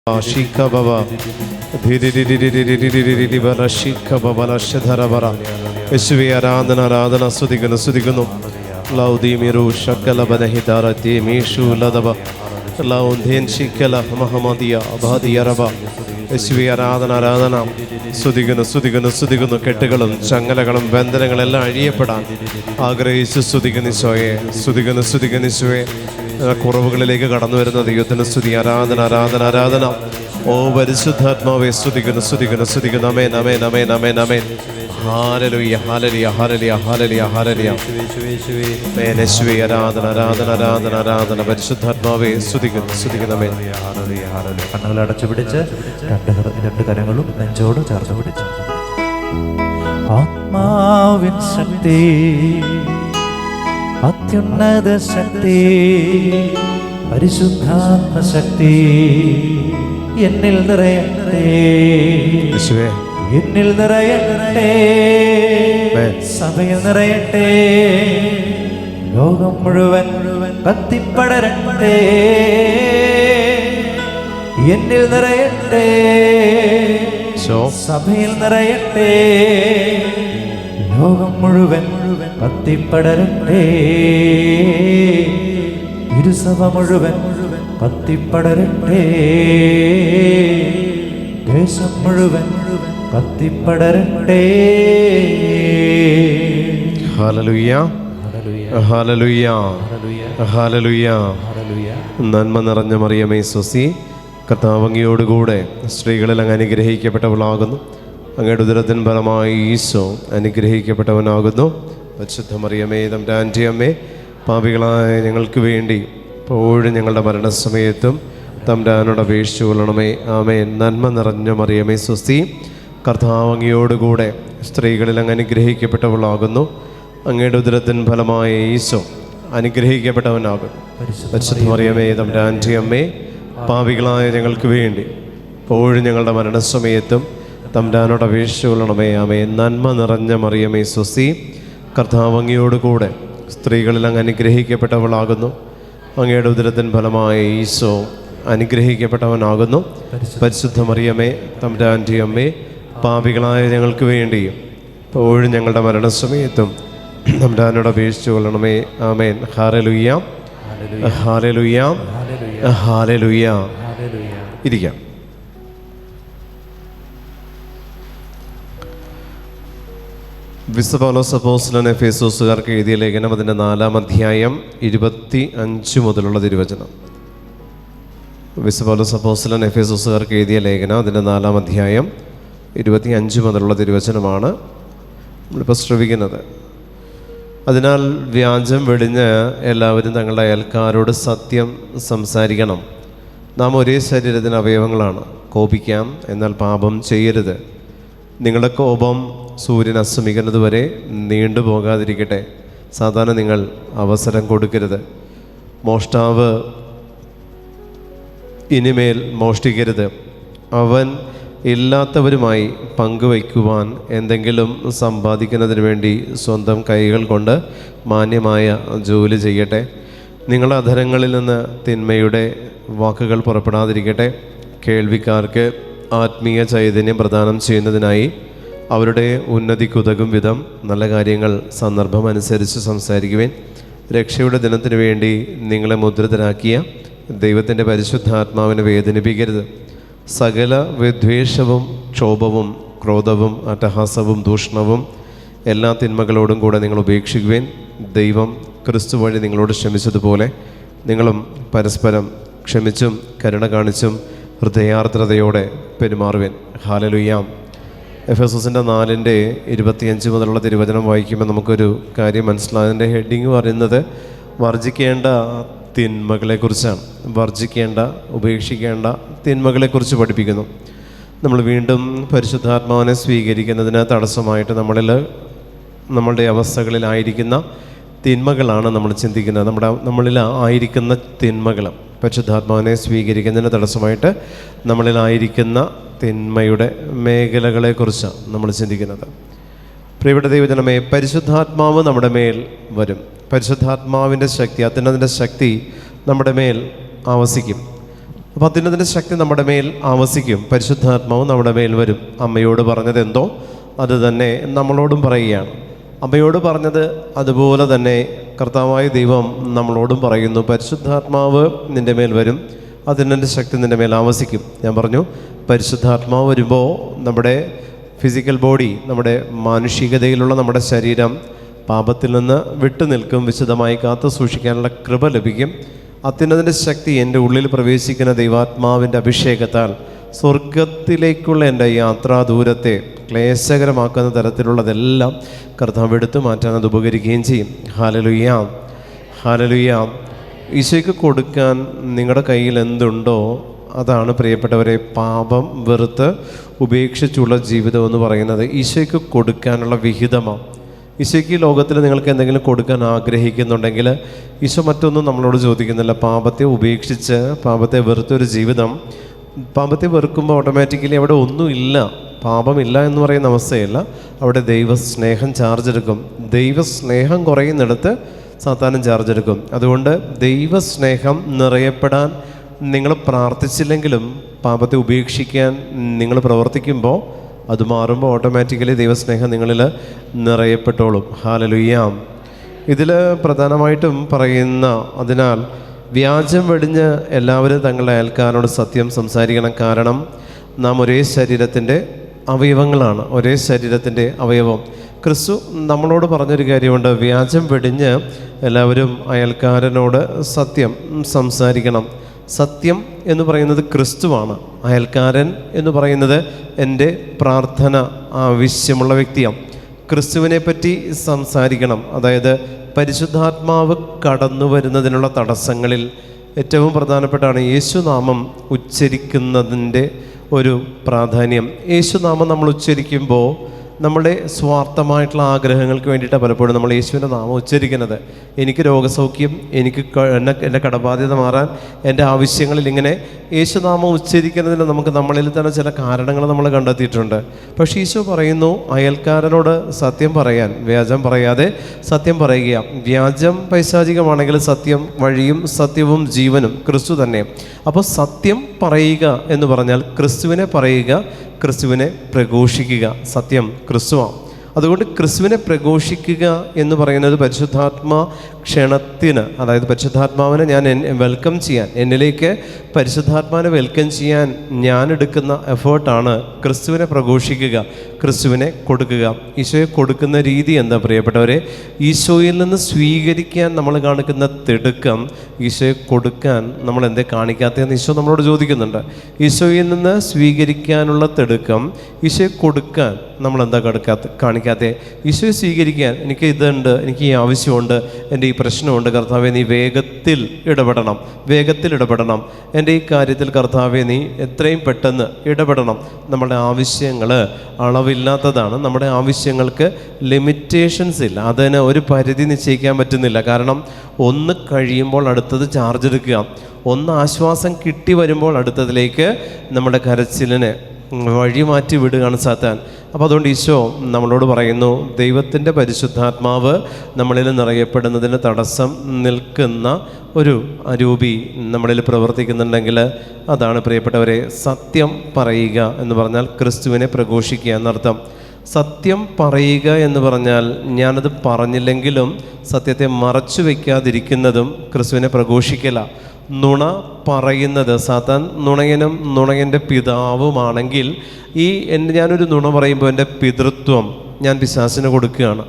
Shika Baba, Shika Baba, Shadharabara, Esvi Aradana Radana Sudigana Sudigano, Laudi Miru, Shakala Banahidara, Mishu Ladaba, Laundin Shikala, Mahamadia, Abadi Araba, Esvi Aradana Radana, Sudigana Sudigana Sudigano, Ketagalan, Changalagalam, Bandangal, Yepada, Agra Sudiganisoe, Sudigana Sudiganisue. കുറവുകളിലേക്ക് കടന്നു വരുന്ന ദൈവത്തിന് സ്തുതി, ആരാധന ആരാധന ആരാധന. ഓ പരിശുദ്ധാത്മാവേ സ്തുതിക്കുന്നു സ്തുതിക്കുന്നു സ്തുതിക്കുന്നു. ആമേൻ ആമേൻ ആമേൻ ആമേൻ ആമേൻ. ഹല്ലേലൂയ ഹല്ലേലൂയ ഹല്ലേലൂയ ഹല്ലേലൂയ ഹല്ലേലൂയ. ആമേൻ യേശുവേ ആരാധന ആരാധന ആരാധന ആരാധന. പരിശുദ്ധാത്മാവേ സ്തുതിക്കുന്നു സ്തുതിക്കുന്നു. ആമേൻ ഹല്ലേലൂയ ഹല്ലേലൂയ. കണ്ണുകൾ അടച്ചു പിടിച്ച് രണ്ട് കരങ്ങളും നെഞ്ചോട് ചേർത്ത് പിടിച്ച് ആത്മാവിൻ ശക്തി, അത്യുന്നത ശക്തി, പരിശുദ്ധാത്മ ശക്തി എന്നിൽ നിറയട്ടെ, എന്നിൽ നിറയട്ടെ, സഭയിൽ നിറയട്ടെ, ലോകം മുഴുവൻ കത്തിപ്പടരട്ടെ, എന്നിൽ നിറയട്ടെ, സഭയിൽ നിറയട്ടെ, ലോകം മുഴുവൻ കത്തിപ്പടരട്ടെ, ഇരുസഭ മുഴുവൻ കത്തിപ്പടരട്ടെ, ദേശം മുഴുവൻ കത്തിപ്പടരട്ടെ. ഹല്ലേലൂയ ഹല്ലേലൂയ ഹല്ലേലൂയ. നന്മ നിറഞ്ഞ മറിയമേ സ്വസ്തി, കർത്താവ് അങ്ങയോടുകൂടെ സ്ത്രീകളിൽ അങ്ങ് അനുഗ്രഹിക്കപ്പെട്ടവളാകുന്നു. അങ്ങയുടെ ഉദരത്തിൻ ഫലമായി ഈശോ അനുഗ്രഹിക്കപ്പെട്ടവനാകുന്നു. പരിശുദ്ധ മറിയമേ തമ്പുരാൻ്റെ അമ്മേ, പാപികളായ ഞങ്ങൾക്ക് വേണ്ടി എപ്പോഴും ഞങ്ങളുടെ മരണസമയത്തും തമ്പുരാനോട് അപേക്ഷിച്ചു കൊള്ളണമേ. ആമേൻ. നന്മ നിറഞ്ഞ മറിയമേ സ്വസ്തി, കർത്താവ് അങ്ങയോടുകൂടെ സ്ത്രീകളിൽ അങ്ങ് അനുഗ്രഹിക്കപ്പെട്ടവളാകുന്നു. അങ്ങയുടെ ഉദരത്തിൻ ഫലമായ ഈശോ അനുഗ്രഹിക്കപ്പെട്ടവനാകുന്നു. പരിശുദ്ധ മറിയമേ തമ്പുരാൻ്റെ അമ്മേ, പാപികളായ ഞങ്ങൾക്ക് വേണ്ടി എപ്പോഴും ഞങ്ങളുടെ മരണസമയത്തും തമ്പുരാനോട് അപേക്ഷിച്ചു കൊള്ളണമേ. ആമേൻ. നന്മ നിറഞ്ഞ മറിയമേ സ്വസ്തി, കർത്താവ് അങ്ങയോടുകൂടെ സ്ത്രീകളിൽ അങ്ങ് അനുഗ്രഹിക്കപ്പെട്ടവളാകുന്നു. അങ്ങയുടെ ഉദരത്തിൻ ഫലമായ ഈശോ അനുഗ്രഹിക്കപ്പെട്ടവനാകുന്നു. പരിശുദ്ധ മറിയമേ തമ്പുരാൻ്റെ അമ്മേ, പാപികളായ ഞങ്ങൾക്ക് വേണ്ടിയും എപ്പോഴും ഞങ്ങളുടെ മരണസമയത്തും തമ്പുരാനോട് അപേക്ഷിച്ചു കൊള്ളണമേ. ആമേൻ. ഹല്ലേലൂയ ഹല്ലേലൂയ ഹല്ലേലൂയ. ഇരിക്കാം. വിശുദ്ധ പൗലോസ് അപ്പോസ്തലൻ എഫേസോസുകാർക്ക് എഴുതിയ ലേഖനം അതിൻ്റെ 4-ാം അധ്യായം 25 മുതലുള്ള തിരുവചനം. വിശുദ്ധ പൗലോസ് അപ്പോസ്തലൻ എഫേസോസുകാർക്ക് എഴുതിയ ലേഖനം അതിൻ്റെ 4-ാം അധ്യായം 25 മുതലുള്ള തിരുവചനമാണ് നമ്മളിപ്പോൾ ശ്രവിക്കുന്നത്. അതിനാൽ വ്യാജം വെടിഞ്ഞ് എല്ലാവരും തങ്ങളുടെ അയൽക്കാരോട് സത്യം സംസാരിക്കണം. നാം ഒരേ ശരീരത്തിന് അവയവങ്ങളാണ്. കോപിക്കാം, എന്നാൽ പാപം ചെയ്യരുത്. നിങ്ങളുടെ കോപം സൂര്യൻ അസ്തമിക്കുന്നത് വരെ നീണ്ടുപോകാതിരിക്കട്ടെ. സാധാരണ നിങ്ങൾ അവസരം കൊടുക്കരുത്. മോഷ്ടാവ് ഇനിമേൽ മോഷ്ടിക്കരുത്. അവൻ ഇല്ലാത്തവരുമായി പങ്കുവയ്ക്കുവാൻ എന്തെങ്കിലും സമ്പാദിക്കുന്നതിന് വേണ്ടി സ്വന്തം കൈകൾ കൊണ്ട് മാന്യമായ ജോലി ചെയ്യട്ടെ. നിങ്ങളുടെ അധരങ്ങളിൽ നിന്ന് തിന്മയുടെ വാക്കുകൾ പുറപ്പെടാതിരിക്കട്ടെ. കേൾവിക്കാർക്ക് ആത്മീയ ചൈതന്യം പ്രദാനം ചെയ്യുന്നതിനായി അവരുടെ ഉന്നതിക്കുതകും വിധം നല്ല കാര്യങ്ങൾ സന്ദർഭമനുസരിച്ച് സംസാരിക്കുവാൻ. രക്ഷയുടെ ദിനത്തിനു വേണ്ടി നിങ്ങളെ മുദ്രിതരാക്കിയ ദൈവത്തിൻ്റെ പരിശുദ്ധാത്മാവിനെ വേദനിപ്പിക്കരുത്. സകല വിദ്വേഷവും ക്ഷോഭവും ക്രോധവും അട്ടഹാസവും ദൂഷണവും എല്ലാ തിന്മകളോടും കൂടെ നിങ്ങൾ ഉപേക്ഷിക്കുവാൻ. ദൈവം ക്രിസ്തു വഴി നിങ്ങളോട് ക്ഷമിച്ചതുപോലെ നിങ്ങളും പരസ്പരം ക്ഷമിച്ചും കരുണ കാണിച്ചും ഹൃദയാർദ്രതയോടെ പെരുമാറുവാൻ. ഹല്ലേലൂയ. എഫെസോസിൻ്റെ 4:25 മുതലുള്ള തിരുവചനം വായിക്കുമ്പോൾ നമുക്കൊരു കാര്യം മനസ്സിലാകും. അതിൻ്റെ ഹെഡിങ് പറയുന്നത് വർജിക്കേണ്ട തിന്മകളെക്കുറിച്ചാണ്. വർജിക്കേണ്ട, ഉപേക്ഷിക്കേണ്ട തിന്മകളെക്കുറിച്ച് പഠിപ്പിക്കുന്നു. നമ്മൾ വീണ്ടും പരിശുദ്ധാത്മാവിനെ സ്വീകരിക്കുന്നതിന് തടസ്സമായിട്ട് നമ്മളുടെ അവസ്ഥകളിലായിരിക്കുന്ന തിന്മകളാണ് നമ്മൾ ചിന്തിക്കുന്നത്. നമ്മളിൽ ആയിരിക്കുന്ന തിന്മകൾ, പരിശുദ്ധാത്മാവിനെ സ്വീകരിക്കുന്നതിന് തടസ്സമായിട്ട് നമ്മളിലായിരിക്കുന്ന തിന്മയുടെ മേഖലകളെക്കുറിച്ചാണ് നമ്മൾ ചിന്തിക്കുന്നത്. പ്രിയപ്പെട്ട ദൈവജനമേ, പരിശുദ്ധാത്മാവ് നമ്മുടെ മേൽ വരും. പരിശുദ്ധാത്മാവിൻ്റെ ശക്തി, അത്യുന്നതൻ്റെ ശക്തി നമ്മുടെ മേൽ ആവസിക്കും. അപ്പോൾ അത്യുന്നതിൻ്റെ ശക്തി നമ്മുടെ മേൽ ആവസിക്കും. പരിശുദ്ധാത്മാവ് നമ്മുടെ മേൽ വരും. അമ്മയോട് പറഞ്ഞതെന്തോ അത് തന്നെ നമ്മളോടും പറയുകയാണ്. അമ്മയോട് പറഞ്ഞത് അതുപോലെ തന്നെ കർത്താവായ ദൈവം നമ്മളോടും പറയുന്നു. പരിശുദ്ധാത്മാവ് നിൻ്റെ മേൽ വരും, അതിൻ്റെ ശക്തി നിൻ്റെ മേൽ ആവസിക്കും. ഞാൻ പറഞ്ഞു, പരിശുദ്ധാത്മാവ് വരുമ്പോൾ നമ്മുടെ ഫിസിക്കൽ ബോഡി, നമ്മുടെ മാനുഷികതയിലുള്ള നമ്മുടെ ശരീരം പാപത്തിൽ നിന്ന് വിട്ടു നിൽക്കും. വിശുദ്ധമായി കാത്തു സൂക്ഷിക്കാനുള്ള കൃപ ലഭിക്കും. അത്യുന്നതിൻ്റെ ശക്തി എൻ്റെ ഉള്ളിൽ പ്രവേശിക്കുന്ന ദൈവാത്മാവിൻ്റെ അഭിഷേകത്താൽ സ്വർഗത്തിലേക്കുള്ള എൻ്റെ യാത്രാദൂരത്തെ ക്ലേശകരമാക്കുന്ന തരത്തിലുള്ളതെല്ലാം കർത്താവ് എടുത്തു മാറ്റാൻ അത് ഉപകരിക്കുകയും ചെയ്യും. Hallelujah, hallelujah. ഈശോയ്ക്ക് കൊടുക്കാൻ നിങ്ങളുടെ കയ്യിൽ എന്തുണ്ടോ അതാണ് പ്രിയപ്പെട്ടവരെ പാപം വെറുത്ത് ഉപേക്ഷിച്ചുള്ള ജീവിതം എന്ന് പറയുന്നത്. ഈശോയ്ക്ക് കൊടുക്കാനുള്ള വിഹിതമാണ്. ഈശോയ്ക്ക് ഈ ലോകത്തിൽ നിങ്ങൾക്ക് എന്തെങ്കിലും കൊടുക്കാൻ ആഗ്രഹിക്കുന്നുണ്ടെങ്കിൽ ഈശോ മറ്റൊന്നും നമ്മളോട് ചോദിക്കുന്നില്ല. പാപത്തെ ഉപേക്ഷിച്ച് പാപത്തെ വെറുത്തൊരു ജീവിതം. പാപത്തെ വെറുക്കുമ്പോൾ ഓട്ടോമാറ്റിക്കലി അവിടെ ഒന്നുമില്ല, പാപമില്ല എന്ന് പറയുന്ന അവസ്ഥയല്ല, അവിടെ ദൈവസ്നേഹം ചാർജ് എടുക്കും. ദൈവസ്നേഹം കുറയുന്നിടത്ത് സാത്താനും ചാർജ് എടുക്കും. അതുകൊണ്ട് ദൈവസ്നേഹം നിറയപ്പെടാൻ നിങ്ങൾ പ്രാർത്ഥിച്ചില്ലെങ്കിലും പാപത്തെ ഉപേക്ഷിക്കാൻ നിങ്ങൾ പ്രവർത്തിക്കുമ്പോൾ അത് മാറുമ്പോൾ ഓട്ടോമാറ്റിക്കലി ദൈവസ്നേഹം നിങ്ങളിൽ നിറയപ്പെട്ടോളും. ഹല്ലേലൂയ. ഇതിൽ പ്രധാനമായിട്ടും പറയുന്ന, അതിനാൽ വ്യാജം വെടിഞ്ഞ് എല്ലാവരും തങ്ങളുടെ അയൽക്കാരോട് സത്യം സംസാരിക്കണം. കാരണം നാം ഒരേ ശരീരത്തിൻ്റെ അവയവങ്ങളാണ്, ഒരേ ശരീരത്തിൻ്റെ അവയവം. ക്രിസ്തു നമ്മളോട് പറഞ്ഞൊരു കാര്യമുണ്ട്, വ്യാജം വെടിഞ്ഞ് എല്ലാവരും അയൽക്കാരനോട് സത്യം സംസാരിക്കണം. സത്യം എന്ന് പറയുന്നത് ക്രിസ്തുവാണ്. അയൽക്കാരൻ എന്ന് പറയുന്നത് എൻ്റെ പ്രാർത്ഥന ആവശ്യമുള്ള വ്യക്തിയാണ്. ക്രിസ്തുവിനെ പറ്റി സംസാരിക്കണം. അതായത് പരിശുദ്ധാത്മാവ് കടന്നു വരുന്നതിനുള്ള തടസ്സങ്ങളിൽ ഏറ്റവും പ്രധാനപ്പെട്ടാണ് യേശുനാമം ഉച്ചരിക്കുന്നതിൻ്റെ ഒരു പ്രാധാന്യം. യേശുനാമം നമ്മൾ ഉച്ചരിക്കുമ്പോൾ നമ്മുടെ സ്വാർത്ഥമായിട്ടുള്ള ആഗ്രഹങ്ങൾക്ക് വേണ്ടിയിട്ടാണ് പലപ്പോഴും നമ്മൾ യേശുവിൻ്റെ നാമം ഉച്ചരിക്കുന്നത്. എനിക്ക് രോഗസൗഖ്യം, എനിക്ക് എൻ്റെ കടബാധ്യത മാറാൻ, എൻ്റെ ആവശ്യങ്ങളിൽ ഇങ്ങനെ യേശുനാമം ഉച്ചരിക്കുന്നതിന് നമുക്ക് നമ്മളിൽ തന്നെ ചില കാരണങ്ങൾ നമ്മൾ കണ്ടെത്തിയിട്ടുണ്ട്. പക്ഷേ ഈശോ പറയുന്നു അയൽക്കാരനോട് സത്യം പറയാൻ, വ്യാജം പറയാതെ സത്യം പറയുക. വ്യാജം പൈശാചികമാണെങ്കിൽ സത്യം വഴിയും സത്യവും ജീവനും ക്രിസ്തു തന്നെ. അപ്പോൾ സത്യം പറയുക എന്ന് പറഞ്ഞാൽ ക്രിസ്തുവിനെ പറയുക, ക്രിസ്തുവിനെ പ്രഘോഷിക്കുക. സത്യം ക്രിസ്തുവാണ്. അതുകൊണ്ട് ക്രിസ്തുവിനെ പ്രഘോഷിക്കുക എന്ന് പറയുന്നത് പരിശുദ്ധാത്മാ ക്ഷണത്തിന്, അതായത് പരിശുദ്ധാത്മാവിനെ ഞാൻ വെൽക്കം ചെയ്യാൻ, എന്നിലേക്ക് പരിശുദ്ധാത്മാവിനെ വെൽക്കം ചെയ്യാൻ ഞാൻ എടുക്കുന്ന എഫേർട്ടാണ് ക്രിസ്തുവിനെ പ്രഘോഷിക്കുക, ക്രിസ്തുവിനെ കൊടുക്കുക. ഈശോയെ കൊടുക്കുന്ന രീതി എന്താ പ്രിയപ്പെട്ടവരെ? ഈശോയിൽ നിന്ന് സ്വീകരിക്കാൻ നമ്മൾ കാണിക്കുന്ന തിടുക്കം ഈശോയെ കൊടുക്കാൻ നമ്മൾ എന്തേ കാണിക്കാത്തതെന്ന് ഈശോ നമ്മളോട് ചോദിക്കുന്നുണ്ട്. ഈശോയിൽ നിന്ന് സ്വീകരിക്കാനുള്ള തിടുക്കം ഈശോയെ കൊടുക്കാൻ നമ്മൾ എന്താ കാണിക്കാത്തത്? ഈശോയെ സ്വീകരിക്കാൻ എനിക്ക് ഇതുണ്ട്, എനിക്ക് ഈ ആവശ്യമുണ്ട്, എൻ്റെ ഈ പ്രശ്നമുണ്ട്, കർത്താവെ നീ വേഗത്തിൽ ഇടപെടണം, വേഗത്തിൽ ഇടപെടണം, എൻ്റെ ഈ കാര്യത്തിൽ കർത്താവെ നീ എത്രയും പെട്ടെന്ന് ഇടപെടണം. നമ്മുടെ ആവശ്യങ്ങൾ അളവില്ലാത്തതാണ്. നമ്മുടെ ആവശ്യങ്ങൾക്ക് ലിമിറ്റേഷൻസ് ഇല്ല, അതിന് ഒരു പരിധി നിശ്ചയിക്കാൻ പറ്റുന്നില്ല. കാരണം ഒന്ന് കഴിയുമ്പോൾ അടുത്തത് ചാർജ് എടുക്കുക, ഒന്ന് ആശ്വാസം കിട്ടി വരുമ്പോൾ അടുത്തതിലേക്ക് നമ്മുടെ കരച്ചിലിന് വഴി മാറ്റി വിടുകയാണ് സാത്താൻ. അപ്പോൾ അതുകൊണ്ട് ഈശോ നമ്മളോട് പറയുന്നു, ദൈവത്തിൻ്റെ പരിശുദ്ധാത്മാവ് നമ്മളിൽ നിറയപ്പെടുന്നതിന് തടസ്സം നിൽക്കുന്ന ഒരു അരൂപി നമ്മളിൽ പ്രവർത്തിക്കുന്നുണ്ടെങ്കിൽ അതാണ് പ്രിയപ്പെട്ടവരെ സത്യം പറയുക എന്ന് പറഞ്ഞാൽ ക്രിസ്തുവിനെ പ്രഘോഷിക്കുക എന്നർത്ഥം. സത്യം പറയുക എന്ന് പറഞ്ഞാൽ ഞാനത് പറഞ്ഞില്ലെങ്കിലും സത്യത്തെ മറച്ചു വയ്ക്കാതിരിക്കുന്നതും ക്രിസ്തുവിനെ പ്രഘോഷിക്കല. നുണ പറയുന്നത്, സാത്താൻ നുണയനും നുണയൻ്റെ പിതാവുമാണെങ്കിൽ ഞാനൊരു നുണ പറയുമ്പോൾ എൻ്റെ പിതൃത്വം ഞാൻ പിശാചിന് കൊടുക്കുകയാണ്.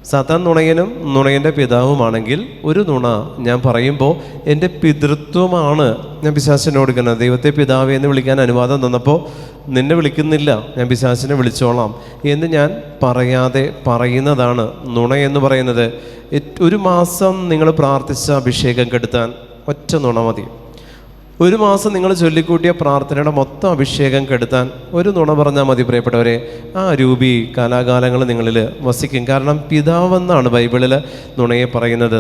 സാത്താൻ നുണയനും നുണയൻ്റെ പിതാവുമാണെങ്കിൽ ഒരു നുണ ഞാൻ പറയുമ്പോൾ എൻ്റെ പിതൃത്വമാണ് ഞാൻ പിശാചിന് കൊടുക്കുന്നത്. ദൈവത്തെ പിതാവേ എന്ന് വിളിക്കാൻ അനുവാദം തന്നപ്പോൾ നിന്നെ വിളിക്കുന്നില്ല, ഞാൻ പിശാചിനെ വിളിച്ചോളാം എന്ന് ഞാൻ പറയാതെ പറയുന്നതാണ് നുണ എന്ന് പറയുന്നത്. ഒരു മാസം നിങ്ങൾ പ്രാർത്ഥിച്ച അഭിഷേകം കെടുത്താൻ ഒറ്റ നുണ മതി. ഒരു മാസം നിങ്ങൾ ചൊല്ലിക്കൂട്ടിയ പ്രാർത്ഥനയുടെ മൊത്തം അഭിഷേകം കെടുത്താൻ ഒരു നുണ പറഞ്ഞാൽ മതി പ്രിയപ്പെട്ടവരെ. ആ രൂപി കാലാകാലങ്ങൾ നിങ്ങളിൽ വസിക്കും. കാരണം പിതാവെന്നാണ് ബൈബിളിൽ നുണയെ പറയുന്നത്.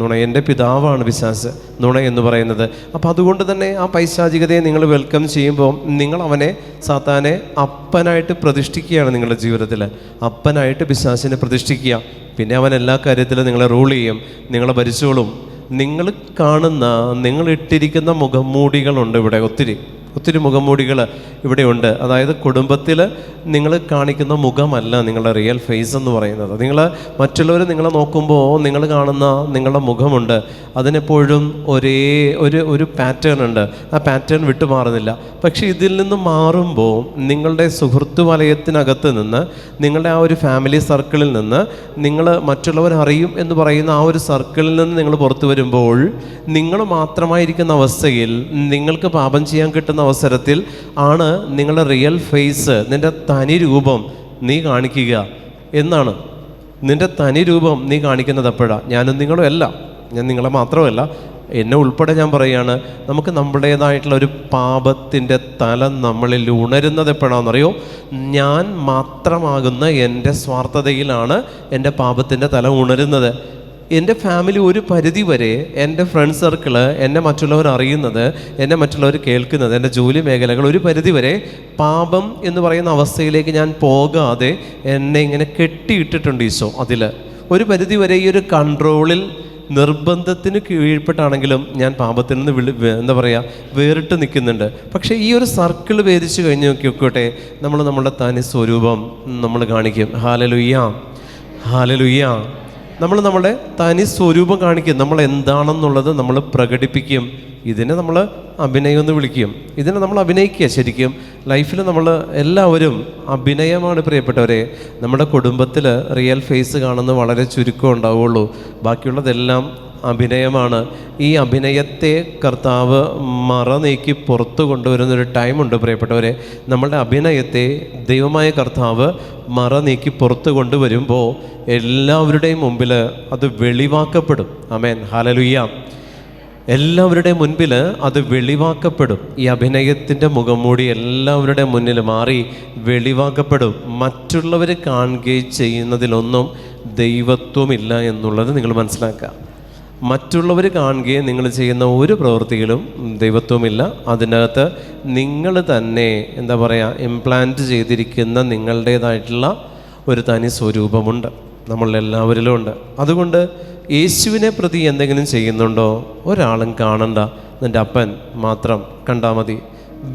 നുണയൻ്റെ പിതാവാണ് പിശാച്, നുണ എന്ന് പറയുന്നത്. അപ്പോൾ അതുകൊണ്ട് തന്നെ ആ പൈശാചികതയെ നിങ്ങൾ വെൽക്കം ചെയ്യുമ്പോൾ നിങ്ങൾ അവനെ, സാത്താനെ അപ്പനായിട്ട് പ്രതിഷ്ഠിക്കുകയാണ്. നിങ്ങളുടെ ജീവിതത്തിൽ അപ്പനായിട്ട് പിശാചിനെ പ്രതിഷ്ഠിക്കുക. പിന്നെ അവൻ എല്ലാ കാര്യത്തിലും നിങ്ങളെ റൂൾ ചെയ്യും, നിങ്ങളെ ഭരിച്ചോളും. നിങ്ങൾ കാണുന്ന, നിങ്ങൾ ഇട്ടിരിക്കുന്ന മുഖംമൂടികളുണ്ട് ഇവിടെ, ഒത്തിരി മുഖംമൂടികൾ ഇവിടെയുണ്ട്. അതായത് കുടുംബത്തിൽ നിങ്ങൾ കാണിക്കുന്ന മുഖമല്ല നിങ്ങളുടെ റിയൽ ഫേസ് എന്ന് പറയുന്നത്. മറ്റുള്ളവർ നിങ്ങളെ നോക്കുമ്പോൾ നിങ്ങൾ കാണുന്ന നിങ്ങളുടെ മുഖമുണ്ട്, അതിനെപ്പോഴും ഒരു പാറ്റേൺ ഉണ്ട്. ആ പാറ്റേൺ വിട്ടുമാറുന്നില്ല. പക്ഷേ ഇതിൽ നിന്ന് മാറുമ്പോൾ നിങ്ങളുടെ സുഹൃത്ത് വലയത്തിനകത്ത് നിന്ന്, നിങ്ങളുടെ ആ ഒരു ഫാമിലി സർക്കിളിൽ നിന്ന്, നിങ്ങൾ മറ്റുള്ളവർ അറിയും എന്ന് പറയുന്ന ആ ഒരു സർക്കിളിൽ നിന്ന് നിങ്ങൾ പുറത്തു വരുമ്പോൾ, നിങ്ങൾ മാത്രമായിരിക്കുന്ന അവസ്ഥയിൽ നിങ്ങൾക്ക് പാപം ചെയ്യാൻ കിട്ടുന്ന അവസരത്തിൽ ആണ് നിങ്ങളുടെ റിയൽ ഫേസ്, നിൻ്റെ തനി രൂപം നീ കാണിക്കുക എന്നാണ്. നിൻ്റെ തനി രൂപം നീ കാണിക്കുന്നത് എപ്പോഴാണ്? ഞാനും നിങ്ങളും അല്ല, ഞാൻ നിങ്ങളെ മാത്രമല്ല, എന്നെ ഉൾപ്പെടെ ഞാൻ പറയുകയാണ്, നമുക്ക് നമ്മുടേതായിട്ടുള്ള ഒരു പാപത്തിൻ്റെ തലം നമ്മളിൽ ഉണരുന്നത് എപ്പോഴാണെന്നറിയോ? ഞാൻ മാത്രമാകുന്ന എൻ്റെ സ്വാർത്ഥതയിലാണ് എൻ്റെ പാപത്തിൻ്റെ തലം ഉണരുന്നത്. എൻ്റെ ഫാമിലി ഒരു പരിധി വരെ, എൻ്റെ ഫ്രണ്ട് സർക്കിള്, എന്നെ മറ്റുള്ളവർ അറിയുന്നത്, എന്നെ മറ്റുള്ളവർ കേൾക്കുന്നത്, എൻ്റെ ജോലി മേഖലകൾ ഒരു പരിധി വരെ പാപം എന്ന് പറയുന്ന അവസ്ഥയിലേക്ക് ഞാൻ പോകാതെ എന്നെ ഇങ്ങനെ കെട്ടിയിട്ടിട്ടുണ്ട് ഈശോ. അതിൽ ഒരു പരിധി വരെ ഈ ഒരു കൺട്രോളിൽ, നിർബന്ധത്തിന് കീഴ്പ്പെട്ടാണെങ്കിലും ഞാൻ പാപത്തിൽ നിന്ന് വേറിട്ട് നിൽക്കുന്നുണ്ട്. പക്ഷേ ഈ ഒരു സർക്കിൾ ഭേദിച്ച് കഴിഞ്ഞ് നോക്കിയോട്ടെ, നമ്മളുടെ തനി സ്വരൂപം നമ്മൾ കാണിക്കും. Hallelujah, hallelujah. നമ്മുടെ തനി സ്വരൂപം കാണിക്കും, നമ്മൾ എന്താണെന്നുള്ളത് നമ്മൾ പ്രകടിപ്പിക്കും. ഇതിനെ നമ്മൾ അഭിനയം എന്ന് വിളിക്കും. ഇതിനെ നമ്മൾ അഭിനയിക്കുക. ശരിക്കും ലൈഫിൽ നമ്മൾ എല്ലാവരും അഭിനയമാണ് പ്രിയപ്പെട്ടവരെ. നമ്മുടെ കുടുംബത്തിൽ റിയൽ ഫേസ് കാണുന്നത് വളരെ ചുരുക്കം ഉണ്ടാവുള്ളൂ, ബാക്കിയുള്ളതെല്ലാം അഭിനയമാണ്. ഈ അഭിനയത്തെ കർത്താവ് മറ നീക്കി പുറത്തു കൊണ്ടുവരുന്നൊരു ടൈമുണ്ട് പ്രിയപ്പെട്ടവരെ. നമ്മളുടെ അഭിനയത്തെ ദൈവമായ കർത്താവ് മറ നീക്കി പുറത്തു കൊണ്ടുവരുമ്പോൾ എല്ലാവരുടെയും മുമ്പിൽ അത് വെളിവാക്കപ്പെടും. ആമേൻ, ഹല്ലേലൂയ. എല്ലാവരുടെയും മുൻപിൽ അത് വെളിവാക്കപ്പെടും. ഈ അഭിനയത്തിൻ്റെ മുഖംമൂടി എല്ലാവരുടെ മുന്നിൽ മാറി വെളിവാക്കപ്പെടും. മറ്റുള്ളവർ കാണുകയും ചെയ്യുന്നതിലൊന്നും ദൈവത്വമില്ല എന്നുള്ളത് നിങ്ങൾ മനസ്സിലാക്കുക. മറ്റുള്ളവർ കാണുകയും നിങ്ങൾ ചെയ്യുന്ന ഒരു പ്രവൃത്തിയിലും ദൈവത്വമില്ല. അതിനകത്ത് നിങ്ങൾ തന്നെ ഇംപ്ലാന്റ് ചെയ്തിരിക്കുന്ന നിങ്ങളുടേതായിട്ടുള്ള ഒരു തനി സ്വരൂപമുണ്ട്, നമ്മളെല്ലാവരിലും ഉണ്ട്. അതുകൊണ്ട് യേശുവിനെ പ്രതി എന്തെങ്കിലും ചെയ്യുന്നുണ്ടോ ഒരാളും കാണണ്ട, നിൻ്റെ അപ്പൻ മാത്രം കണ്ടാൽ മതി.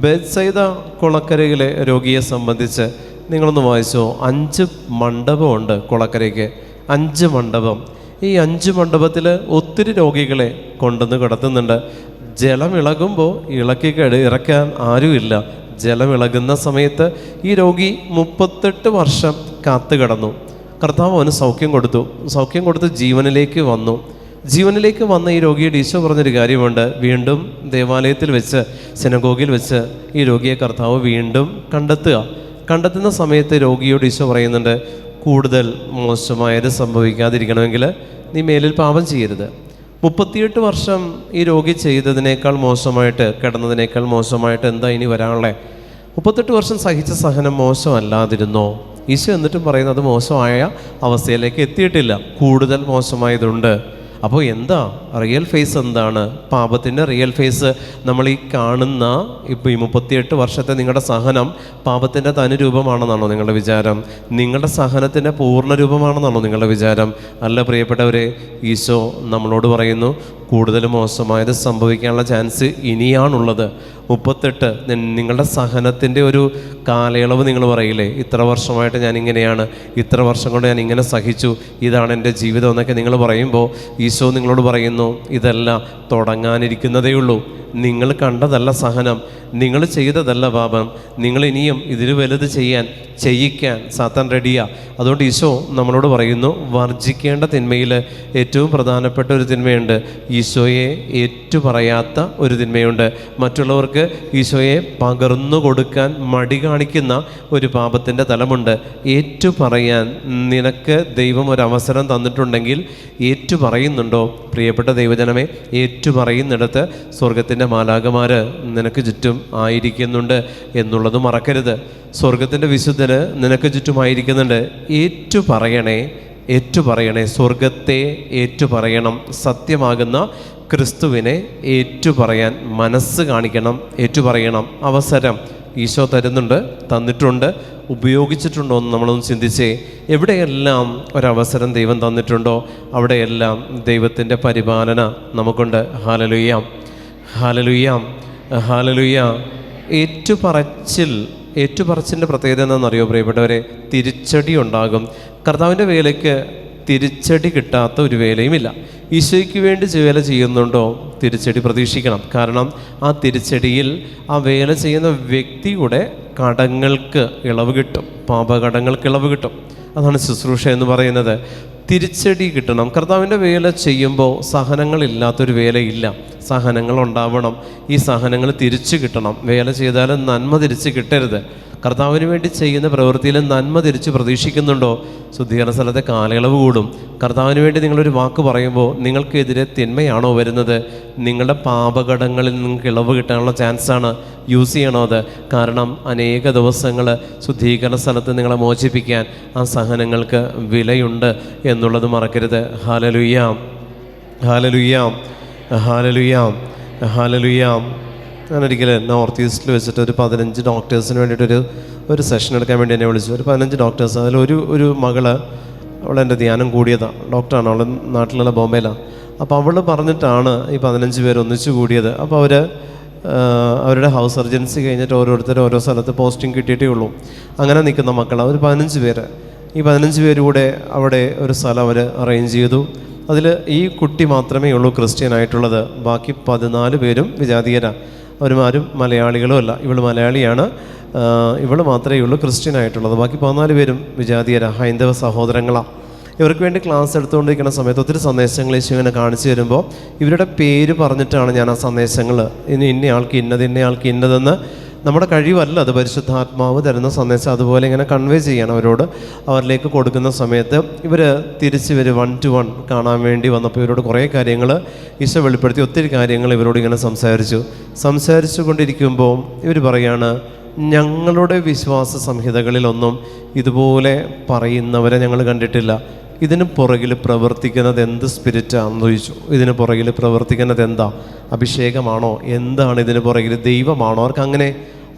ബെത്സൈദ കുളക്കരയിലെ രോഗിയെ സംബന്ധിച്ച് നിങ്ങളൊന്ന് വായിച്ചോ. 5 മണ്ഡപമുണ്ട് കുളക്കരയ്ക്ക്, 5 മണ്ഡപം. ഈ 5 മണ്ഡപത്തിൽ ഒത്തിരി രോഗികളെ കൊണ്ടുവന്ന് കിടത്തുന്നുണ്ട്. ജലമിളകുമ്പോൾ ഇറക്കാൻ ആരുമില്ല. ജലമിളകുന്ന സമയത്ത് ഈ രോഗി 38 വർഷം കാത്തു കിടന്നു. കർത്താവ് അവന് സൗഖ്യം കൊടുത്ത് ജീവനിലേക്ക് വന്ന ഈ രോഗിയുടെ ഈശോ പറഞ്ഞൊരു കാര്യമുണ്ട്. വീണ്ടും ദേവാലയത്തിൽ വെച്ച്, സിനഗോഗിൽ വെച്ച് ഈ രോഗിയെ കർത്താവ് വീണ്ടും കണ്ടെത്തുന്ന സമയത്ത് രോഗിയോട് ഈശോ പറയുന്നുണ്ട്, കൂടുതൽ മോശമായത് സംഭവിക്കാതിരിക്കണമെങ്കിൽ നീ മേലിൽ പാപം ചെയ്യരുത്. 38 വർഷം ഈ രോഗി ചെയ്തതിനേക്കാൾ മോശമായിട്ട്, കിടന്നതിനേക്കാൾ മോശമായിട്ട് എന്താ ഇനി വരാനുള്ളത്? 38 വർഷം സഹിച്ച സഹനം മോശമല്ലാതിരുന്നോ? ഈശോ എന്നിട്ടും പറയുന്നത് മോശമായ അവസ്ഥയിലേക്ക് എത്തിയിട്ടില്ല, കൂടുതൽ മോശമായതുണ്ട്. അപ്പോൾ എന്താ റിയൽ ഫേസ്? എന്താണ് പാപത്തിൻ്റെ റിയൽ ഫേസ്? നമ്മൾ ഈ കാണുന്ന ഇപ്പോൾ ഈ 38 വർഷത്തെ നിങ്ങളുടെ സഹനം പാപത്തിൻ്റെ തനുരൂപമാണെന്നാണോ നിങ്ങളുടെ വിചാരം? നിങ്ങളുടെ സഹനത്തിൻ്റെ പൂർണ്ണ രൂപമാണെന്നാണോ നിങ്ങളുടെ വിചാരം? അല്ല പ്രിയപ്പെട്ടവരെ, ഈശോ നമ്മളോട് പറയുന്നു, കൂടുതൽ മോശമായത് സംഭവിക്കാനുള്ള ചാൻസ് ഇനിയാണുള്ളത്. 38 നിങ്ങളുടെ സഹനത്തിൻ്റെ ഒരു കാലയളവ് നിങ്ങൾ പറയില്ലേ, ഇത്ര വർഷമായിട്ട് ഞാനിങ്ങനെയാണ്, ഇത്ര വർഷം കൊണ്ട് ഞാൻ ഇങ്ങനെ സഹിച്ചു, ഇതാണ് എൻ്റെ ജീവിതം എന്നൊക്കെ നിങ്ങൾ പറയുമ്പോൾ ഈശോ നിങ്ങളോട് പറയുന്നു, ഇതല്ല തുടങ്ങാനിരിക്കുന്നതേ ഉള്ളൂ. നിങ്ങൾ കണ്ടതല്ല സഹനം, നിങ്ങൾ ചെയ്തതല്ല പാപം, നിങ്ങൾ ഇനിയും ഇതിന് വലുത് ചെയ്യിക്കാൻ സാത്താൻ റെഡിയാ. അതുകൊണ്ട് ഈശോ നമ്മളോട് പറയുന്നു, വർജിക്കേണ്ട തിന്മയിൽ ഏറ്റവും പ്രധാനപ്പെട്ട ഒരു തിന്മയുണ്ട്. ഈശോയെ ഏറ്റുപറയാത്ത ഒരു തിന്മയുണ്ട്. മറ്റുള്ളവർക്ക് ഈശോയെ പകർന്നു കൊടുക്കാൻ മടി കാണിക്കുന്ന ഒരു പാപത്തിൻ്റെ തലമുണ്ട്. ഏറ്റുപറയാൻ നിനക്ക് ദൈവം ഒരവസരം തന്നിട്ടുണ്ടെങ്കിൽ ഏറ്റുപറയുന്നുണ്ടോ? പ്രിയപ്പെട്ട ദൈവജനമേ, ഏറ്റുപറയുന്നിടത്ത് സ്വർഗത്തിൻ്റെ മാലാഖമാർ നിനക്ക് ചുറ്റും ആയിരിക്കുന്നുണ്ട് എന്നുള്ളത് മറക്കരുത്. സ്വർഗത്തിൻ്റെ വിശുദ്ധന് നിനക്ക് ചുറ്റുമായിരിക്കുന്നുണ്ട്. ഏറ്റുപറയണേ, സ്വർഗത്തെ ഏറ്റുപറയണം. സത്യമാകുന്ന ക്രിസ്തുവിനെ ഏറ്റുപറയാൻ മനസ്സ് കാണിക്കണം, ഏറ്റുപറയണം. അവസരം ഈശോ തന്നിട്ടുണ്ട്. ഉപയോഗിച്ചിട്ടുണ്ടോ എന്ന് നമ്മളൊന്ന് ചിന്തിച്ചേ. എവിടെയെല്ലാം ഒരവസരം ദൈവം തന്നിട്ടുണ്ടോ അവിടെയെല്ലാം ദൈവത്തിൻ്റെ പരിപാലന നമുക്കുണ്ട്. ഹല്ലേലൂയ, ഹല്ലേലൂയ, ഹല്ലേലൂയ. ഏറ്റുപറച്ചിലിൻ്റെ പ്രത്യേകത എന്താണെന്നറിയോ പ്രിയപ്പെട്ടവരെ? തിരിച്ചടി ഉണ്ടാകും. കർത്താവിൻ്റെ വേലയ്ക്ക് തിരിച്ചടി കിട്ടാത്ത ഒരു വേലയുമില്ല. ഈശോയ്ക്ക് വേണ്ടി വേല ചെയ്യുന്നുണ്ടോ തിരിച്ചടി പ്രതീക്ഷിക്കണം. കാരണം ആ തിരിച്ചടിയിൽ ആ വേല ചെയ്യുന്ന വ്യക്തിയുടെ കടങ്ങൾക്ക് ഇളവ് കിട്ടും, പാപകടങ്ങൾക്ക് ഇളവ് കിട്ടും. അതാണ് ശുശ്രൂഷ എന്ന് പറയുന്നത്. തിരിച്ചടി കിട്ടണം. കർത്താവിൻ്റെ വേല ചെയ്യുമ്പോൾ സഹനങ്ങളില്ലാത്തൊരു വേലയില്ല. സഹനങ്ങൾ ഉണ്ടാവണം. ഈ സഹനങ്ങൾ തിരിച്ചു കിട്ടണം. വേല ചെയ്താലും നന്മ തിരിച്ച് കിട്ടരുത്. കർത്താവിന് വേണ്ടി ചെയ്യുന്ന പ്രവൃത്തിയിൽ നന്മ തിരിച്ച് പ്രതീക്ഷിക്കുന്നുണ്ടോ? ശുദ്ധീകരണ സ്ഥലത്തെ കാലയളവ് കൂടും. കർത്താവിന് വേണ്ടി നിങ്ങളൊരു വാക്ക് പറയുമ്പോൾ നിങ്ങൾക്കെതിരെ തിന്മയാണോ വരുന്നത്? നിങ്ങളുടെ പാപകടങ്ങളിൽ നിങ്ങൾക്ക് ഇളവ് കിട്ടാനുള്ള ചാൻസാണ്. യൂസ് ചെയ്യണോ അത്? കാരണം അനേക ദിവസങ്ങൾ ശുദ്ധീകരണ സ്ഥലത്ത് നിങ്ങളെ മോചിപ്പിക്കാൻ ആ സഹനങ്ങൾക്ക് വിലയുണ്ട് എന്നുള്ളത് മറക്കരുത്. ഹല്ലേലൂയ, ഹല്ലേലൂയ, ഹല്ലേലൂയ, ഹല്ലേലൂയ. ഞാനൊരിക്കൽ നോർത്ത് ഈസ്റ്റിൽ വെച്ചിട്ട് ഒരു 15 ഡോക്ടേഴ്സിന് വേണ്ടിയിട്ടൊരു സെഷൻ എടുക്കാൻ വേണ്ടി എന്നെ വിളിച്ചു. ഒരു 15 ഡോക്ടേഴ്സ്. അതിലൊരു മകള്, അവളെൻ്റെ ധ്യാനം കൂടിയതാണ്, ഡോക്ടറാണ്, അവൾ നാട്ടിലുള്ള ബോംബെയിലാണ്. അപ്പോൾ അവൾ പറഞ്ഞിട്ടാണ് ഈ 15 പേര് ഒന്നിച്ചു കൂടിയത്. അപ്പോൾ അവരുടെ ഹൗസ് സർജൻസി കഴിഞ്ഞിട്ട് ഓരോരുത്തരും ഓരോ സ്ഥലത്ത് പോസ്റ്റിംഗ് കിട്ടിയിട്ടേ ഉള്ളൂ. അങ്ങനെ നിൽക്കുന്ന മക്കളാണ് ഒരു 15 പേര്. ഈ 15 പേര് കൂടെ അവിടെ ഒരു സ്ഥലം അവർ അറേഞ്ച് ചെയ്തു. അതിൽ ഈ കുട്ടി മാത്രമേ ഉള്ളൂ ക്രിസ്ത്യൻ ആയിട്ടുള്ളത്. ബാക്കി 14 പേരും വിജാതീയരാണ്. അവരുമാരും മലയാളികളും അല്ല. ഇവൾ മലയാളിയാണ്, ഇവൾ മാത്രമേ ഉള്ളൂ ക്രിസ്ത്യൻ ആയിട്ടുള്ളത്. ബാക്കി 14 പേരും വിജാതീയരാണ്, ഹൈന്ദവ സഹോദരങ്ങളാണ്. ഇവർക്ക് വേണ്ടി ക്ലാസ് എടുത്തുകൊണ്ടിരിക്കുന്ന സമയത്ത് ഒത്തിരി സന്ദേശങ്ങൾ യേശുവിനെ കാണിച്ചു തരുമ്പോൾ ഇവരുടെ പേര് പറഞ്ഞിട്ടാണ് ഞാൻ ആ സന്ദേശങ്ങൾ ഇന്നയാൾക്ക് ഇന്നതെന്ന്, നമ്മുടെ കഴിവല്ല അത്, പരിശുദ്ധാത്മാവ് തരുന്ന സന്ദേശം അതുപോലെ ഇങ്ങനെ കൺവേ ചെയ്യണം അവരിലേക്ക് കൊടുക്കുന്ന സമയത്ത്. ഇവർ 1 to 1 കാണാൻ വേണ്ടി വന്നപ്പോൾ ഇവരോട് കുറേ കാര്യങ്ങൾ ഈശോ വെളിപ്പെടുത്തി. ഒത്തിരി കാര്യങ്ങൾ ഇവരോട് ഇങ്ങനെ സംസാരിച്ചു കൊണ്ടിരിക്കുമ്പോൾ ഇവർ പറയാണ്, ഞങ്ങളുടെ വിശ്വാസ സംഹിതകളിലൊന്നും ഇതുപോലെ പറയുന്നവരെ ഞങ്ങൾ കണ്ടിട്ടില്ല. ഇതിന് പുറകിൽ പ്രവർത്തിക്കുന്നത് എന്ത് സ്പിരിറ്റാണെന്ന് ചോദിച്ചു. ഇതിന് പുറകിൽ പ്രവർത്തിക്കുന്നത് എന്താ? അഭിഷേകമാണോ? എന്താണ് ഇതിന് പുറകിൽ? ദൈവമാണോ? അവർക്ക്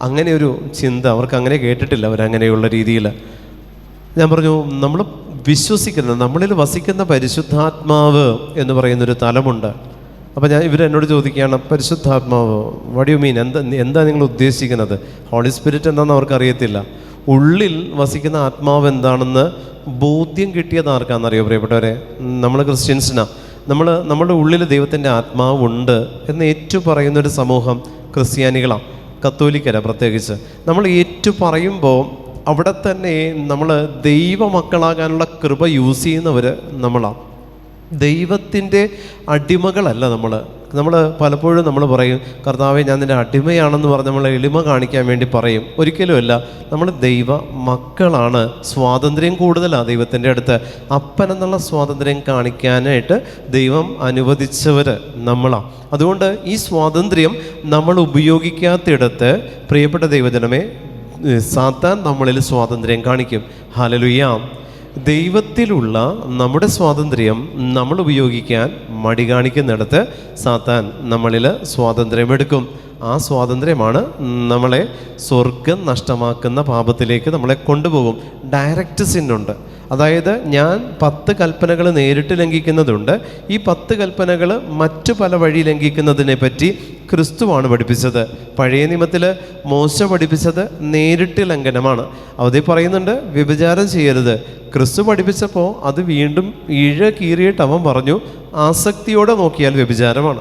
അങ്ങനെ ഒരു ചിന്ത അവർക്ക് അങ്ങനെ കേട്ടിട്ടില്ല. അവരങ്ങനെയുള്ള രീതിയിൽ ഞാൻ പറഞ്ഞു, നമ്മൾ വിശ്വസിക്കുന്നത്, നമ്മളിൽ വസിക്കുന്ന പരിശുദ്ധാത്മാവ് എന്ന് പറയുന്നൊരു തലമുണ്ട്. അപ്പോൾ ഇവരെന്നോട് ചോദിക്കുകയാണ്, പരിശുദ്ധാത്മാവ് വാട്ട് യു മീൻ? എന്താ നിങ്ങൾ ഉദ്ദേശിക്കുന്നത്? ഹോളി സ്പിരിറ്റ് എന്താണെന്ന് അവർക്കറിയത്തില്ല. ഉള്ളിൽ വസിക്കുന്ന ആത്മാവ് എന്താണെന്ന് ബോധ്യം കിട്ടിയത് ആർക്കാണെന്നറിയോ പ്രിയപ്പെട്ടവരെ? നമ്മൾ ക്രിസ്ത്യൻസിനാണ്. നമ്മുടെ ഉള്ളിൽ ദൈവത്തിൻ്റെ ആത്മാവുണ്ട് എന്ന് പറയുന്നൊരു സമൂഹം ക്രിസ്ത്യാനികളാണ്, കത്തോലിക്കരാണ് പ്രത്യേകിച്ച്. നമ്മൾ പറയുമ്പോൾ അവിടെ തന്നെ നമ്മൾ ദൈവമക്കളാകാനുള്ള കൃപ യൂസ് ചെയ്യുന്നവർ നമ്മളാണ്. ദൈവത്തിൻ്റെ അടിമകളല്ല നമ്മൾ പലപ്പോഴും നമ്മൾ പറയും, കർത്താവേ ഞാൻ നിൻ്റെ അടിമയാണെന്ന് പറഞ്ഞ് നമ്മൾ എളിമ കാണിക്കാൻ വേണ്ടി പറയും. ഒരിക്കലുമല്ല, നമ്മൾ ദൈവ മക്കളാണ്. സ്വാതന്ത്ര്യം കൂടുതലാണ് ദൈവത്തിൻ്റെ അടുത്ത്. അപ്പൻ എന്നുള്ള സ്വാതന്ത്ര്യം കാണിക്കാനായിട്ട് ദൈവം അനുവദിച്ചവർ നമ്മളാണ്. അതുകൊണ്ട് ഈ സ്വാതന്ത്ര്യം നമ്മൾ ഉപയോഗിക്കാത്തിടത്ത് പ്രിയപ്പെട്ട ദൈവജനമേ, സാത്താൻ നമ്മളിൽ സ്വാതന്ത്ര്യം കാണിക്കും. ഹല്ലേലൂയ. ദൈവത്തിലുള്ള നമ്മുടെ സ്വാതന്ത്ര്യം നമ്മൾ ഉപയോഗിക്കാൻ മടി കാണിക്കുന്നിടത്ത് സാത്താൻ നമ്മളിൽ സ്വാതന്ത്ര്യമെടുക്കും. ആ സ്വാതന്ത്ര്യമാണ് നമ്മളെ സ്വർഗം നഷ്ടമാക്കുന്ന പാപത്തിലേക്ക് നമ്മളെ കൊണ്ടുപോകും. ഡയറക്റ്റ് സിന്നുണ്ട്. അതായത് ഞാൻ 10 കൽപ്പനകൾ നേരിട്ട് ലംഘിക്കുന്നതുണ്ട്. ഈ 10 കൽപ്പനകൾ മറ്റു പല വഴി ലംഘിക്കുന്നതിനെ പറ്റി ക്രിസ്തുവാണ് പഠിപ്പിച്ചത്. പഴയ നിയമത്തിൽ മോശ പഠിപ്പിച്ചത് നേരിട്ട് ലംഘനമാണ്. അവധി പറയുന്നുണ്ട് വ്യഭിചാരം ചെയ്യരുത്. ക്രിസ്തു പഠിപ്പിച്ചപ്പോൾ അത് വീണ്ടും കീറിയിട്ട് അവൻ പറഞ്ഞു, ആസക്തിയോടെ നോക്കിയാൽ വ്യഭിചാരമാണ്.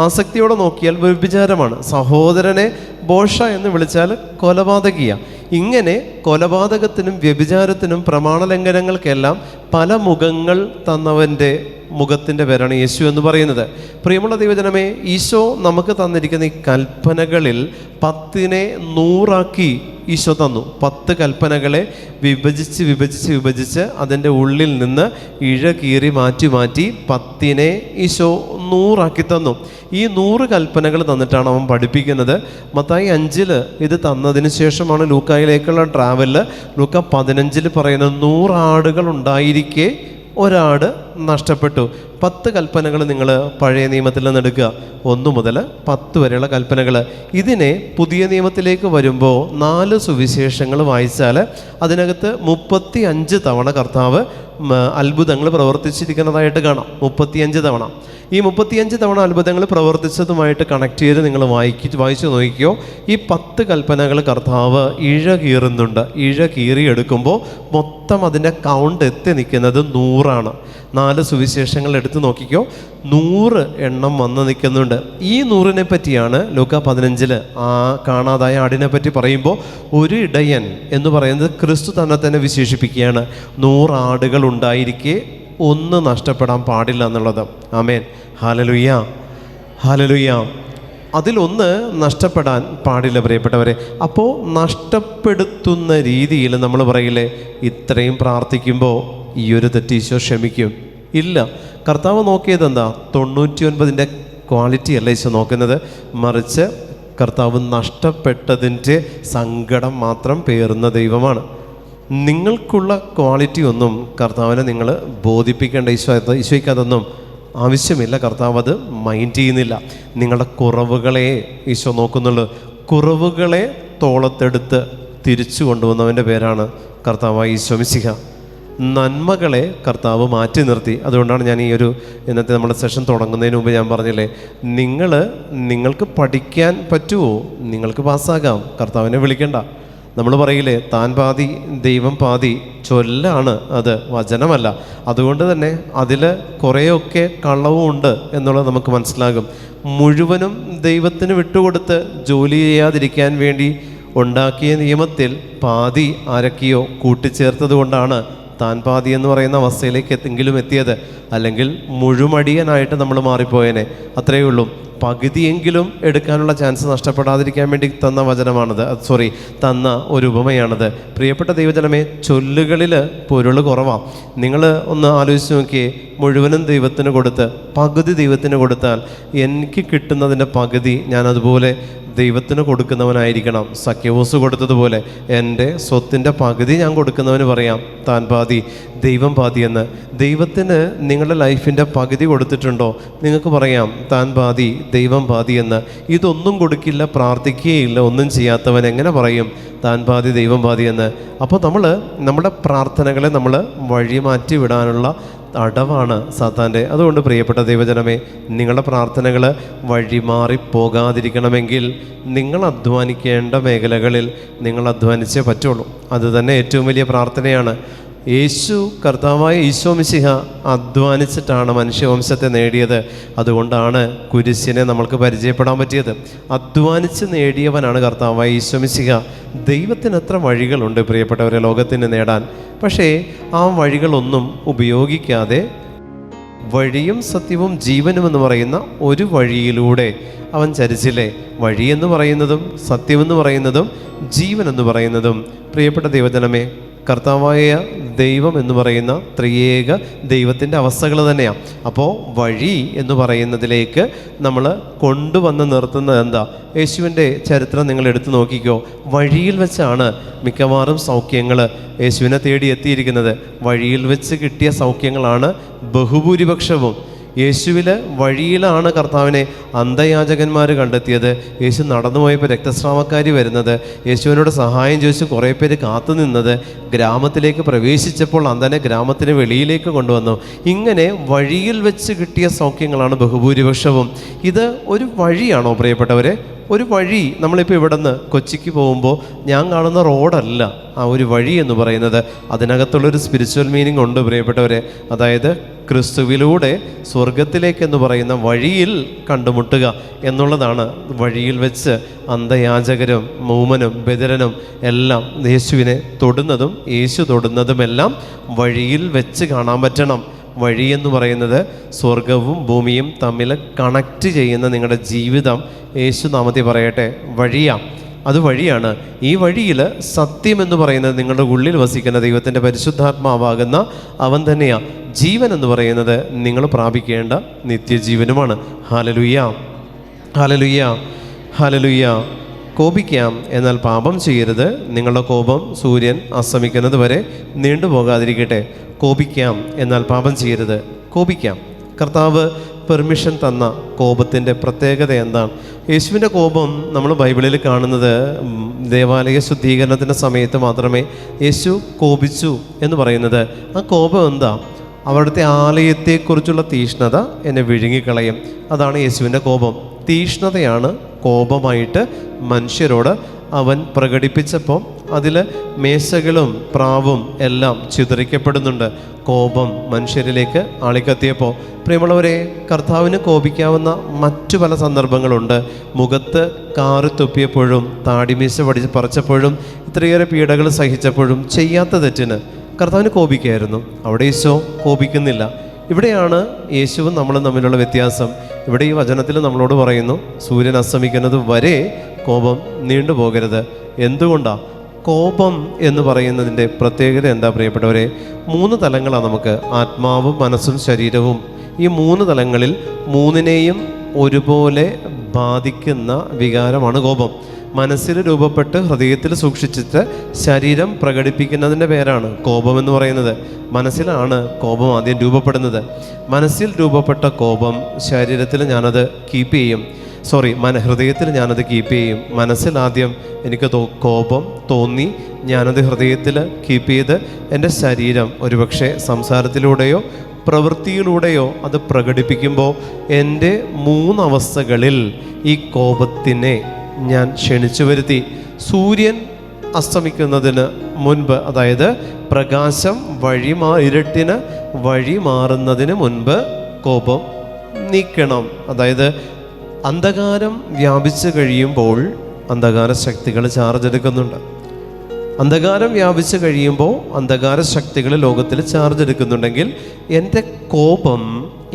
ആസക്തിയോടെ നോക്കിയാൽ വ്യഭിചാരമാണ്. സഹോദരനെ ബോഷ എന്ന് വിളിച്ചാൽ കൊലപാതകിയ. ഇങ്ങനെ കൊലപാതകത്തിനും വ്യഭിചാരത്തിനും പ്രമാണലംഘനങ്ങൾക്കെല്ലാം പല മുഖങ്ങൾ തന്നവൻ്റെ മുഖത്തിൻ്റെ പേരാണ് യേശു എന്ന് പറയുന്നത്. പ്രിയമുള്ള ദൈവജനമേ, ഈശോ നമുക്ക് തന്നിരിക്കുന്ന ഈ കൽപ്പനകളിൽ 10നെ 100ആക്കി ഈശോ തന്നു. 10 കൽപ്പനകളെ വിഭജിച്ച് അതിൻ്റെ ഉള്ളിൽ നിന്ന് കീറി മാറ്റി 10നെ ഈശോ 100ആക്കി തന്നു. ഈ 100 കൽപ്പനകൾ തന്നിട്ടാണ് അവൻ പഠിപ്പിക്കുന്നത്. മത്തായി 5 ഇത് തന്നതിന് ശേഷമാണ് ലൂക്കായിലേക്കുള്ള ട്രാവലിൽ ലൂക്ക 15 പറയുന്നത് 100 ആടുകൾ ഉണ്ടായിരിക്കെ ഒരാട് നഷ്ടപ്പെട്ടു. 10 കൽപ്പനകൾ നിങ്ങൾ പഴയ നിയമത്തിൽ നിന്ന് എടുക്കുക, 1 മുതൽ 10 വരെയുള്ള കൽപ്പനകൾ. ഇതിനെ പുതിയ നിയമത്തിലേക്ക് വരുമ്പോൾ 4 സുവിശേഷങ്ങൾ വായിച്ചാൽ അതിനകത്ത് 35 തവണ കർത്താവ് അത്ഭുതങ്ങൾ പ്രവർത്തിച്ചിരിക്കുന്നതായിട്ട് കാണാം. 35 തവണ. ഈ 35 തവണ അത്ഭുതങ്ങൾ പ്രവർത്തിച്ചതുമായിട്ട് കണക്ട് ചെയ്ത് നിങ്ങൾ വായിച്ചു നോക്കിയോ. ഈ 10 കൽപ്പനകൾ കർത്താവ് ഇഴ കീറുന്നുണ്ട്. ഇഴ കീറിയെടുക്കുമ്പോൾ മൊത്തം അതിൻ്റെ കൗണ്ട് എത്തി നിൽക്കുന്നത് 100ആണ്. 4 സുവിശേഷങ്ങൾ എടുത്ത് നോക്കിക്കോ, 100 എണ്ണം വന്ന് നിൽക്കുന്നുണ്ട്. ഈ 100നെ പറ്റിയാണ് ലൂക്കാ 15 ആ കാണാതായ ആടിനെ പറ്റി പറയുമ്പോൾ ഒരു ഇടയൻ എന്ന് പറയുന്നത് ക്രിസ്തു തന്നെ വിശേഷിപ്പിക്കുകയാണ്. 100 ആടുകൾ ഉണ്ടായിരിക്കെ 1 നഷ്ടപ്പെടാൻ പാടില്ല എന്നുള്ളത്. ആമേൻ, ഹല്ലേലൂയ, ഹല്ലേലൂയ. അതിലൊന്ന് നഷ്ടപ്പെടാൻ പാടില്ല പ്രിയപ്പെട്ടവരെ. അപ്പോൾ നഷ്ടപ്പെടുത്തുന്ന രീതിയിൽ നമ്മൾ പറയില്ലേ, ഇത്രയും പ്രാർത്ഥിക്കുമ്പോൾ ഈ ഒരു തെറ്റ് ഈശോ ക്ഷമിക്കും? ഇല്ല. കർത്താവ് നോക്കിയത് എന്താ? 99ൻ്റെ ക്വാളിറ്റി അല്ല ഈശോ നോക്കുന്നത്, മറിച്ച് കർത്താവ് നഷ്ടപ്പെട്ടതിൻ്റെ സങ്കടം മാത്രം പേറുന്ന ദൈവമാണ്. നിങ്ങൾക്കുള്ള ക്വാളിറ്റി ഒന്നും കർത്താവിനെ നിങ്ങൾ ബോധിപ്പിക്കേണ്ട ഈശോയ്ക്ക് അതൊന്നും ആവശ്യമില്ല. കർത്താവ് അത് മൈൻഡ് ചെയ്യുന്നില്ല. നിങ്ങളുടെ കുറവുകളെ ഈശോ നോക്കുന്നുള്ളൂ. കുറവുകളെ തോളത്തെടുത്ത് തിരിച്ചു കൊണ്ടുവന്നവൻ്റെ പേരാണ് കർത്താവായ ഈശോ മിശിഹ. നന്മകളെ കർത്താവ് മാറ്റി നിർത്തി. അതുകൊണ്ടാണ് ഞാൻ ഈ ഒരു ഇന്നത്തെ നമ്മുടെ സെഷൻ തുടങ്ങുന്നതിന് മുമ്പ് ഞാൻ പറഞ്ഞില്ലേ, നിങ്ങൾക്ക് പഠിക്കാൻ പറ്റുമോ? നിങ്ങൾക്ക് പാസ്സാകാം, കർത്താവിനെ വിളിക്കണ്ട. നമ്മൾ പറയില്ലേ, താൻ പാതി ദൈവം പാതി, ചൊല്ലാണ് അത്, വചനമല്ല. അതുകൊണ്ട് തന്നെ അതിൽ കുറേയൊക്കെ കളവും ഉണ്ട് എന്നുള്ളത് നമുക്ക് മനസ്സിലാകും. മുഴുവനും ദൈവത്തിന് വിട്ടുകൊടുത്ത് ജോലി ചെയ്യാതിരിക്കാൻ വേണ്ടി ഉണ്ടാക്കിയ നിയമത്തിൽ പാതി ആരൊക്കെയോ കൂട്ടിച്ചേർത്തത് കൊണ്ടാണ് താൻ പാതി എന്ന് പറയുന്ന അവസ്ഥയിലേക്ക് എങ്കിലും എത്തിയത്. അല്ലെങ്കിൽ മുഴുമടിയനായിട്ട് നമ്മൾ മാറിപ്പോയേനെ. അത്രയേ ഉള്ളൂ. പകുതിയെങ്കിലും എടുക്കാനുള്ള ചാൻസ് നഷ്ടപ്പെടാതിരിക്കാൻ വേണ്ടി തന്ന വചനമാണത്. തന്ന ഒരു ഉപമയാണത്. പ്രിയപ്പെട്ട ദൈവജനമേ, ചൊല്ലുകളിൽ പൊരുൾ കുറവാണ്. നിങ്ങൾ ഒന്ന് ആലോചിച്ച് നോക്കിയേ, മുഴുവനും ദൈവത്തിന് കൊടുത്ത് പകുതി ദൈവത്തിന് കൊടുത്താൽ എനിക്ക് കിട്ടുന്നതിൻ്റെ പകുതി ഞാൻ അതുപോലെ ദൈവത്തിന് കൊടുക്കുന്നവനായിരിക്കണം. സഖ്യവോസ് കൊടുത്തതുപോലെ എൻ്റെ സ്വത്തിൻ്റെ പകുതി ഞാൻ കൊടുക്കുന്നവന് പറയാം താൻ പാതി ദൈവം പാതി എന്ന്. ദൈവത്തിന് നിങ്ങളുടെ ലൈഫിൻ്റെ പകുതി കൊടുത്തിട്ടുണ്ടോ? നിങ്ങൾക്ക് പറയാം താൻ പാതി ദൈവം പാതി എന്ന്. ഇതൊന്നും കൊടുക്കില്ല, പ്രാർത്ഥിക്കുകയില്ല, ഒന്നും ചെയ്യാത്തവൻ എങ്ങനെ പറയും താൻ പാതി ദൈവം പാതി എന്ന്? അപ്പോൾ നമ്മുടെ പ്രാർത്ഥനകളെ നമ്മൾ വഴി മാറ്റി വിടാനുള്ള അടവാണ് സാത്താൻ്റെ. അതുകൊണ്ട് പ്രിയപ്പെട്ട ദൈവജനമേ, നിങ്ങളുടെ പ്രാർത്ഥനകൾ വഴിമാറി പോകാതിരിക്കണമെങ്കിൽ നിങ്ങൾ അധ്വാനിക്കേണ്ട മേഖലകളിൽ നിങ്ങൾ അധ്വാനിച്ചേ പറ്റുള്ളൂ. അതുതന്നെ ഏറ്റവും വലിയ പ്രാർത്ഥനയാണ്. കർത്താവായ ഈശോ മിശിഹ അധ്വാനിച്ചിട്ടാണ് മനുഷ്യവംശത്തെ നേടിയത്. അതുകൊണ്ടാണ് കുരിശിനെ നമ്മൾക്ക് പരിചയപ്പെടാൻ പറ്റിയത്. അധ്വാനിച്ച് നേടിയവനാണ് കർത്താവായ ഈശോ മിശിഹ. ദൈവത്തിന് എത്ര വഴികളുണ്ട് പ്രിയപ്പെട്ടവരെ ലോകത്തിന് നേടാൻ. പക്ഷേ ആ വഴികളൊന്നും ഉപയോഗിക്കാതെ വഴിയും സത്യവും ജീവനും എന്ന് പറയുന്ന ഒരു വഴിയിലൂടെ അവൻ ചരിച്ചില്ലേ. വഴിയെന്ന് പറയുന്നതും സത്യമെന്ന് പറയുന്നതും ജീവൻ എന്ന് പറയുന്നതും പ്രിയപ്പെട്ട ദൈവജനമേ, കർത്താവായ ദൈവം എന്ന് പറയുന്ന ത്രിയേക ദൈവത്തിൻ്റെ അവസ്ഥകൾ തന്നെയാണ്. അപ്പോൾ വഴി എന്ന് പറയുന്നതിലേക്ക് നമ്മൾ കൊണ്ടുവന്ന് നിർത്തുന്നത് എന്താ? യേശുവിൻ്റെ ചരിത്രം നിങ്ങൾ എടുത്തു നോക്കിക്കോ. വഴിയിൽ വെച്ചാണ് മിക്കവാറും സൗഖ്യങ്ങൾ യേശുവിനെ തേടി എത്തിയിരിക്കുന്നത്. വഴിയിൽ വെച്ച് കിട്ടിയ സൗഖ്യങ്ങളാണ് ബഹുഭൂരിപക്ഷവും. യേശുവിൽ വഴിയിലാണ് കർത്താവിനെ അന്ധയാചകന്മാർ കണ്ടെത്തിയത്. യേശു നടന്നു പോയപ്പോൾ രക്തസ്രാവക്കാരി വരുന്നത്, യേശുവിനോട് സഹായം ചോദിച്ച് കുറേ പേര് കാത്തു നിന്നത്, ഗ്രാമത്തിലേക്ക് പ്രവേശിച്ചപ്പോൾ അന്ധനെ ഗ്രാമത്തിന് വെളിയിലേക്ക് കൊണ്ടുവന്നു. ഇങ്ങനെ വഴിയിൽ വെച്ച് കിട്ടിയ സൗഖ്യങ്ങളാണ് ബഹുഭൂരിപക്ഷവും. ഇത് ഒരു വഴിയാണോ പ്രിയപ്പെട്ടവരെ? ഒരു വഴി. നമ്മളിപ്പോൾ ഇവിടെ നിന്ന് കൊച്ചിക്ക് പോകുമ്പോൾ ഞാൻ കാണുന്ന റോഡല്ല ആ ഒരു വഴി എന്ന് പറയുന്നത്. അതിനകത്തുള്ളൊരു സ്പിരിച്വൽ മീനിങ് ഉണ്ട് പ്രിയപ്പെട്ടവരെ. അതായത് ക്രിസ്തുവിലൂടെ സ്വർഗത്തിലേക്കെന്ന് പറയുന്ന വഴിയിൽ കണ്ടുമുട്ടുക എന്നുള്ളതാണ്. വഴിയിൽ വെച്ച് അന്ധയാചകരും മൂമനും ബദിരനും എല്ലാം യേശുവിനെ തൊടുന്നതും യേശു തൊടുന്നതുമെല്ലാം വഴിയിൽ വെച്ച് കാണാൻ പറ്റണം. വഴി എന്ന് പറയുന്നത് സ്വർഗവും ഭൂമിയും തമ്മിൽ കണക്റ്റ് ചെയ്യുന്ന നിങ്ങളുടെ ജീവിതം യേശു നാമത്തിൽ പറയട്ടെ വഴിയാണ്. അത് വഴിയാണ്. ഈ വഴിയിൽ സത്യം എന്ന് പറയുന്നത് നിങ്ങളുടെ ഉള്ളിൽ വസിക്കുന്ന ദൈവത്തിൻ്റെ പരിശുദ്ധാത്മാവാകുന്ന അവൻ തന്നെയാണ്. ജീവൻ എന്ന് പറയുന്നത് നിങ്ങൾ പ്രാപിക്കേണ്ട നിത്യജീവനുമാണ്. ഹല്ലേലൂയ, ഹല്ലേലൂയ, ഹല്ലേലൂയ. കോപിക്കാം, എന്നാൽ പാപം ചെയ്യരുത്. നിങ്ങളുടെ കോപം സൂര്യൻ അസ്തമിക്കുന്നത് വരെ നീണ്ടുപോകാതിരിക്കട്ടെ. കോപിക്കാം, എന്നാൽ പാപം ചെയ്യരുത്. കോപിക്കാം, കർത്താവ് പെർമിഷൻ തന്ന കോപത്തിൻ്റെ പ്രത്യേകത എന്താണ്? യേശുവിൻ്റെ കോപം നമ്മൾ ബൈബിളിൽ കാണുന്നത് ദേവാലയ ശുദ്ധീകരണത്തിൻ്റെ സമയത്ത് മാത്രമേ യേശു കോപിച്ചു എന്ന് പറയുന്നത്. ആ കോപം എന്താ? അവിടുത്തെ ആലയത്തെക്കുറിച്ചുള്ള തീഷ്ണത എന്നെ വിഴുങ്ങിക്കളയും. അതാണ് യേശുവിൻ്റെ കോപം. തീഷ്ണതയാണ് കോപമായിട്ട് മനുഷ്യരോട് അവൻ പ്രകടിപ്പിച്ചപ്പോൾ അതിൽ മേശകളും പ്രാവും എല്ലാം ചിതറിക്കപ്പെടുന്നുണ്ട്. കോപം മനുഷ്യരിലേക്ക് ആളിക്കത്തിയപ്പോൾ പ്രിയമുള്ളവരെ, കർത്താവിന് കോപിക്കാവുന്ന മറ്റു പല സന്ദർഭങ്ങളുണ്ട്. മുഖത്ത് കാറ് തുപ്പിയപ്പോഴും താടിമീശ പറിച്ചപ്പോഴും ഇത്രയേറെ പീഡകൾ സഹിച്ചപ്പോഴും ചെയ്യാത്ത തെറ്റിന് കർത്താവിന് കോപിക്കായിരുന്നു. അവിടെ ഈശോ കോപിക്കുന്നില്ല. ഇവിടെയാണ് യേശുവും നമ്മളും തമ്മിലുള്ള വ്യത്യാസം. ഇവിടെ ഈ വചനത്തിൽ നമ്മളോട് പറയുന്നു, സൂര്യൻ അസ്തമിക്കുന്നത് വരെ കോപം നീണ്ടുപോകരുത്. എന്തുകൊണ്ടാണ്? കോപം എന്ന് പറയുന്നതിൻ്റെ പ്രത്യേകത എന്താ പ്രിയപ്പെട്ടവരെ? 3 തലങ്ങളാണ് നമുക്ക്: ആത്മാവും മനസ്സും ശരീരവും. ഈ 3 തലങ്ങളിൽ 3നെയും ഒരുപോലെ ബാധിക്കുന്ന വികാരമാണ് കോപം. മനസ്സിൽ രൂപപ്പെട്ട് ഹൃദയത്തിൽ സൂക്ഷിച്ചിട്ട് ശരീരം പ്രകടിപ്പിക്കുന്നതിൻ്റെ പേരാണ് കോപം എന്ന് പറയുന്നത്. മനസ്സിലാണ് കോപം ആദ്യം രൂപപ്പെടുന്നത്. മനസ്സിൽ രൂപപ്പെട്ട കോപം ശരീരത്തിൽ ഞാനത് കീപ്പ് ചെയ്യും. ഹൃദയത്തിൽ ഞാനത് കീപ്പ് ചെയ്യും. മനസ്സിൽ ആദ്യം എനിക്ക് കോപം തോന്നി, ഞാനത് ഹൃദയത്തിൽ കീപ്പ് ചെയ്ത് എൻ്റെ ശരീരം ഒരുപക്ഷെ സംസാരത്തിലൂടെയോ പ്രവൃത്തിയിലൂടെയോ അത് പ്രകടിപ്പിക്കുമ്പോൾ എൻ്റെ 3 അവസ്ഥകളിൽ ഈ കോപത്തിനെ ഞാൻ ക്ഷണിച്ചു വരുത്തി. സൂര്യൻ അസ്തമിക്കുന്നതിന് മുൻപ്, അതായത് പ്രകാശം ഇരുട്ടിന് വഴി മാറുന്നതിന് മുൻപ് കോപം നീക്കണം. അതായത് അന്ധകാരം വ്യാപിച്ചു കഴിയുമ്പോൾ അന്ധകാര ശക്തികൾ ചാർജ് എടുക്കുന്നുണ്ട്. അന്ധകാരം വ്യാപിച്ചു കഴിയുമ്പോൾ അന്ധകാര ശക്തികൾ ലോകത്തിൽ ചാർജ് എടുക്കുന്നുണ്ടെങ്കിൽ എൻ്റെ കോപം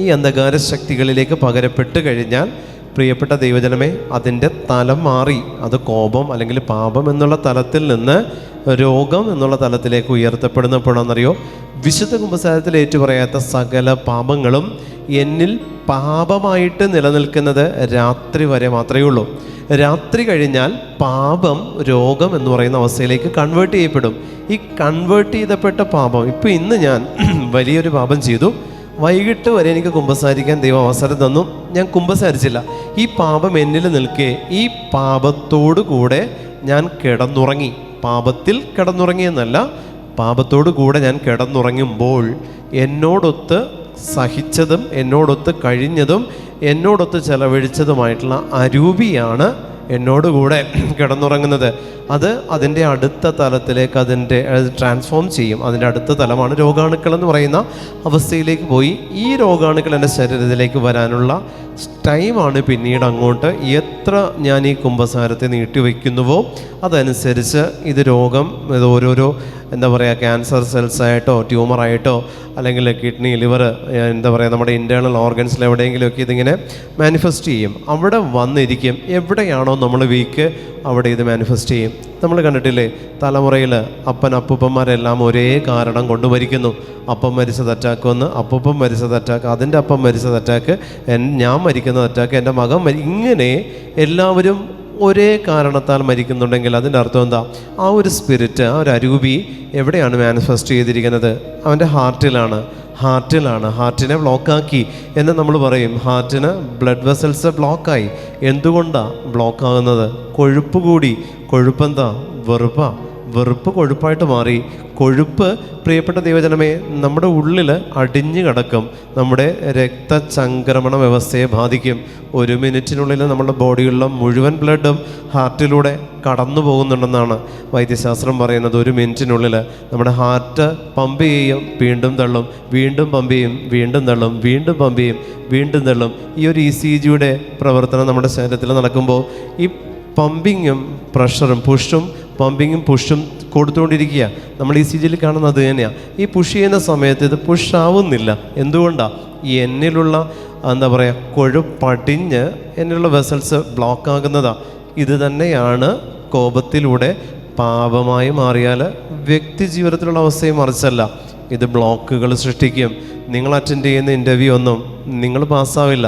ഈ അന്ധകാര ശക്തികളിലേക്ക് പകരപ്പെട്ട് കഴിഞ്ഞാൽ, പ്രിയപ്പെട്ട ദൈവജനമേ, അതിൻ്റെ തലം മാറി. അത് കോപം അല്ലെങ്കിൽ പാപം എന്നുള്ള തലത്തിൽ നിന്ന് രോഗം എന്നുള്ള തലത്തിലേക്ക് ഉയർത്തപ്പെടുന്നപ്പോഴാണെന്നറിയോ? വിശുദ്ധ കുമ്പസാരത്തിൽ ഏറ്റുപറയാത്ത സകല പാപങ്ങളും എന്നിൽ പാപമായിട്ട് നിലനിൽക്കുന്നത് രാത്രി വരെ മാത്രമേ ഉള്ളൂ. രാത്രി കഴിഞ്ഞാൽ പാപം രോഗം എന്ന് പറയുന്ന അവസ്ഥയിലേക്ക് കൺവേർട്ട് ചെയ്യപ്പെടും. ഈ കൺവേർട്ട് ചെയ്തപ്പെട്ട പാപം, ഇപ്പോൾ ഇന്ന് ഞാൻ വലിയൊരു പാപം ചെയ്തു, വൈകിട്ട് വരെ എനിക്ക് കുമ്പസാരിക്കാൻ ദൈവം അവസരം തന്നു, ഞാൻ കുമ്പസാരിച്ചില്ല. ഈ പാപം എന്നിൽ നിൽക്കെ ഈ പാപത്തോടു കൂടെ ഞാൻ കിടന്നുറങ്ങി. പാപത്തിൽ കിടന്നുറങ്ങിയെന്നല്ല, പാപത്തോടു കൂടെ ഞാൻ കിടന്നുറങ്ങുമ്പോൾ എന്നോടൊത്ത് സഹിച്ചതും എന്നോടൊത്ത് കഴിഞ്ഞതും എന്നോടൊത്ത് ചെലവഴിച്ചതുമായിട്ടുള്ള അരൂപിയാണ് എന്നോടുകൂടെ കിടന്നുറങ്ങുന്നത്. അത് അതിൻ്റെ അടുത്ത തലത്തിലേക്ക് ട്രാൻസ്ഫോം ചെയ്യും. അതിൻ്റെ അടുത്ത തലമാണ് രോഗാണുക്കൾ എന്ന് പറയുന്ന അവസ്ഥയിലേക്ക് പോയി ഈ രോഗാണുക്കൾ എൻ്റെ ശരീരത്തിലേക്ക് വരാനുള്ള ടൈമാണ്. പിന്നീട് അങ്ങോട്ട് എത്ര ഞാൻ ഈ കുമ്പസാരത്തെ നീട്ടിവെക്കുന്നുവോ അതനുസരിച്ച് ഇത് രോഗം, ഇത് ഓരോരോ ക്യാൻസർ സെൽസായിട്ടോ ട്യൂമറായിട്ടോ അല്ലെങ്കിൽ കിഡ്നി, ലിവർ, നമ്മുടെ ഇൻറ്റേർണൽ ഓർഗൻസിൽ എവിടെയെങ്കിലുമൊക്കെ ഇതിങ്ങനെ മാനിഫെസ്റ്റ് ചെയ്യും. അവിടെ വന്നിരിക്കും. എവിടെയാണോ നമ്മൾ വീക്ക് അവിടെ ഇത് മാനിഫെസ്റ്റ് ചെയ്യും. നമ്മൾ കണ്ടിട്ടില്ലേ, തലമുറയിൽ അപ്പൂപ്പന്മാരെല്ലാം ഒരേ കാരണം കൊണ്ട് മരിക്കുന്നു. അപ്പം മരിച്ചത് അറ്റാക്ക് വന്ന്, അപ്പൂപ്പൻ മരിച്ചത് അറ്റാക്ക്, അതിൻ്റെ അപ്പം മരിച്ചത് അറ്റാക്ക്, ഞാൻ മരിക്കുന്നത് അറ്റാക്ക്, എൻ്റെ മകൻ ഇങ്ങനെ എല്ലാവരും ഒരേ കാരണത്താൽ മരിക്കുന്നുണ്ടെങ്കിൽ അതിൻ്റെ അർത്ഥം എന്താ? ആ ഒരു സ്പിരിറ്റ്, ആ ഒരു അരൂപി എവിടെയാണ് മാനിഫെസ്റ്റ് ചെയ്തിരിക്കുന്നത്? അവൻ്റെ ഹാർട്ടിലാണ്. ഹാർട്ടിനെ ബ്ലോക്കാക്കി എന്ന് നമ്മൾ പറയും. ഹാർട്ടിന് ബ്ലഡ് വെസൽസ് ബ്ലോക്കായി. എന്തുകൊണ്ടാണ് ബ്ലോക്കാകുന്നത്? കൊഴുപ്പ് കൂടി. കൊഴുപ്പെന്താ? വെറുപ്പ് കൊഴുപ്പായിട്ട് മാറി. കൊഴുപ്പ്, പ്രിയപ്പെട്ട ദൈവജനമേ, നമ്മുടെ ഉള്ളിൽ അടിഞ്ഞു കിടക്കും. നമ്മുടെ രക്തചംക്രമണ വ്യവസ്ഥയെ ബാധിക്കും. 1 മിനിറ്റിനുള്ളിൽ നമ്മുടെ ബോഡിയിലുള്ള മുഴുവൻ ബ്ലഡും ഹാർട്ടിലൂടെ കടന്നു പോകുന്നുണ്ടെന്നാണ് വൈദ്യശാസ്ത്രം പറയുന്നത്. 1 മിനിറ്റിനുള്ളിൽ നമ്മുടെ ഹാർട്ട് പമ്പ് ചെയ്യും, വീണ്ടും തള്ളും, വീണ്ടും പമ്പ് ചെയ്യും, വീണ്ടും തള്ളും, വീണ്ടും പമ്പ് ചെയ്യും, വീണ്ടും തള്ളും. ഈ ഒരു ECGയുടെ പ്രവർത്തനം നമ്മുടെ ശരീരത്തിൽ നടക്കുമ്പോൾ ഈ പമ്പിങ്ങും പ്രഷറും പമ്പിങ്ങും പുഷും കൊടുത്തുകൊണ്ടിരിക്കുക. നമ്മൾ ECGയിൽ കാണുന്നത് അത് തന്നെയാണ്. ഈ പുഷ് ചെയ്യുന്ന സമയത്ത് ഇത് പുഷാവുന്നില്ല. എന്തുകൊണ്ടാണ്? ഈ എന്നിലുള്ള കൊഴുപ്പടിഞ്ഞ് എന്നിലുള്ള വെസൽസ് ബ്ലോക്ക് ആകുന്നതാണ്. ഇത് തന്നെയാണ് കോപത്തിലൂടെ പാപമായി മാറിയാൽ വ്യക്തി ജീവിതത്തിലുള്ള അവസ്ഥയും മറിച്ചല്ല. ഇത് ബ്ലോക്കുകൾ സൃഷ്ടിക്കും. നിങ്ങൾ അറ്റൻഡ് ചെയ്യുന്ന ഇൻ്റർവ്യൂ ഒന്നും നിങ്ങൾ പാസ്സാവില്ല.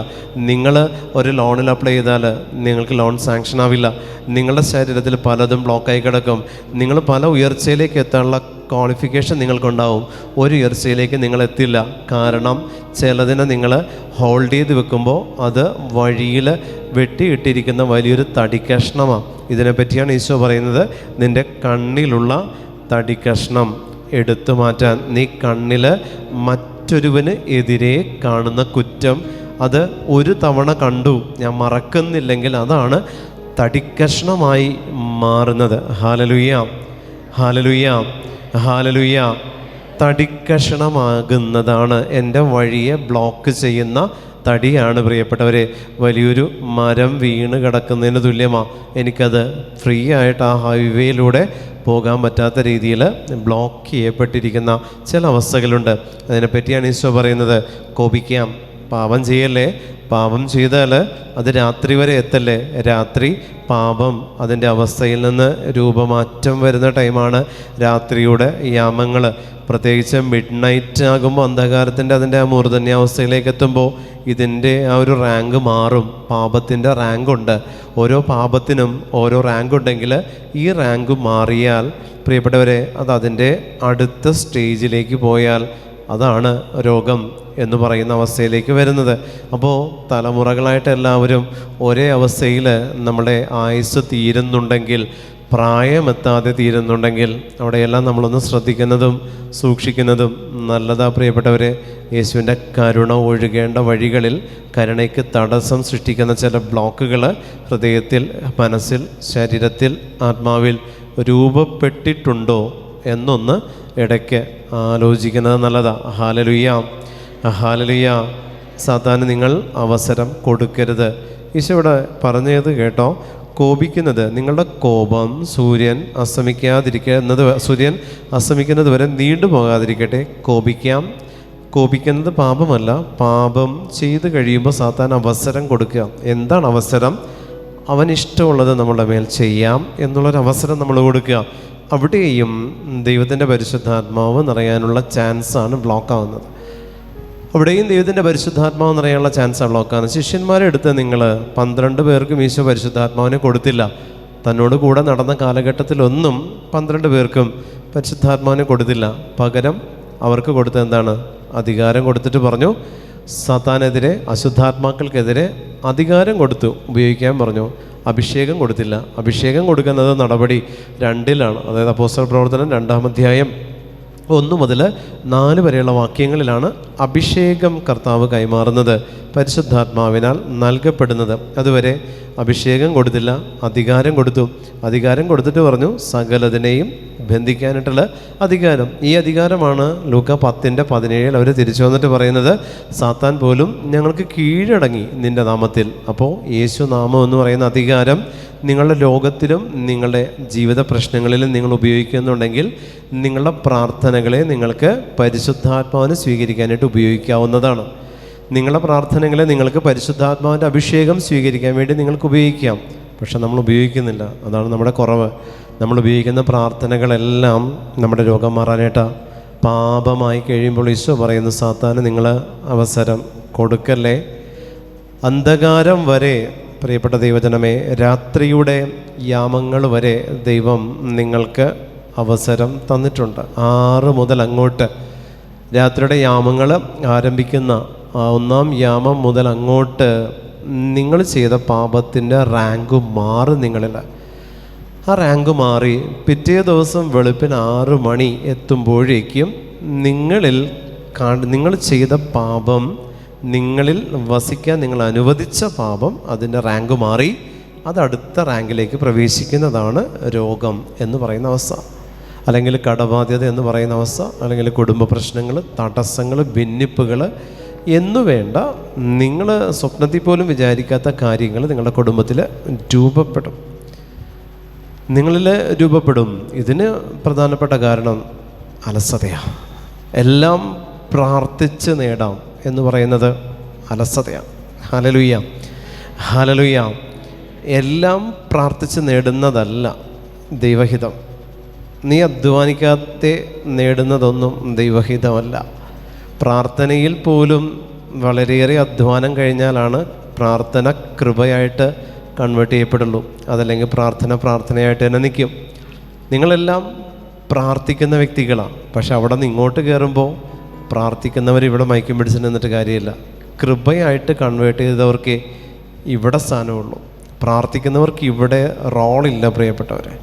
നിങ്ങൾ ഒരു ലോണിൽ അപ്ലൈ ചെയ്താൽ നിങ്ങൾക്ക് ലോൺ സാങ്ഷൻ ആവില്ല. നിങ്ങളുടെ ശരീരത്തിൽ പലതും ബ്ലോക്കായി കിടക്കും. നിങ്ങൾ പല ഉയർച്ചയിലേക്ക് എത്താനുള്ള ക്വാളിഫിക്കേഷൻ നിങ്ങൾക്കുണ്ടാവും. ഒരു ഉയർച്ചയിലേക്ക് നിങ്ങൾ എത്തില്ല. കാരണം ചിലതിനെ നിങ്ങൾ ഹോൾഡ് ചെയ്ത് വെക്കുമ്പോൾ അത് വഴിയിൽ വെട്ടിയിട്ടിരിക്കുന്ന വലിയൊരു തടിക്കഷ്ണമാണ്. ഇതിനെപ്പറ്റിയാണ് ഈശോ പറയുന്നത്, നിൻ്റെ കണ്ണിലുള്ള തടിക്കഷ്ണം എടുത്തു മാറ്റാൻ. നീ കണ്ണിൽ മറ്റൊരുവന് എതിരെ കാണുന്ന കുറ്റം അത് ഒരു തവണ കണ്ടു, ഞാൻ മറക്കുന്നില്ലെങ്കിൽ അതാണ് തടിക്കഷ്ണമായി മാറുന്നത്. ഹല്ലേലൂയ, ഹല്ലേലൂയ, ഹല്ലേലൂയ. തടിക്കഷ്ണമാകുന്നതാണ് എൻ്റെ വഴിയെ ബ്ലോക്ക് ചെയ്യുന്ന തടിയാണ് പ്രിയപ്പെട്ടവരെ. വലിയൊരു മരം വീണ് കിടക്കുന്നതിന് തുല്യമാണ്. എനിക്കത് ഫ്രീ ആയിട്ട് ആ ഹൈവേയിലൂടെ പോകാൻ പറ്റാത്ത രീതിയിൽ ബ്ലോക്ക് ചെയ്യപ്പെട്ടിരിക്കുന്ന ചില അവസ്ഥകളുണ്ട്. അതിനെപ്പറ്റിയാണ് ഈശോ പറയുന്നത്, കോപിക്കാം, പാപം ചെയ്യല്ലേ. പാപം ചെയ്താൽ അത് രാത്രി വരെ എത്തല്ലേ. രാത്രി പാപം അതിൻ്റെ അവസ്ഥയിൽ നിന്ന് രൂപമാറ്റം വരുന്ന ടൈമാണ് രാത്രിയുടെ യാമങ്ങൾ. പ്രത്യേകിച്ച് മിഡ് നൈറ്റ് ആകുമ്പോൾ അന്ധകാരത്തിൻ്റെ അതിൻ്റെ ആ മൂർധന്യാവസ്ഥയിലേക്ക് എത്തുമ്പോൾ ഇതിൻ്റെ ആ ഒരു റാങ്ക് മാറും. പാപത്തിൻ്റെ റാങ്കുണ്ട്. ഓരോ പാപത്തിനും ഓരോ റാങ്ക് ഉണ്ടെങ്കിൽ ഈ റാങ്ക് മാറിയാൽ പ്രിയപ്പെട്ടവരെ അത് അതിൻ്റെ അടുത്ത സ്റ്റേജിലേക്ക് പോയാൽ അതാണ് രോഗം എന്ന് പറയുന്ന അവസ്ഥയിലേക്ക് വരുന്നത്. അപ്പോൾ തലമുറകളായിട്ട് എല്ലാവരും ഒരേ അവസ്ഥയിൽ നമ്മുടെ ആയുസ് തീരുന്നുണ്ടെങ്കിൽ, പ്രായമെത്താതെ തീരുന്നുണ്ടെങ്കിൽ അവിടെയെല്ലാം നമ്മളൊന്ന് ശ്രദ്ധിക്കുന്നതും സൂക്ഷിക്കുന്നതും നല്ലതാ പ്രിയപ്പെട്ടവരെ. യേശുവിൻ്റെ കരുണ ഒഴുകേണ്ട വഴികളിൽ കരുണയ്ക്ക് തടസ്സം സൃഷ്ടിക്കുന്ന ചില ബ്ലോക്കുകൾ ഹൃദയത്തിൽ, മനസ്സിൽ, ശരീരത്തിൽ, ആത്മാവിൽ രൂപപ്പെട്ടിട്ടുണ്ടോ എന്നൊന്ന് ഇടയ്ക്ക് ആലോചിക്കുന്നത് നല്ലതാണ്. Hallelujah, hallelujah. സാത്താന് നിങ്ങൾ അവസരം കൊടുക്കരുത്. ഈശോ ഇവിടെ പറഞ്ഞത് കേട്ടോ, കോപിക്കുന്നത്, നിങ്ങളുടെ കോപം സൂര്യൻ അസ്തമിക്കുന്നത് വരെ നീണ്ടുപോകാതിരിക്കട്ടെ. കോപിക്കുന്നത് പാപമല്ല. പാപം ചെയ്ത് കഴിയുമ്പോൾ സാത്താൻ അവസരം കൊടുക്കുക. എന്താണ് അവസരം? അവനിഷ്ടമുള്ളത് നമ്മുടെ മേൽ ചെയ്യാം എന്നുള്ളൊരവസരം നമ്മൾ കൊടുക്കുക. അവിടെയും ദൈവത്തിൻ്റെ പരിശുദ്ധാത്മാവ് നിറയാനുള്ള ചാൻസാണ് ബ്ലോക്കാവുന്നത്. അവിടെയും ദൈവത്തിൻ്റെ പരിശുദ്ധാത്മാവ് നിറയാനുള്ള ചാൻസാണ് ബ്ലോക്കാവുന്നത്. ശിഷ്യന്മാരെ എടുത്ത് നിങ്ങൾ 12 പേർക്കും ഈശോ പരിശുദ്ധാത്മാവിനെ കൊടുത്തില്ല. തന്നോട് കൂടെ നടന്ന കാലഘട്ടത്തിലൊന്നും 12 പേർക്കും പരിശുദ്ധാത്മാവിനെ കൊടുത്തില്ല. പകരം അവർക്ക് കൊടുത്തത് എന്താണ്? അധികാരം കൊടുത്തിട്ട് പറഞ്ഞു, സാത്താനെതിരെ, അശുദ്ധാത്മാക്കൾക്കെതിരെ അധികാരം കൊടുത്തു, ഉപയോഗിക്കാൻ പറഞ്ഞു. അഭിഷേകം കൊടുത്തില്ല. അഭിഷേകം കൊടുക്കുന്നത് നടപടി 2-ലാണ്. അതായത് അപ്പോസ്തല പ്രവർത്തനം 2-ാം അധ്യായം 1 മുതൽ 4 വരെയുള്ള വാക്യങ്ങളിലാണ് അഭിഷേകം കർത്താവ് കൈമാറുന്നത്, പരിശുദ്ധാത്മാവിനാൽ നൽകപ്പെടുന്നത്. അതുവരെ അഭിഷേകം കൊടുത്തില്ല, അധികാരം കൊടുത്തു. അധികാരം കൊടുത്തിട്ട് പറഞ്ഞു സകലതിനെയും ബന്ധിക്കാനായിട്ടുള്ള അധികാരം. ഈ അധികാരമാണ് ലൂക്ക 10:17 അവർ തിരിച്ചു വന്നിട്ട് പറയുന്നത്, സാത്താൻ പോലും ഞങ്ങൾക്ക് കീഴടങ്ങി നിൻ്റെ നാമത്തിൽ. അപ്പോൾ യേശു നാമം എന്ന് പറയുന്ന അധികാരം നിങ്ങളുടെ ലോകത്തിലും നിങ്ങളുടെ ജീവിത പ്രശ്നങ്ങളിലും നിങ്ങൾ ഉപയോഗിക്കുന്നുണ്ടെങ്കിൽ നിങ്ങളുടെ പ്രാർത്ഥനകളെ നിങ്ങൾക്ക് പരിശുദ്ധാത്മാവിനെ സ്വീകരിക്കാനായിട്ട് ഉപയോഗിക്കാവുന്നതാണ്. നിങ്ങളുടെ പ്രാർത്ഥനകളെ നിങ്ങൾക്ക് പരിശുദ്ധാത്മാവിൻ്റെ അഭിഷേകം സ്വീകരിക്കാൻ വേണ്ടി നിങ്ങൾക്ക് ഉപയോഗിക്കാം. പക്ഷെ നമ്മൾ ഉപയോഗിക്കുന്നില്ല. അതാണ് നമ്മുടെ കുറവ്. നമ്മൾ ഉപയോഗിക്കുന്ന പ്രാർത്ഥനകളെല്ലാം നമ്മുടെ രോഗം മാറാനായിട്ടാണ്. പാപമായി കഴിയുമ്പോൾ ഈശോ പറയുന്നു, സാത്താന് നിങ്ങൾ അവസരം കൊടുക്കല്ലേ. അന്ധകാരം വരെ, പ്രിയപ്പെട്ട ദൈവജനമേ, രാത്രിയുടെ യാമങ്ങൾ വരെ ദൈവം നിങ്ങൾക്ക് അവസരം തന്നിട്ടുണ്ട്. 6 മുതൽ അങ്ങോട്ട് രാത്രിയുടെ യാമങ്ങൾ ആരംഭിക്കുന്ന 1-ാം യാമം മുതൽ അങ്ങോട്ട് നിങ്ങൾ ചെയ്ത പാപത്തിൻ്റെ റാങ്ക് മാറും നിങ്ങളിൽ. ആ റാങ്ക് മാറി പിറ്റേ ദിവസം വെളുപ്പിന് 6 മണി എത്തുമ്പോഴേക്കും നിങ്ങൾ ചെയ്ത പാപം, നിങ്ങളിൽ വസിക്കാൻ നിങ്ങൾ അനുവദിച്ച പാപം, അതിൻ്റെ റാങ്ക് മാറി അത് അടുത്ത റാങ്കിലേക്ക് പ്രവേശിക്കുന്നതാണ് രോഗം എന്ന് പറയുന്ന അവസ്ഥ, അല്ലെങ്കിൽ കടബാധ്യത എന്ന് പറയുന്ന അവസ്ഥ, അല്ലെങ്കിൽ കുടുംബ പ്രശ്നങ്ങൾ, തടസ്സങ്ങൾ, ഭിന്നിപ്പുകൾ എന്നു വേണ്ട നിങ്ങൾ സ്വപ്നത്തിൽ പോലും വിചാരിക്കാത്ത കാര്യങ്ങൾ നിങ്ങളുടെ കുടുംബത്തിൽ രൂപപ്പെടും, നിങ്ങളിൽ രൂപപ്പെടും. ഇതിന് പ്രധാനപ്പെട്ട കാരണം അലസതയാണ്. എല്ലാം പ്രാർത്ഥിച്ച് നേടാം എന്ന് പറയുന്നത് അലസതയാണ്. Hallelujah, hallelujah. എല്ലാം പ്രാർത്ഥിച്ച് നേടുന്നതല്ല ദൈവഹിതം. നീ അധ്വാനിക്കാതെ നേടുന്നതൊന്നും ദൈവഹിതമല്ല. പ്രാർത്ഥനയിൽ പോലും വളരെയേറെ അധ്വാനം കഴിഞ്ഞാലാണ് പ്രാർത്ഥന കൃപയായിട്ട് കൺവേർട്ട് ചെയ്യപ്പെടുള്ളൂ. അതല്ലെങ്കിൽ പ്രാർത്ഥനയായിട്ട് തന്നെ നിൽക്കും. നിങ്ങളെല്ലാം പ്രാർത്ഥിക്കുന്ന വ്യക്തികളാണ്. പക്ഷെ അവിടെ നിന്ന് ഇങ്ങോട്ട് കയറുമ്പോൾ പ്രാർത്ഥിക്കുന്നവർ ഇവിടെ മയക്കും പിടിച്ച് നിന്നിട്ട് കാര്യമില്ല. കൃപയായിട്ട് കൺവേർട്ട് ചെയ്തവർക്ക് ഇവിടെ സ്ഥാനമുള്ളൂ. പ്രാർത്ഥിക്കുന്നവർക്ക് ഇവിടെ റോളില്ല. പ്രിയപ്പെട്ടവരെ,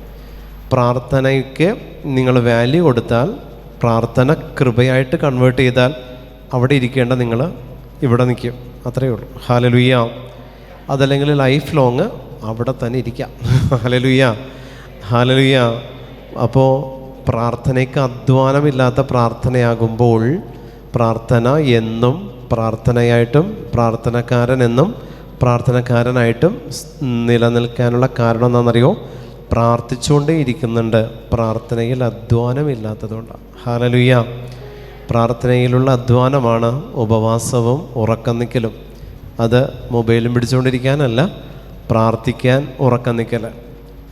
പ്രാർത്ഥനയ്ക്ക് നിങ്ങൾ വാല്യൂ കൊടുത്താൽ, പ്രാർത്ഥന കൃപയായിട്ട് കൺവേർട്ട് ചെയ്താൽ അവിടെ ഇരിക്കേണ്ട നിങ്ങൾ ഇവിടെ നിൽക്കും. അത്രയേ ഉള്ളൂ. ഹല്ലേലൂയ. അതല്ലെങ്കിൽ ലൈഫ് ലോങ് അവിടെ തന്നെ ഇരിക്കാം. Hallelujah, hallelujah. അപ്പോൾ പ്രാർത്ഥനയ്ക്ക് അധ്വാനമില്ലാത്ത പ്രാർത്ഥനയാകുമ്പോൾ പ്രാർത്ഥന എന്നും പ്രാർത്ഥനയായിട്ടും പ്രാർത്ഥനക്കാരനെന്നും പ്രാർത്ഥനക്കാരനായിട്ടും നിലനിൽക്കാനുള്ള കാരണം എന്താണെന്നറിയോ? പ്രാർത്ഥിച്ചുകൊണ്ടേ ഇരിക്കുന്നുണ്ട്. പ്രാർത്ഥനയിൽ അധ്വാനമില്ലാത്തതുകൊണ്ടാണ്. ഹല്ലേലൂയ. പ്രാർത്ഥനയിലുള്ള അധ്വാനമാണ് ഉപവാസവും ഉറക്കം നിൽക്കലും. അത് മൊബൈലും പിടിച്ചുകൊണ്ടിരിക്കാനല്ല, പ്രാർത്ഥിക്കാൻ ഉറക്കം നിൽക്കൽ.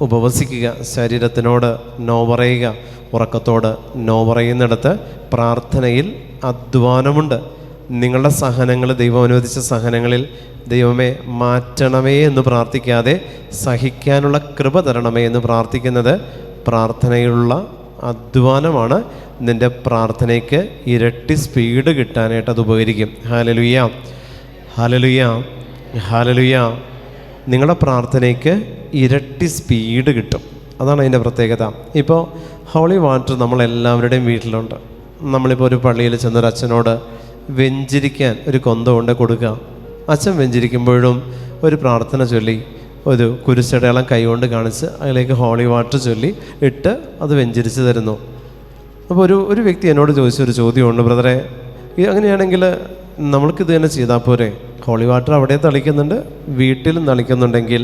ഉപവസിക്കുക, ശരീരത്തിനോട് നോ പറയുക, ഉറക്കത്തോട് നോ പറയുന്നിടത്ത് പ്രാർത്ഥനയിൽ അധ്വാനമുണ്ട്. നിങ്ങളുടെ സഹനങ്ങൾ, ദൈവം അനുവദിച്ച സഹനങ്ങളിൽ ദൈവമേ മാറ്റണമേ എന്ന് പ്രാർത്ഥിക്കാതെ സഹിക്കാനുള്ള കൃപ തരണമേ എന്ന് പ്രാർത്ഥിക്കുന്നത് പ്രാർത്ഥനയിലുള്ള അധ്വാനമാണ്. നിൻ്റെ പ്രാർത്ഥനയ്ക്ക് ഇരട്ടി സ്പീഡ് കിട്ടാനായിട്ട് അത് ഉപകരിക്കും. ഹല്ലേലൂയ, ഹല്ലേലൂയ, ഹല്ലേലൂയ. നിങ്ങളുടെ പ്രാർത്ഥനയ്ക്ക് ഇരട്ടി സ്പീഡ് കിട്ടും. അതാണ് അതിൻ്റെ പ്രത്യേകത. ഇപ്പോൾ ഹോളി വാട്ടർ നമ്മളെല്ലാവരുടെയും വീട്ടിലുണ്ട്. നമ്മളിപ്പോൾ ഒരു പള്ളിയിൽ ചെന്നൊരു അച്ഛനോട് വെഞ്ചരിക്കാൻ ഒരു കൊന്ത കൊണ്ട് കൊടുക്കുക. അച്ഛൻ വെഞ്ചരിക്കുമ്പോഴും ഒരു പ്രാർത്ഥന ചൊല്ലി, ഒരു കുരിശടയാളം കൈകൊണ്ട് കാണിച്ച് അതിലേക്ക് ഹോളി വാട്ടർ ചൊല്ലി ഇട്ട് അത് വെഞ്ചരിച്ച് തരുന്നു. അപ്പോൾ ഒരു വ്യക്തി എന്നോട് ചോദിച്ചൊരു ചോദ്യമുണ്ട്, ബ്രദറെ, അങ്ങനെയാണെങ്കിൽ നമ്മൾക്കിത് തന്നെ ചെയ്താൽ പോരെ? ഹോളി വാട്ടർ അവിടെ തളിക്കുന്നുണ്ട്, വീട്ടിലും തളിക്കുന്നുണ്ടെങ്കിൽ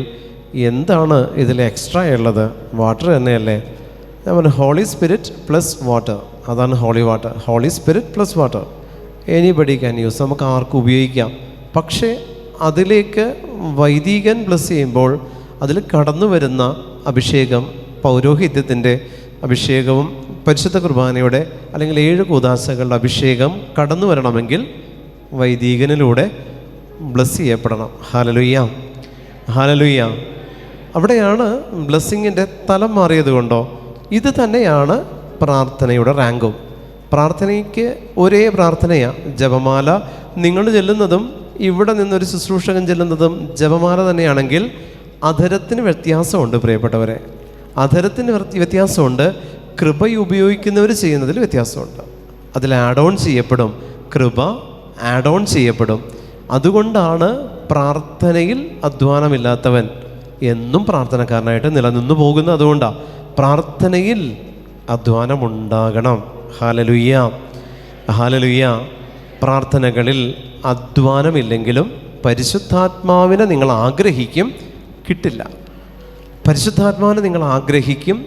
എന്താണ് ഇതിൽ എക്സ്ട്രാ ഉള്ളത്? വാട്ടർ തന്നെയല്ലേ? ഞാൻ പറഞ്ഞു, ഹോളി സ്പിരിറ്റ് പ്ലസ് വാട്ടർ, അതാണ് holy water. Holy spirit plus water, anybody can use, നമുക്ക് ആർക്കും ഉപയോഗിക്കാം. പക്ഷേ അതിലേക്ക് വൈദികൻ ബ്ലസ് ചെയ്യുമ്പോൾ അതിൽ കടന്നു വരുന്ന അഭിഷേകം, പൗരോഹിത്യത്തിൻ്റെ അഭിഷേകവും പരിശുദ്ധ കുർബാനയുടെ അല്ലെങ്കിൽ 7 കൂദാശകളുടെ അഭിഷേകം കടന്നു വരണമെങ്കിൽ വൈദികനിലൂടെ ബ്ലസ് ചെയ്യപ്പെടണം. ഹല്ലേലൂയ, ഹല്ലേലൂയ. അവിടെയാണ് ബ്ലെസ്സിങ്ങിൻ്റെ തലം മാറിയത് കൊണ്ടോ? ഇത് തന്നെയാണ് പ്രാർത്ഥനയുടെ റാങ്കും. പ്രാർത്ഥനയ്ക്ക് ഒരേ പ്രാർത്ഥനയാണ്. ജപമാല നിങ്ങൾ ചെല്ലുന്നതും ഇവിടെ നിന്നൊരു ശുശ്രൂഷകൻ ചെല്ലുന്നതും ജപമാല തന്നെയാണെങ്കിൽ അധരത്തിന് വ്യത്യാസമുണ്ട്. പ്രിയപ്പെട്ടവരെ, അധരത്തിന് വ്യത്യാസമുണ്ട്. കൃപ ഉപയോഗിക്കുന്നവർ ചെയ്യുന്നതിൽ വ്യത്യാസമുണ്ട്. അതിൽ ആഡ് ഓൺ ചെയ്യപ്പെടും, കൃപ ആഡ് ഓൺ ചെയ്യപ്പെടും. അതുകൊണ്ടാണ് പ്രാർത്ഥനയിൽ അധ്വാനമില്ലാത്തവൻ എന്നും പ്രാർത്ഥനക്കാരനായിട്ട് നിലനിന്നു പോകുന്നത്. അതുകൊണ്ടാണ് പ്രാർത്ഥനയിൽ അധ്വാനമുണ്ടാകണം. Hallelujah, hallelujah. പ്രാർത്ഥനകളിൽ അധ്വാനമില്ലെങ്കിലും പരിശുദ്ധാത്മാവിനെ നിങ്ങൾ ആഗ്രഹിക്കും, കിട്ടില്ല. പരിശുദ്ധാത്മാവിനെ നിങ്ങൾ ആഗ്രഹിക്കും,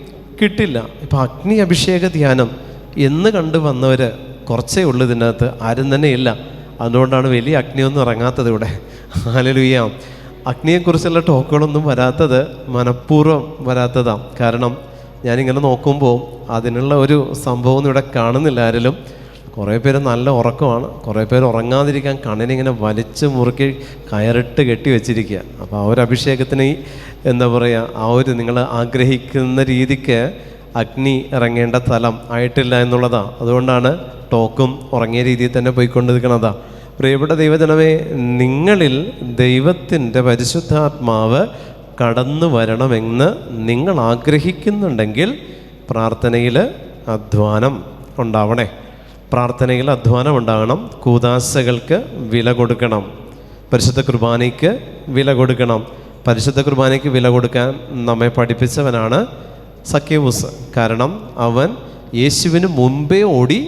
കിട്ടില്ല. ഇപ്പം അഗ്നി അഭിഷേക ധ്യാനം എന്ന് കണ്ടു വന്നവർ കുറച്ചേ ഉള്ളൂ ഇതിനകത്ത്, ആരും തന്നെ ഇല്ല. അതുകൊണ്ടാണ് വലിയ അഗ്നിയൊന്നും ഇറങ്ങാത്തത് ഇവിടെ. ഹല്ലേലൂയ. അഗ്നിയെക്കുറിച്ചുള്ള ടോക്കുകളൊന്നും വരാത്തത് മനഃപൂർവ്വം വരാത്തതാണ്. കാരണം ഞാനിങ്ങനെ നോക്കുമ്പോൾ അതിനുള്ള ഒരു സംഭവമൊന്നും ഇവിടെ കാണുന്നില്ല ആരിലും. കുറേ പേര് നല്ല ഉറക്കമാണ്, കുറേ പേര് ഉറങ്ങാതിരിക്കാൻ കണ്ണിനിങ്ങനെ വലിച്ച് മുറുക്കി കയറിട്ട് കെട്ടി വെച്ചിരിക്കുക. അപ്പോൾ ആ ഒരു അഭിഷേകത്തിന് എന്താ പറയുക, ആ ഒരു നിങ്ങൾ ആഗ്രഹിക്കുന്ന രീതിക്ക് അഗ്നി ഇറങ്ങേണ്ട തലം ആയിട്ടില്ല എന്നുള്ളതാണ്. അതുകൊണ്ടാണ് ടോക്കും ഉറങ്ങിയ രീതിയിൽ തന്നെ പോയിക്കൊണ്ടിരിക്കണതാണ്. പ്രിയപ്പെട്ട ദൈവജനമേ, നിങ്ങളിൽ ദൈവത്തിൻ്റെ പരിശുദ്ധാത്മാവ് കടന്നു വരണമെന്ന് നിങ്ങൾ ആഗ്രഹിക്കുന്നുണ്ടെങ്കിൽ പ്രാർത്ഥനയിൽ അധ്വാനം ഉണ്ടാവണേ. പ്രാർത്ഥനയിൽ അധ്വാനം ഉണ്ടാകണം. കൂദാശകൾക്ക് വില കൊടുക്കണം. പരിശുദ്ധ കുർബാനയ്ക്ക് വില കൊടുക്കണം. പരിശുദ്ധ കുർബാനയ്ക്ക് വില കൊടുക്കാൻ നമ്മെ പഠിപ്പിച്ചവനാണ് സക്കേവൂസ്. കാരണം അവൻ യേശുവിന് മുൻപേ ഓടി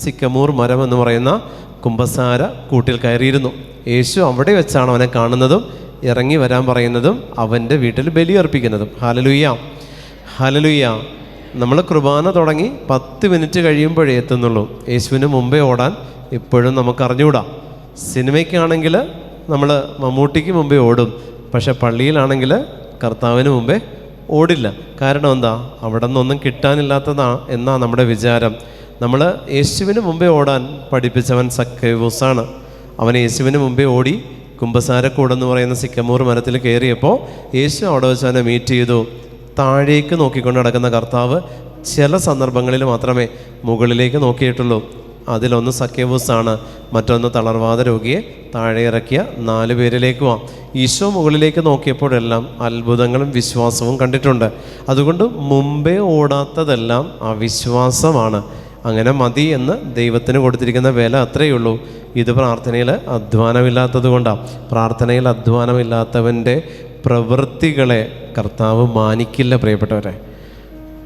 സിക്കമൂർ മരം എന്ന് പറയുന്ന കുമ്പസാര കൂട്ടിൽ കയറിയിരുന്നു. യേശു അവിടെ വെച്ചാണ് അവനെ കാണുന്നതും ഇറങ്ങി വരാൻ പറയുന്നതും അവൻ്റെ വീട്ടിൽ ബലിയർപ്പിക്കുന്നതും. Hallelujah, hallelujah. നമ്മൾ കുർബാന തുടങ്ങി 10 മിനിറ്റ് കഴിയുമ്പോഴേ എത്തുന്നുള്ളൂ. യേശുവിന് മുമ്പേ ഓടാൻ ഇപ്പോഴും നമുക്ക് അറിഞ്ഞുകൂടാ. സിനിമയ്ക്കാണെങ്കിൽ നമ്മൾ മമ്മൂട്ടിക്ക് മുമ്പേ ഓടും, പക്ഷെ പള്ളിയിലാണെങ്കിൽ കർത്താവിന് മുമ്പേ ഓടില്ല. കാരണം എന്താ? അവിടെ നിന്നൊന്നും കിട്ടാനില്ലാത്തതാ എന്നാ നമ്മുടെ വിചാരം. നമ്മൾ യേശുവിന് മുമ്പേ ഓടാൻ പഠിപ്പിച്ചവൻ സക്കേവൂസാണ്. അവൻ യേശുവിന് മുമ്പേ ഓടി കുമ്പസാരക്കൂടെന്ന് പറയുന്ന സിക്കമൂർ മരത്തിൽ കയറിയപ്പോൾ യേശു അവിടെ വെച്ച് അവനെ മീറ്റ് ചെയ്തു. താഴേക്ക് നോക്കിക്കൊണ്ട് നടക്കുന്ന കർത്താവ് ചില സന്ദർഭങ്ങളിൽ മാത്രമേ മുകളിലേക്ക് നോക്കിയിട്ടുള്ളൂ. അതിലൊന്ന് സക്കേവൂസാണ്, മറ്റൊന്ന് തളർവാദ രോഗിയെ താഴെ ഇറക്കിയ 4 പേരിലേക്ക് പോവാം. ഈശോ മുകളിലേക്ക് നോക്കിയപ്പോഴെല്ലാം അത്ഭുതങ്ങളും വിശ്വാസവും കണ്ടിട്ടുണ്ട്. അതുകൊണ്ട് മുമ്പേ ഓടാത്തതെല്ലാം അവിശ്വാസമാണ്. അങ്ങനെ മതി എന്ന് ദൈവത്തിന് കൊടുത്തിരിക്കുന്ന വില അത്രയേ ഉള്ളൂ. ഇത് പ്രാർത്ഥനയിൽ അധ്വാനമില്ലാത്തത് കൊണ്ടാണ്. പ്രാർത്ഥനയിൽ അധ്വാനമില്ലാത്തവൻ്റെ പ്രവൃത്തികളെ കർത്താവ് മാനിക്കില്ല. പ്രിയപ്പെട്ടവരെ,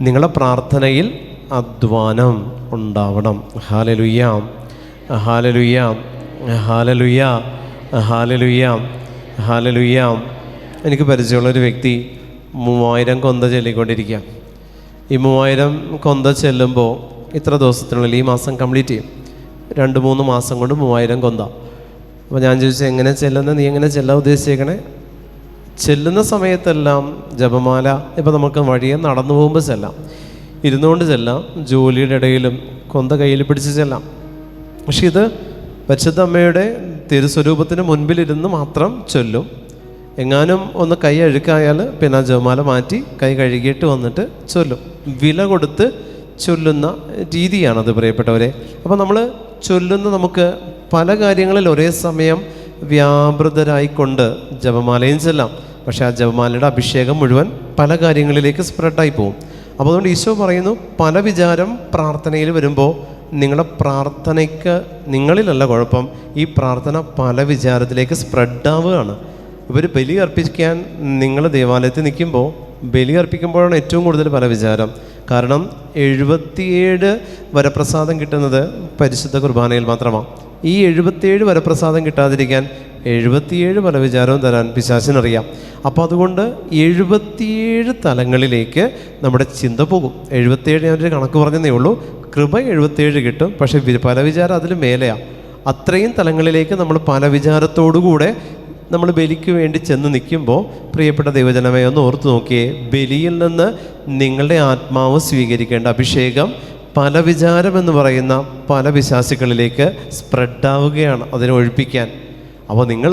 നിങ്ങളുടെ പ്രാർത്ഥനയിൽ അധ്വാനം ഉണ്ടാവണം. ഹല്ലേലൂയ, ഹല്ലേലൂയ, ഹല്ലേലൂയ, ഹല്ലേലൂയ, ഹല്ലേലൂയ. എനിക്ക് പരിചയമുള്ളൊരു വ്യക്തി 3000 കൊന്ത ചൊല്ലിക്കൊണ്ടിരിക്കുക. ഈ 3000 കൊന്ത ചെല്ലുമ്പോൾ ഇത്ര ദിവസത്തിനുള്ളിൽ ഈ മാസം കംപ്ലീറ്റ് ചെയ്യും. 2-3 മാസം കൊണ്ട് 3000 കൊന്ത. അപ്പോൾ ഞാൻ ചോദിച്ചു, എങ്ങനെ ചെല്ലുന്നത്? നീ എങ്ങനെ ചെല്ലാൻ ഉദ്ദേശിച്ചേക്കണേ? ചെല്ലുന്ന സമയത്തെല്ലാം ജപമാല, ഇപ്പോൾ നമുക്ക് വഴിയെ നടന്നു പോകുമ്പോൾ ചെല്ലാം, ഇരുന്നുകൊണ്ട് ചെല്ലാം, ജോലിയുടെ ഇടയിലും കൊന്ത കയ്യിൽ പിടിച്ച് ചെല്ലാം. പക്ഷെ ഇത് പരിശുദ്ധ അമ്മയുടെ തിരുസ്വരൂപത്തിന് മുൻപിലിരുന്ന് മാത്രം ചൊല്ലും. എങ്ങാനും ഒന്ന് കൈ അഴുക്കായാൽ പിന്നെ ആ ജപമാല മാറ്റി കൈ കഴുകിയിട്ട് വന്നിട്ട് ചൊല്ലും. വില കൊടുത്ത് ചൊല്ലുന്ന രീതിയാണത്, പ്രിയപ്പെട്ടവരെ. അപ്പോൾ നമ്മൾ ചൊല്ലുന്ന നമുക്ക് പല കാര്യങ്ങളിൽ ഒരേ സമയം വ്യാപൃതരായിക്കൊണ്ട് ജപമാലയും ചെല്ലാം. പക്ഷേ ആ ജപമാലയുടെ അഭിഷേകം മുഴുവൻ പല കാര്യങ്ങളിലേക്ക് സ്പ്രെഡായി പോകും. അപ്പോൾ അതുകൊണ്ട് ഈശോ പറയുന്നു, പല വിചാരം പ്രാർത്ഥനയിൽ വരുമ്പോൾ നിങ്ങളുടെ പ്രാർത്ഥനയ്ക്ക് നിങ്ങളിലല്ല കുഴപ്പം, ഈ പ്രാർത്ഥന പല വിചാരത്തിലേക്ക് സ്പ്രെഡാവുകയാണ്. ഇവർ ബലി അർപ്പിക്കാൻ നിങ്ങൾ ദേവാലയത്തിൽ നിൽക്കുമ്പോൾ, ബലി അർപ്പിക്കുമ്പോഴാണ് ഏറ്റവും കൂടുതൽ പല വിചാരം. കാരണം 77 വരപ്രസാദം കിട്ടുന്നത് പരിശുദ്ധ കുർബാനയിൽ മാത്രമാണ്. ഈ 77 വരപ്രസാദം കിട്ടാതിരിക്കാൻ 77 പല വിചാരവും തരാൻ പിശാചിനറിയാം. അപ്പോൾ അതുകൊണ്ട് 77 തലങ്ങളിലേക്ക് നമ്മുടെ ചിന്ത പോകും. 77 ഞാനൊരു കണക്ക് പറഞ്ഞതേ ഉള്ളൂ. കൃപ 77 കിട്ടും, പക്ഷേ പല വിചാരം അതിൽ മേലെയാണ്. അത്രയും തലങ്ങളിലേക്ക് നമ്മൾ പല വിചാരത്തോടുകൂടെ നമ്മൾ ബലിക്ക് വേണ്ടി ചെന്ന് നിൽക്കുമ്പോൾ, പ്രിയപ്പെട്ട ദൈവജനമേ, ഒന്ന് ഓർത്ത് നോക്കിയേ, ബലിയിൽ നിന്ന് നിങ്ങളുടെ ആത്മാവ് സ്വീകരിക്കേണ്ട അഭിഷേകം പല വിചാരമെന്ന് പറയുന്ന പല വിശ്വാസികളിലേക്ക് സ്പ്രെഡാവുകയാണ്, അതിനെ ഒഴിപ്പിക്കാൻ. അപ്പോൾ നിങ്ങൾ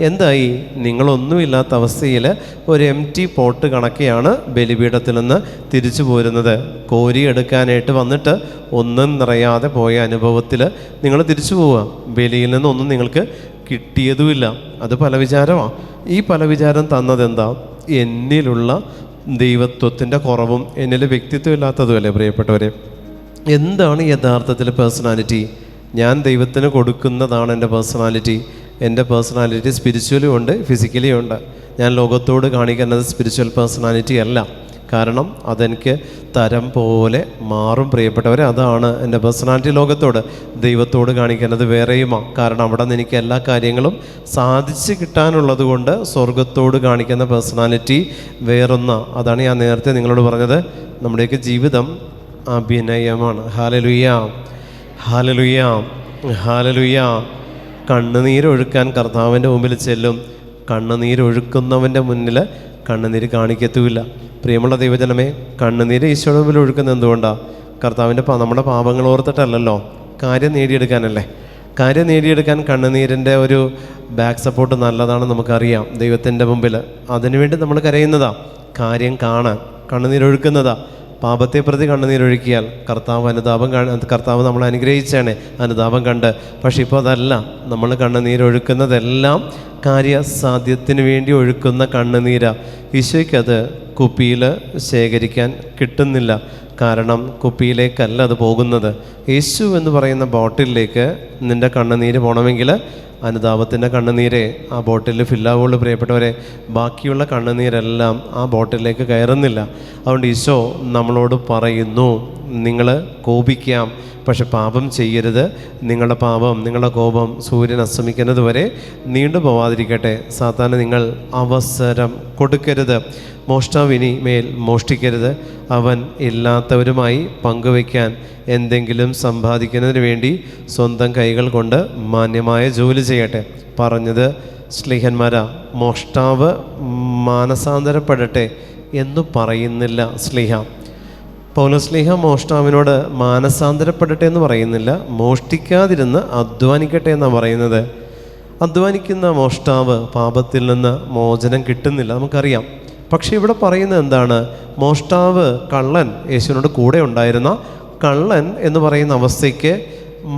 എന്തായി? നിങ്ങളൊന്നുമില്ലാത്ത അവസ്ഥയിൽ ഒരു എംറ്റി പോട്ട് കണക്കെയാണ് ബലിപീഠത്തിൽ നിന്ന് തിരിച്ചു പോരുന്നത്. കോരി എടുക്കാനായിട്ട് വന്നിട്ട് ഒന്നും നിറയാതെ പോയ അനുഭവത്തിൽ നിങ്ങൾ തിരിച്ചു പോവുക. ബലിയിൽ നിന്നൊന്നും നിങ്ങൾക്ക് കിട്ടിയതുമില്ല. അത് പല വിചാരമാണ്. ഈ പല വിചാരം തന്നതെന്താ? എന്നിലുള്ള ദൈവത്വത്തിൻ്റെ കുറവും എന്നിൽ വ്യക്തിത്വം ഇല്ലാത്തതുമല്ലേ പ്രിയപ്പെട്ടവരെ? എന്താണ് യഥാർത്ഥത്തിൽ പേഴ്സണാലിറ്റി? ഞാൻ ദൈവത്തിന് കൊടുക്കുന്നതാണ് എൻ്റെ പേഴ്സണാലിറ്റി. എൻ്റെ പേഴ്സണാലിറ്റി സ്പിരിച്വലും ഉണ്ട്, ഫിസിക്കലിയും ഉണ്ട്. ഞാൻ ലോകത്തോട് കാണിക്കുന്നത് സ്പിരിച്വൽ പേഴ്സണാലിറ്റി അല്ല. കാരണം അതെനിക്ക് തരം പോലെ മാറും പ്രിയപ്പെട്ടവരെ. അതാണ് എൻ്റെ പേഴ്സണാലിറ്റി. ലോകത്തോട്, ദൈവത്തോട് കാണിക്കുന്നത് വേറെയുമാണ്. കാരണം അവിടെ നിന്ന് എനിക്ക് എല്ലാ കാര്യങ്ങളും സാധിച്ച് കിട്ടാനുള്ളത് കൊണ്ട് സ്വർഗത്തോട് കാണിക്കുന്ന പേഴ്സണാലിറ്റി വേറൊന്നാ. അതാണ് ഞാൻ നേരത്തെ നിങ്ങളോട് പറഞ്ഞത്, നമ്മുടെയൊക്കെ ജീവിതം അഭിനയമാണ്. ഹല്ലേലൂയ, ഹല്ലേലൂയ, ഹല്ലേലൂയ. കണ്ണുനീരൊഴുക്കാൻ കർത്താവിൻ്റെ മുമ്പിൽ ചെല്ലും. കണ്ണുനീരൊഴുക്കുന്നവൻ്റെ മുന്നിൽ കണ്ണുനീര് കാണിക്കത്തുമില്ല. പ്രിയമുള്ള ദൈവജനമേ, കണ്ണുനീര് ഈശോയുടെ മുമ്പിൽ ഒഴുക്കുന്നത് എന്തുകൊണ്ടാണ്? കർത്താവിൻ്റെ നമ്മുടെ പാപങ്ങൾ ഓർത്തിട്ടല്ലല്ലോ, കാര്യം നേടിയെടുക്കാനല്ലേ. കാര്യം നേടിയെടുക്കാൻ കണ്ണുനീരിൻ്റെ ഒരു ബാക്ക് സപ്പോർട്ട് നല്ലതാണെന്ന് നമുക്കറിയാം. ദൈവത്തിൻ്റെ മുമ്പിൽ അതിനുവേണ്ടി നമ്മൾ കരയുന്നതാ. കാര്യം കാണാൻ കണ്ണുനീരൊഴുക്കുന്നതാ. പാപത്തെ പ്രതി കണ്ണുനീരൊഴുക്കിയാൽ കർത്താവ് നമ്മളെ അനുഗ്രഹിച്ചാണ് അനുതാപം കണ്ട്. പക്ഷെ ഇപ്പോൾ അതല്ല. നമ്മൾ കണ്ണുനീരൊഴുക്കുന്നതെല്ലാം കാര്യസാധ്യത്തിന് വേണ്ടി ഒഴുക്കുന്ന കണ്ണുനീരാ. ഈശോയ്ക്കത് കുപ്പിയിൽ ശേഖരിക്കാൻ കിട്ടുന്നില്ല. കാരണം കുപ്പിയിലേക്കല്ല അത് പോകുന്നത്. യേശു എന്ന് പറയുന്ന ബോട്ടിലേക്ക് നിൻ്റെ കണ്ണുനീര് പോകണമെങ്കിൽ അനുതാപത്തിൻ്റെ കണ്ണുനീരെ ആ ബോട്ടിൽ ഫില്ലാവുള്ളൂ പ്രിയപ്പെട്ടവരെ. ബാക്കിയുള്ള കണ്ണുനീരെല്ലാം ആ ബോട്ടിലേക്ക് കയറുന്നില്ല. അതുകൊണ്ട് ഈശോ നമ്മളോട് പറയുന്നു, നിങ്ങൾ കോപിക്കാം, പക്ഷെ പാപം ചെയ്യരുത്. നിങ്ങളുടെ പാപം, നിങ്ങളുടെ കോപം സൂര്യൻ അസ്തമിക്കുന്നത് വരെ നീണ്ടു പോവാതിരിക്കട്ടെ. സാത്താന് നിങ്ങൾ അവസരം കൊടുക്കരുത്. മോഷ്ടാവിനി മേൽ മോഷ്ടിക്കരുത്. അവൻ ഇല്ലാത്തവരുമായി പങ്കുവയ്ക്കാൻ എന്തെങ്കിലും സമ്പാദിക്കുന്നതിന് വേണ്ടി സ്വന്തം കൈകൾ കൊണ്ട് മാന്യമായ ജോലി ചെയ്യട്ടെ. പറഞ്ഞത് ശ്ലീഹന്മാരാ. മോഷ്ടാവ് മാനസാന്തരപ്പെടട്ടെ, എന്ന് പറയുന്നില്ല സ്ലീഹ. പൗലോസ്ലീഹ മോഷ്ടാവിനോട് മാനസാന്തരപ്പെടട്ടെ എന്ന് പറയുന്നില്ല, മോഷ്ടിക്കാതിരുന്ന് അധ്വാനിക്കട്ടെ എന്നാണ് പറയുന്നത്. അധ്വാനിക്കുന്ന മോഷ്ടാവ് പാപത്തിൽ നിന്ന് മോചനം കിട്ടുന്നില്ല, നമുക്കറിയാം. പക്ഷേ ഇവിടെ പറയുന്നത് എന്താണ്? മോഷ്ടാവ്, കള്ളൻ, യേശുവിനോട് കൂടെ ഉണ്ടായിരുന്ന കള്ളൻ എന്ന് പറയുന്ന അവസ്ഥയ്ക്ക്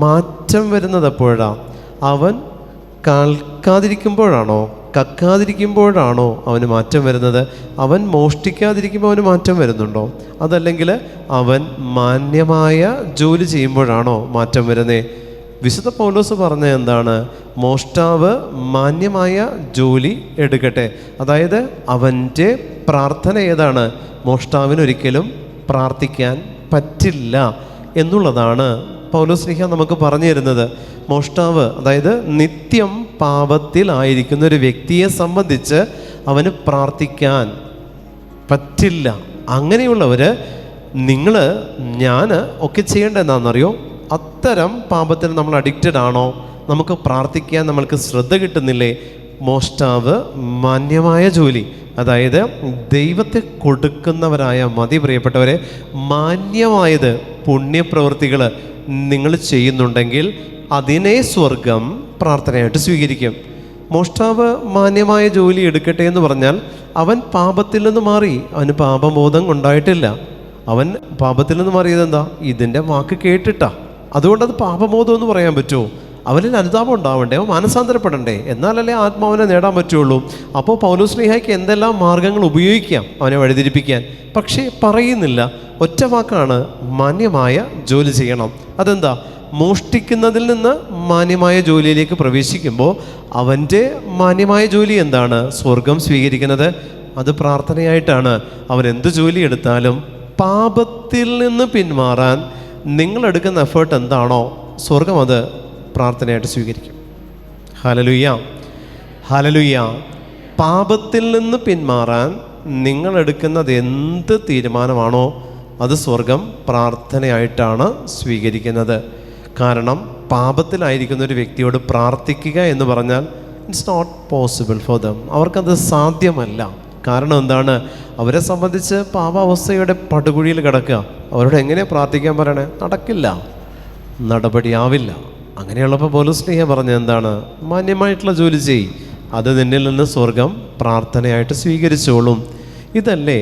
മാറ്റം വരുന്നത് എപ്പോഴാണ്? അവൻ കക്കാതിരിക്കുമ്പോഴാണോ, കക്കാതിരിക്കുമ്പോഴാണോ അവന് മാറ്റം വരുന്നത്? അവൻ മോഷ്ടിക്കാതിരിക്കുമ്പോൾ അവന് മാറ്റം വരുന്നുണ്ടോ? അതല്ലെങ്കിൽ അവൻ മാന്യമായ ജോലി ചെയ്യുമ്പോഴാണോ മാറ്റം വരുന്നത്? വിശുദ്ധ പൗലോസ് പറഞ്ഞ എന്താണ്? മോഷ്ടാവ് മാന്യമായ ജോലി എടുക്കട്ടെ. അതായത് അവൻ്റെ പ്രാർത്ഥന ഏതാണ്? മോഷ്ടാവിനൊരിക്കലും പ്രാർത്ഥിക്കാൻ പറ്റില്ല എന്നുള്ളതാണ് പൗലോസ്ലീഹ നമുക്ക് പറഞ്ഞു തരുന്നത്. മോഷ്ടാവ്, അതായത് നിത്യം പാപത്തിലായിരിക്കുന്ന ഒരു വ്യക്തിയെ സംബന്ധിച്ച് അവന് പ്രാർത്ഥിക്കാൻ പറ്റില്ല. അങ്ങനെയുള്ളവർ, നിങ്ങൾ, ഞാൻ ഒക്കെ ചെയ്യേണ്ടത് എന്താണെന്നറിയോ? അത്തരം പാപത്തിന് നമ്മൾ അഡിക്റ്റഡ് ആണോ? നമുക്ക് പ്രാർത്ഥിക്കാൻ നമ്മൾക്ക് ശ്രദ്ധ കിട്ടുന്നില്ലേ? മോഷ്ടാവ് മാന്യമായ ജോലി, അതായത് ദൈവത്തെ കൊടുക്കുന്നവരായ മതി പ്രിയപ്പെട്ടവരെ, മാന്യമായത് പുണ്യപ്രവൃത്തികൾ നിങ്ങൾ ചെയ്യുന്നുണ്ടെങ്കിൽ അതിനെ സ്വർഗം പ്രാർത്ഥനയായിട്ട് സ്വീകരിക്കും. മോഷ്ടാവ് മാന്യമായ ജോലി എടുക്കട്ടെ എന്ന് പറഞ്ഞാൽ അവൻ പാപത്തിൽ നിന്ന് മാറി, അവന് പാപബോധം ഉണ്ടായിട്ടില്ല. അവൻ പാപത്തിൽ നിന്ന് മാറിയത് എന്താ? ഇതിൻ്റെ വാക്ക് കേട്ടിട്ടാ. അതുകൊണ്ടത് പാപബോധം എന്ന് പറയാൻ പറ്റുമോ? അവനിൽ അനുതാപം ഉണ്ടാവണ്ടേ, അവൻ മാനസാന്തരപ്പെടണ്ടേ, എന്നാലല്ലേ ആത്മാവിനെ നേടാൻ പറ്റുള്ളൂ. അപ്പോൾ പൗലോസ്ലീഹായ്ക്ക് എന്തെല്ലാം മാർഗങ്ങൾ ഉപയോഗിക്കാം അവനെ വഴിതിരിപ്പിക്കാൻ, പക്ഷേ പറയുന്നില്ല. ഒറ്റ വാക്കാണ്, മാന്യമായ ജോലി ചെയ്യണം. അതെന്താ? മോഷ്ടിക്കുന്നതിൽ നിന്ന് മാന്യമായ ജോലിയിലേക്ക് പ്രവേശിക്കുമ്പോൾ അവൻ്റെ മാന്യമായ ജോലി എന്താണ്? സ്വർഗം സ്വീകരിക്കുന്നത്. അത് പ്രാർത്ഥനയായിട്ടാണ്. അവൻ എന്ത് ജോലി എടുത്താലും പാപത്തിൽ നിന്ന് പിന്മാറാൻ നിങ്ങളെടുക്കുന്ന എഫേർട്ട് എന്താണോ, സ്വർഗം അത് പ്രാർത്ഥനയായിട്ട് സ്വീകരിക്കും. Hallelujah, hallelujah. പാപത്തിൽ നിന്ന് പിന്മാറാൻ നിങ്ങളെടുക്കുന്നത് എന്ത് തീരുമാനമാണോ അത് സ്വർഗം പ്രാർത്ഥനയായിട്ടാണ് സ്വീകരിക്കുന്നത്. കാരണം പാപത്തിലായിരിക്കുന്ന ഒരു വ്യക്തിയോട് പ്രാർത്ഥിക്കുക എന്ന് പറഞ്ഞാൽ it's not possible for them. അവർക്കത് സാധ്യമല്ല. കാരണം എന്താണ്? അവരെ സംബന്ധിച്ച് പാപാവസ്ഥയുടെ പടുകുഴിയിൽ കിടക്കുക. അവരോട് എങ്ങനെ പ്രാർത്ഥിക്കാൻ പറയണേ? നടക്കില്ല, നടപടിയാവില്ല. അങ്ങനെയുള്ളപ്പോൾ പൗലോസ്ലീഹ പറഞ്ഞത് എന്താണ്? മാന്യമായിട്ടുള്ള ജോലി ചെയ്യ്, അത് നിന്നിൽ നിന്ന് സ്വർഗം പ്രാർത്ഥനയായിട്ട് സ്വീകരിച്ചോളും. ഇതല്ലേ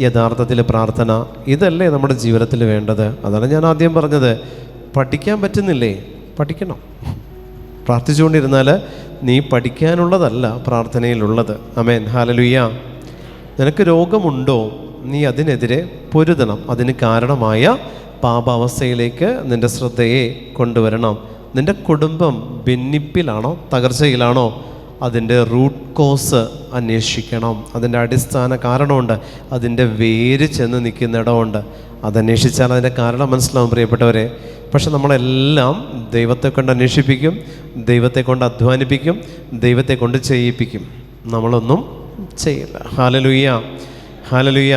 യഥാർത്ഥത്തിൽ പ്രാർത്ഥന? ഇതല്ലേ നമ്മുടെ ജീവിതത്തിൽ വേണ്ടത്? അതാണ് ഞാൻ ആദ്യം പറഞ്ഞത്. പഠിക്കാൻ പറ്റുന്നില്ലേ? പഠിക്കണം. പ്രാർത്ഥിച്ചുകൊണ്ടിരുന്നാൽ നീ പഠിക്കാനുള്ളതല്ല പ്രാർത്ഥനയിലുള്ളത്. ആമേൻ, ഹല്ലേലൂയ. നിനക്ക് രോഗമുണ്ടോ? നീ അതിനെതിരെ പൊരുതണം. അതിന് കാരണമായ പാപാവസ്ഥയിലേക്ക് നിൻ്റെ ശ്രദ്ധയെ കൊണ്ടുവരണം. നിൻ്റെ കുടുംബം ഭിന്നിപ്പിലാണോ, തകർച്ചയിലാണോ? അതിൻ്റെ റൂട്ട് കോസ് അന്വേഷിക്കണം. അതിൻ്റെ അടിസ്ഥാന കാരണമുണ്ട്, അതിൻ്റെ വേര് ചെന്ന് നിൽക്കുന്ന ഇടമുണ്ട്. അതന്വേഷിച്ചാൽ അതിൻ്റെ കാരണം മനസ്സിലാവും പ്രിയപ്പെട്ടവരെ. പക്ഷെ നമ്മളെല്ലാം ദൈവത്തെ കൊണ്ട് അന്വേഷിപ്പിക്കും, ദൈവത്തെ കൊണ്ട് അധ്വാനിപ്പിക്കും, ദൈവത്തെ കൊണ്ട് ചെയ്യിപ്പിക്കും. നമ്മളൊന്നും ചെയ്യില്ല. Hallelujah, hallelujah.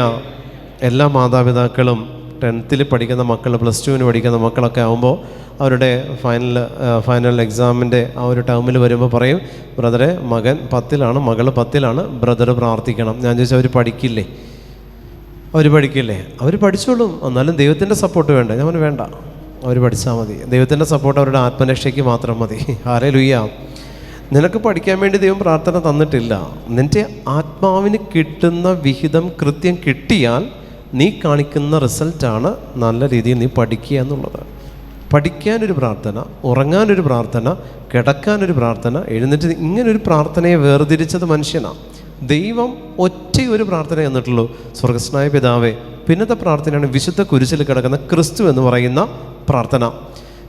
എല്ലാ മാതാപിതാക്കളും 10th പഠിക്കുന്ന മക്കൾ, +2 പഠിക്കുന്ന മക്കളൊക്കെ ആകുമ്പോൾ അവരുടെ ഫൈനൽ എക്സാമിൻ്റെ ആ ഒരു ടേമിൽ വരുമ്പോൾ പറയും, ബ്രദറെ മകൻ 10ലാണ്, മകൾ 10ലാണ്, ബ്രദർ പ്രാർത്ഥിക്കണം. ഞാൻ ചോദിച്ചാൽ അവർ പഠിക്കില്ലേ? അവർ പഠിക്കില്ലേ? അവർ പഠിച്ചോളും, എന്നാലും ദൈവത്തിൻ്റെ സപ്പോർട്ട് വേണ്ട. ഞാൻ പറഞ്ഞു വേണ്ട, അവർ പഠിച്ചാൽ മതി. ദൈവത്തിൻ്റെ സപ്പോർട്ട് അവരുടെ ആത്മരക്ഷയ്ക്ക് മാത്രം മതി. ഹല്ലേലൂയ. നിനക്ക് പഠിക്കാൻ വേണ്ടി ദൈവം പ്രാർത്ഥന തന്നിട്ടില്ല. നിൻ്റെ ആത്മാവിന് കിട്ടുന്ന വിഹിതം കൃത്യം കിട്ടിയാൽ നീ കാണിക്കുന്ന റിസൾട്ടാണ് നല്ല രീതിയിൽ നീ പഠിക്കുക എന്നുള്ളത്. പഠിക്കാനൊരു പ്രാർത്ഥന, ഉറങ്ങാനൊരു പ്രാർത്ഥന, കിടക്കാനൊരു പ്രാർത്ഥന, എഴുന്നേറ്റ് ഇങ്ങനൊരു പ്രാർത്ഥനയെ വേർതിരിച്ചത് മനുഷ്യനാണ്. ദൈവം ഒറ്റയൊരു പ്രാർത്ഥന തന്നിട്ടുള്ളൂ, സ്വർഗസ്നായ പിതാവേ. പിന്നത്തെ പ്രാർത്ഥനയാണ് വിശുദ്ധ കുരിശിൽ കിടക്കുന്ന ക്രിസ്തു എന്ന് പറയുന്ന പ്രാർത്ഥന.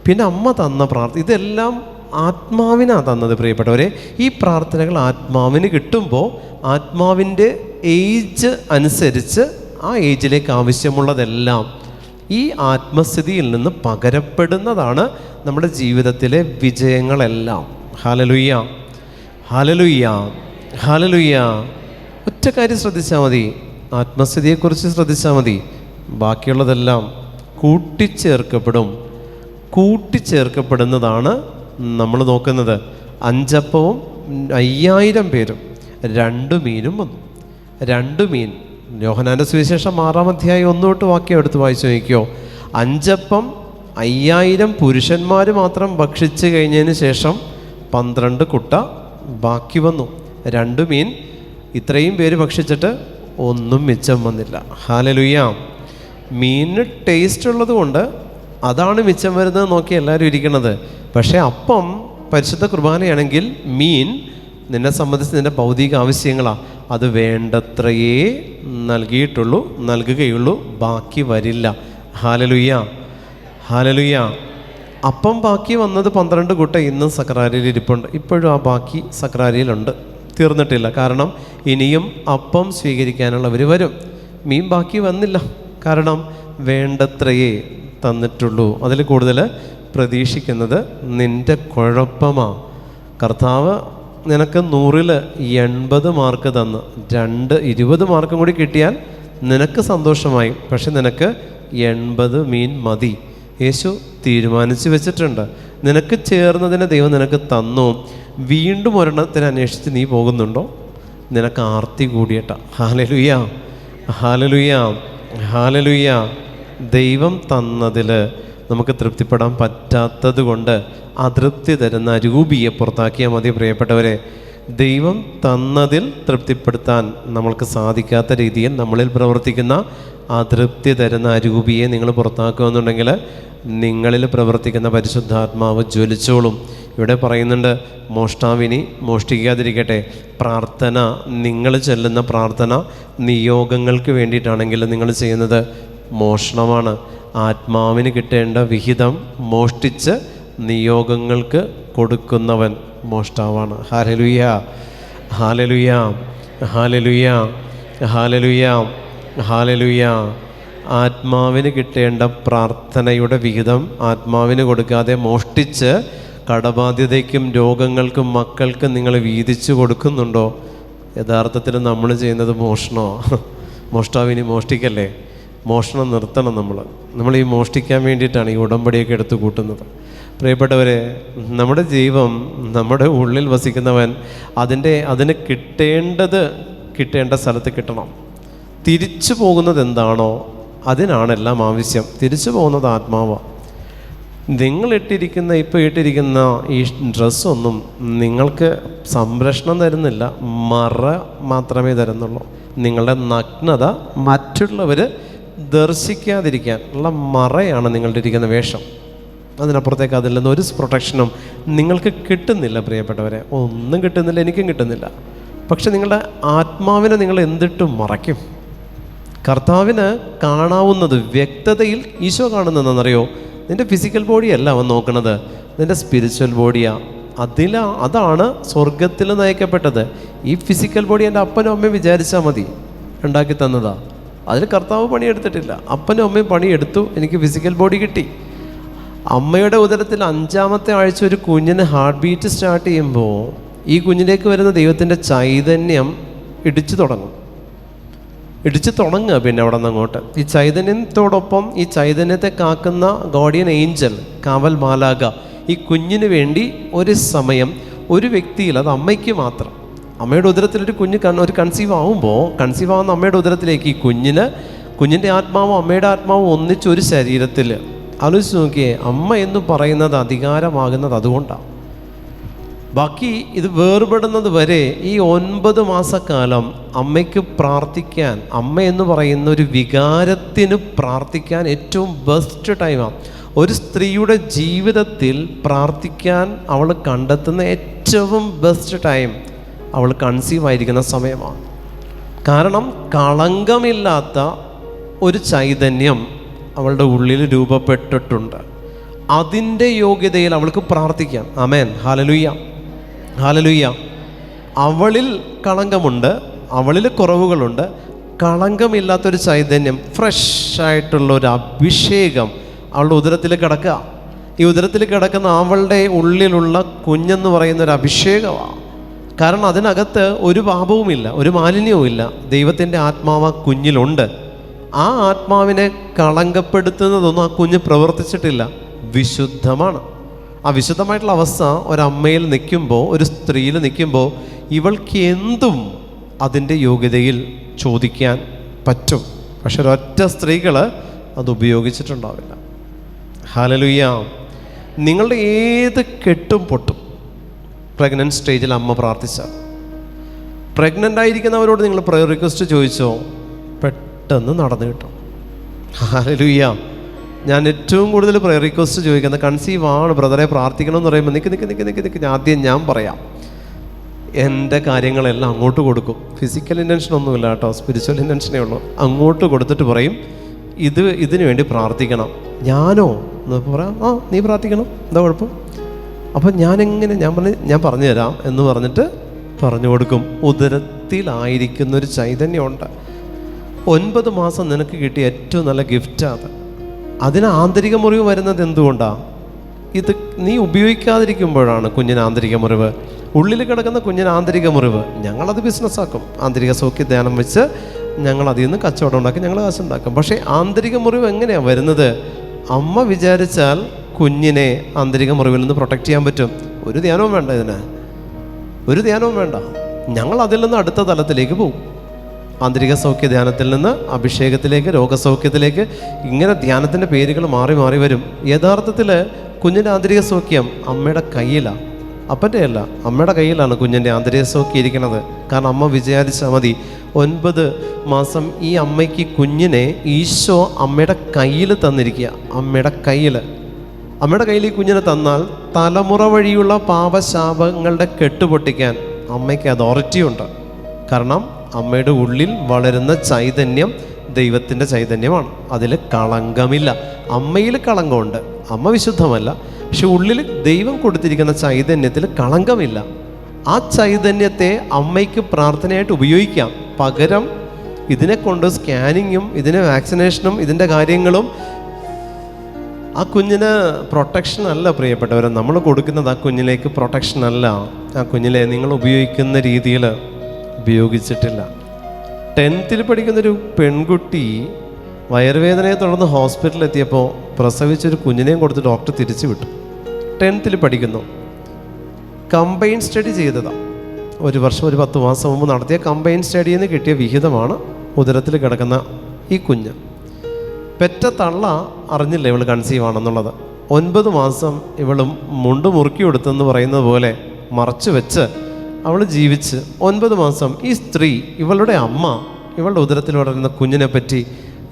പിന്നെ അമ്മ തന്ന പ്രാർത്ഥന, ഇതെല്ലാം ആത്മാവിനാണ് തന്നത് പ്രിയപ്പെട്ടവരെ. ഈ പ്രാർത്ഥനകൾ ആത്മാവിന് കിട്ടുമ്പോൾ ആത്മാവിൻ്റെ ഏജ് അനുസരിച്ച് ആ ഏജിലേക്ക് ആവശ്യമുള്ളതെല്ലാം ഈ ആത്മസ്ഥിതിയിൽ നിന്ന് പകരപ്പെടുന്നതാണ് നമ്മുടെ ജീവിതത്തിലെ വിജയങ്ങളെല്ലാം. ഹല്ലേലൂയ, ഹല്ലേലൂയ, ഹല്ലേലൂയ. ഒറ്റ കാര്യം ശ്രദ്ധിച്ചാൽ മതി, ആത്മസ്ഥിതിയെക്കുറിച്ച് ശ്രദ്ധിച്ചാൽ മതി. ബാക്കിയുള്ളതെല്ലാം കൂട്ടിച്ചേർക്കപ്പെടും. കൂട്ടിച്ചേർക്കപ്പെടുന്നതാണ് നമ്മൾ നോക്കുന്നത്. 5 അപ്പവും 5000 പേരും 2 മീനും വന്നു. 2 മീൻ യോഹന്നാൻ്റെ സുവിശേഷം 6-ാം അധ്യായം 1 തൊട്ട് വാക്യം എടുത്ത് വായിച്ചു നോക്കിയോ. 5 അപ്പം 5000 പുരുഷന്മാർ മാത്രം ഭക്ഷിച്ച് കഴിഞ്ഞതിന് ശേഷം 12 കുട്ട ബാക്കി വന്നു. 2 മീൻ, ഇത്രയും പേര് ഭക്ഷിച്ചിട്ട് ഒന്നും മിച്ചം വന്നില്ല. ഹല്ലേലൂയ. മീനിന് ടേസ്റ്റ് ഉള്ളത് കൊണ്ട് അതാണ് മിച്ചം വരുന്നത് നോക്കി എല്ലാവരും ഇരിക്കുന്നത്. പക്ഷേ അപ്പം പരിശുദ്ധ കുർബാനയാണെങ്കിൽ മീൻ നിന്നെ സംബന്ധിച്ച് നിൻ്റെ ഭൗതിക ആവശ്യങ്ങളാണ്. അത് വേണ്ടത്രയേ നൽകുകയുള്ളൂ, ബാക്കി വരില്ല. Hallelujah, hallelujah. അപ്പം ബാക്കി വന്നത് 12 കുട്ട ഇന്നും സക്രാരിയിൽ ഇരിപ്പുണ്ട്. ഇപ്പോഴും ആ ബാക്കി സക്രാരിയിലുണ്ട്, തീർന്നിട്ടില്ല. കാരണം ഇനിയും അപ്പം സ്വീകരിക്കാനുള്ളവർ വരും. മീൻ ബാക്കി വന്നില്ല, കാരണം വേണ്ടത്രയേ തന്നിട്ടുള്ളൂ. അതിൽ കൂടുതൽ പ്രതീക്ഷിക്കുന്നത് നിൻ്റെ കുഴപ്പമാണ്. കർത്താവ് നിനക്ക് 100-ൽ 80 മാർക്ക് തന്ന് 20 മാർക്കും കൂടി കിട്ടിയാൽ നിനക്ക് സന്തോഷമായി. പക്ഷെ നിനക്ക് 80 മീൻ മതി. യേശു തീരുമാനിച്ച് വെച്ചിട്ടുണ്ട്. നിനക്ക് ചേർന്നതിനെ ദൈവം നിനക്ക് തന്നു. വീണ്ടും ഒരെണ്ണത്തിന് അന്വേഷിച്ച് നീ പോകുന്നുണ്ടോ? നിനക്ക് ആർത്തി കൂടിയട്ട. ഹല്ലേലൂയ, ഹല്ലേലൂയ, ഹല്ലേലൂയ. ദൈവം തന്നതിൽ നമുക്ക് തൃപ്തിപ്പെടാൻ പറ്റാത്തത് കൊണ്ട് അതൃപ്തി തരുന്ന അരൂപിയെ പുറത്താക്കിയാൽ മതി. പ്രിയപ്പെട്ടവരെ, ദൈവം തന്നതിൽ തൃപ്തിപ്പെടുത്താൻ നമ്മൾക്ക് സാധിക്കാത്ത രീതിയിൽ നമ്മളിൽ പ്രവർത്തിക്കുന്ന അതൃപ്തി തരുന്ന അരൂപിയെ നിങ്ങൾ പുറത്താക്കുകയെന്നുണ്ടെങ്കിൽ നിങ്ങളിൽ പ്രവർത്തിക്കുന്ന പരിശുദ്ധാത്മാവ് ജ്വലിച്ചോളും. ഇവിടെ പറയുന്നുണ്ട്, മോഷ്ടാവിനി മോഷ്ടിക്കാതിരിക്കട്ടെ. പ്രാർത്ഥന, നിങ്ങൾ ചെല്ലുന്ന പ്രാർത്ഥന നിയോഗങ്ങൾക്ക് വേണ്ടിയിട്ടാണെങ്കിൽ നിങ്ങൾ ചെയ്യുന്നത് മോഷണമാണ്. ആത്മാവിന് കിട്ടേണ്ട വിഹിതം മോഷ്ടിച്ച് നിയോഗങ്ങൾക്ക് കൊടുക്കുന്നവൻ മോഷ്ടാവാണ്. ഹല്ലേലൂയ, ഹല്ലേലൂയ, ഹല്ലേലൂയ, ഹല്ലേലൂയ, ഹല്ലേലൂയ. ആത്മാവിന് കിട്ടേണ്ട പ്രാർത്ഥനയുടെ വിഹിതം ആത്മാവിന് കൊടുക്കാതെ മോഷ്ടിച്ച് കടബാധ്യതയ്ക്കും രോഗങ്ങൾക്കും മക്കൾക്കും നിങ്ങൾ വീതിച്ചു കൊടുക്കുന്നുണ്ടോ? യഥാർത്ഥത്തിൽ നമ്മൾ ചെയ്യുന്നത് മോഷണമാണ്. മോഷ്ടാവിനി മോഷ്ടിക്കല്ലേ. മോഷണം നിർത്തണം. നമ്മൾ ഈ മോഷ്ടിക്കാൻ വേണ്ടിയിട്ടാണ് ഈ ഉടമ്പടിയൊക്കെ എടുത്തു കൂട്ടുന്നത്. പ്രിയപ്പെട്ടവരെ, നമ്മുടെ ജീവൻ, നമ്മുടെ ഉള്ളിൽ വസിക്കുന്നവൻ അതിന് കിട്ടേണ്ട സ്ഥലത്ത് കിട്ടണം. തിരിച്ചു പോകുന്നത് എന്താണോ അതിനാണെല്ലാം ആവശ്യം. തിരിച്ചു പോകുന്നത് ആത്മാവാണ്. ഇപ്പോൾ ഇട്ടിരിക്കുന്ന ഈ ഡ്രസ്സൊന്നും നിങ്ങൾക്ക് സംരക്ഷണം തരുന്നില്ല, മറ മാത്രമേ തരുന്നുള്ളൂ. നിങ്ങളുടെ നഗ്നത മറ്റുള്ളവർ ദർശിക്കാതിരിക്കാൻ ഉള്ള മറയാണ് നിങ്ങളുടെ ഇരിക്കുന്ന വേഷം. അതിനപ്പുറത്തേക്ക് അതിൽ നിന്ന് ഒരു പ്രൊട്ടക്ഷനും നിങ്ങൾക്ക് കിട്ടുന്നില്ല. പ്രിയപ്പെട്ടവരെ, ഒന്നും കിട്ടുന്നില്ല, എനിക്കും കിട്ടുന്നില്ല. പക്ഷെ നിങ്ങളുടെ ആത്മാവിനെ നിങ്ങൾ എന്തിട്ട് മറയ്ക്കും? കർത്താവിന് കാണാവുന്നത് വ്യക്തതയിൽ ഈശോ കാണുന്നതെന്നറിയോ? നിൻ്റെ ഫിസിക്കൽ ബോഡിയല്ല അവൻ നോക്കുന്നത്, നിൻ്റെ സ്പിരിച്വൽ ബോഡിയാണ്. അതാണ് സ്വർഗത്തിൽ നയിക്കപ്പെട്ടത്. ഈ ഫിസിക്കൽ ബോഡി എൻ്റെ അപ്പനും അമ്മയും വിചാരിച്ചാൽ മതി, ഉണ്ടാക്കി തന്നതാ. അതിന് കർത്താവ് പണിയെടുത്തിട്ടില്ല. അപ്പനും അമ്മയും പണിയെടുത്തു, എനിക്ക് ഫിസിക്കൽ ബോഡി കിട്ടി. അമ്മയുടെ ഉദരത്തിൽ 5-ാമത്തെ ആഴ്ച ഒരു കുഞ്ഞിന് ഹാർട്ട് ബീറ്റ് സ്റ്റാർട്ട് ചെയ്യുമ്പോൾ ഈ കുഞ്ഞിലേക്ക് വരുന്ന ദൈവത്തിൻ്റെ ചൈതന്യം ഇടിച്ചു തുടങ്ങുക. പിന്നെ അവിടെ നിന്ന് അങ്ങോട്ട് ഈ ചൈതന്യത്തോടൊപ്പം ഈ ചൈതന്യത്തെ കാക്കുന്ന ഗാർഡിയൻ ഏഞ്ചൽ, കാവൽ മാലാഖ, ഈ കുഞ്ഞിന് വേണ്ടി ഒരു സമയം ഒരു വ്യക്തിയിൽ, അത് അമ്മയ്ക്ക് മാത്രം, അമ്മയുടെ ഉദരത്തിലൊരു കുഞ്ഞ് കൺസീവ് ആവുന്ന അമ്മയുടെ ഉദരത്തിലേക്ക് ഈ കുഞ്ഞിൻ്റെ ആത്മാവും അമ്മയുടെ ആത്മാവും ഒന്നിച്ചൊരു ശരീരത്തിൽ. ആലോചിച്ച് നോക്കിയേ, അമ്മ എന്ന് പറയുന്നത് അധികാരമാകുന്നത് അതുകൊണ്ടാണ്. ബാക്കി ഇത് വേർപെടുന്നത് വരെ ഈ 9 മാസക്കാലം അമ്മയ്ക്ക് പ്രാർത്ഥിക്കാൻ, അമ്മ എന്ന് പറയുന്ന ഒരു വികാരത്തിന് പ്രാർത്ഥിക്കാൻ ഏറ്റവും ബെസ്റ്റ് ടൈമാണ്. ഒരു സ്ത്രീയുടെ ജീവിതത്തിൽ പ്രാർത്ഥിക്കാൻ അവൾ കണ്ടെത്തുന്ന ഏറ്റവും ബെസ്റ്റ് ടൈം അവൾ കൺസീവ് ആയിരിക്കുന്ന സമയമാണ്. കാരണം കളങ്കമില്ലാത്ത ഒരു ചൈതന്യം അവളുടെ ഉള്ളിൽ രൂപപ്പെട്ടിട്ടുണ്ട്. അതിൻ്റെ യോഗ്യതയിൽ അവൾക്ക് പ്രാർത്ഥിക്കാം. ആമേൻ, ഹല്ലേലൂയ, ഹല്ലേലൂയ. അവളിൽ കളങ്കമുണ്ട്, അവളിൽ കുറവുകളുണ്ട്. കളങ്കമില്ലാത്തൊരു ചൈതന്യം, ഫ്രഷ് ആയിട്ടുള്ള ഒരു അഭിഷേകം അവളുടെ ഉദരത്തിൽ കിടക്കുക. ഈ ഉദരത്തിൽ കിടക്കുന്ന അവളുടെ ഉള്ളിലുള്ള കുഞ്ഞെന്ന് പറയുന്ന ഒരു അഭിഷേകമാണ്. കാരണം അതിനകത്ത് ഒരു പാപവുമില്ല, ഒരു മാലിന്യവുമില്ല. ദൈവത്തിൻ്റെ ആത്മാവ് ആ കുഞ്ഞിലുണ്ട്. ആ ആത്മാവിനെ കളങ്കപ്പെടുത്തുന്നതൊന്നും ആ കുഞ്ഞ് പ്രവർത്തിച്ചിട്ടില്ല, വിശുദ്ധമാണ്. ആ വിശുദ്ധമായിട്ടുള്ള അവസ്ഥ ഒരമ്മയിൽ നിൽക്കുമ്പോൾ, ഒരു സ്ത്രീയിൽ നിൽക്കുമ്പോൾ, ഇവൾക്ക് എന്തും അതിൻ്റെ യോഗ്യതയിൽ ചോദിക്കാൻ പറ്റും. പക്ഷെ ഒരൊറ്റ സ്ത്രീകൾ അത് ഉപയോഗിച്ചിട്ടുണ്ടാവില്ല. ഹല്ലേലൂയ. നിങ്ങളുടെ ഏത് കെട്ടും പൊട്ടും പ്രഗ്നൻറ്റ് സ്റ്റേജിൽ അമ്മ പ്രാർത്ഥിച്ചാൽ. പ്രഗ്നൻ്റ് ആയിരിക്കുന്നവരോട് നിങ്ങൾ പ്രയർ റിക്വസ്റ്റ് ചോദിച്ചോ, പെട്ടെന്ന് നടന്നു കിട്ടും. ഹല്ലേലൂയ. ഞാൻ ഏറ്റവും കൂടുതൽ പ്രയർ റിക്വസ്റ്റ് ചോദിക്കുന്നത് കൺസീവ് ആണ് ബ്രദറെ പ്രാർത്ഥിക്കണമെന്ന് പറയുമ്പോൾ നിൽക്ക് ആദ്യം ഞാൻ പറയാം, എൻ്റെ കാര്യങ്ങളെല്ലാം അങ്ങോട്ട് കൊടുക്കും. ഫിസിക്കൽ ഇൻറ്റൻഷനൊന്നുമില്ല കേട്ടോ, സ്പിരിച്വൽ ഇൻറ്റൻഷനേ ഉള്ളൂ. അങ്ങോട്ട് കൊടുത്തിട്ട് പറയും ഇതിനു വേണ്ടി പ്രാർത്ഥിക്കണം. ഞാനോ എന്ന് പറയാം, നീ പ്രാർത്ഥിക്കണം, എന്താ കുഴപ്പം? അപ്പം ഞാൻ പറഞ്ഞു തരാം എന്ന് പറഞ്ഞിട്ട് പറഞ്ഞു കൊടുക്കും. ഉദരത്തിലായിരിക്കുന്നൊരു ചൈതന്യമുണ്ട്. 9 മാസം നിനക്ക് കിട്ടിയ ഏറ്റവും നല്ല ഗിഫ്റ്റാണ്. അതിന് ആന്തരിക മുറിവ് വരുന്നത് എന്തുകൊണ്ടാണ്? ഇത് നീ ഉപയോഗിക്കാതിരിക്കുമ്പോഴാണ് കുഞ്ഞിന് ആന്തരിക മുറിവ്. ഉള്ളിൽ കിടക്കുന്ന കുഞ്ഞിന് ആന്തരിക മുറിവ് ഞങ്ങളത് ബിസിനസ്സാക്കും. ആന്തരിക സൗഖ്യ ധ്യാനം വെച്ച് ഞങ്ങൾ അതിൽ നിന്ന് കച്ചവടം ഉണ്ടാക്കി ഞങ്ങൾ കാശുണ്ടാക്കും. പക്ഷേ ആന്തരിക മുറിവ് എങ്ങനെയാണ് വരുന്നത്? അമ്മ വിചാരിച്ചാൽ കുഞ്ഞിനെ ആന്തരിക മുറിവിൽ നിന്ന് പ്രൊട്ടക്റ്റ് ചെയ്യാൻ പറ്റും. ഒരു ധ്യാനവും വേണ്ട, ഇതിന് ഒരു ധ്യാനവും വേണ്ട. ഞങ്ങൾ അതിൽ നിന്ന് അടുത്ത തലത്തിലേക്ക് പോകും. ആന്തരിക സൗഖ്യ ധ്യാനത്തിൽ നിന്ന് അഭിഷേകത്തിലേക്ക്, രോഗസൗഖ്യത്തിലേക്ക്, ഇങ്ങനെ ധ്യാനത്തിൻ്റെ പേരുകൾ മാറി മാറി വരും. യഥാർത്ഥത്തിൽ കുഞ്ഞിൻ്റെ ആന്തരിക സൗഖ്യം അമ്മയുടെ കയ്യിലാണ്, അപ്പൻ്റെ അല്ല, അമ്മയുടെ കയ്യിലാണ് കുഞ്ഞിൻ്റെ ആന്തരിക സൗഖ്യം ഇരിക്കുന്നത്. കാരണം അമ്മ വിചാരിച്ചാൽ മതി. 9 മാസം ഈ അമ്മയ്ക്ക് കുഞ്ഞിനെ ഈശോ അമ്മയുടെ കയ്യിൽ തന്നിരിക്കുക. അമ്മയുടെ കയ്യിൽ ഈ കുഞ്ഞിനെ തന്നാൽ തലമുറ വഴിയുള്ള പാപശാപങ്ങളുടെ കെട്ടുപൊട്ടിക്കാൻ അമ്മയ്ക്ക് അതോറിറ്റി ഉണ്ട്. കാരണം അമ്മയുടെ ഉള്ളിൽ വളരുന്ന ചൈതന്യം ദൈവത്തിൻ്റെ ചൈതന്യമാണ്. അതിൽ കളങ്കമില്ല. അമ്മയിൽ കളങ്കമുണ്ട്, അമ്മ വിശുദ്ധമല്ല, പക്ഷെ ഉള്ളിൽ ദൈവം കൊടുത്തിരിക്കുന്ന ചൈതന്യത്തിൽ കളങ്കമില്ല. ആ ചൈതന്യത്തെ അമ്മയ്ക്ക് പ്രാർത്ഥനയായിട്ട് ഉപയോഗിക്കാം. പകരം ഇതിനെ കൊണ്ട് സ്കാനിങ്ങും ഇതിന് വാക്സിനേഷനും ഇതിൻ്റെ കാര്യങ്ങളും ആ കുഞ്ഞിന് പ്രൊട്ടക്ഷൻ അല്ല പ്രിയപ്പെട്ടവരെ. നമ്മൾ കൊടുക്കുന്നത് ആ കുഞ്ഞിലേക്ക് പ്രൊട്ടക്ഷൻ അല്ല. ആ കുഞ്ഞിനെ നിങ്ങൾ ഉപയോഗിക്കുന്ന രീതിയിൽ ഉപയോഗിച്ചിട്ടില്ല. 10th പഠിക്കുന്നൊരു പെൺകുട്ടി വയറുവേദനയെ തുടർന്ന് ഹോസ്പിറ്റലിൽ എത്തിയപ്പോൾ പ്രസവിച്ചൊരു കുഞ്ഞിനെയും കൊടുത്ത് ഡോക്ടർ തിരിച്ചു വിട്ടു. 10th പഠിക്കുന്നു. കമ്പൈൻ സ്റ്റഡി ചെയ്തതാണ്. ഒരു വർഷം, ഒരു 10 മാസം മുമ്പ് നടത്തിയ കമ്പൈൻ സ്റ്റഡിയിൽ നിന്ന് കിട്ടിയ വിഹിതമാണ് ഉദരത്തിൽ കിടക്കുന്ന ഈ കുഞ്ഞ്. പെറ്റ തള്ള അറിഞ്ഞില്ല ഇവൾ കൺസീവ് ആണെന്നുള്ളത്. 9 മാസം ഇവളും മുണ്ട് മുറുക്കി കൊടുത്തെന്ന് പറയുന്നത് പോലെ മറച്ചു വെച്ച് അവൾ ജീവിച്ച് 9 മാസം ഈ സ്ത്രീ, ഇവളുടെ അമ്മ, ഇവളുടെ ഉദരത്തിൽ വളരുന്ന കുഞ്ഞിനെ പറ്റി,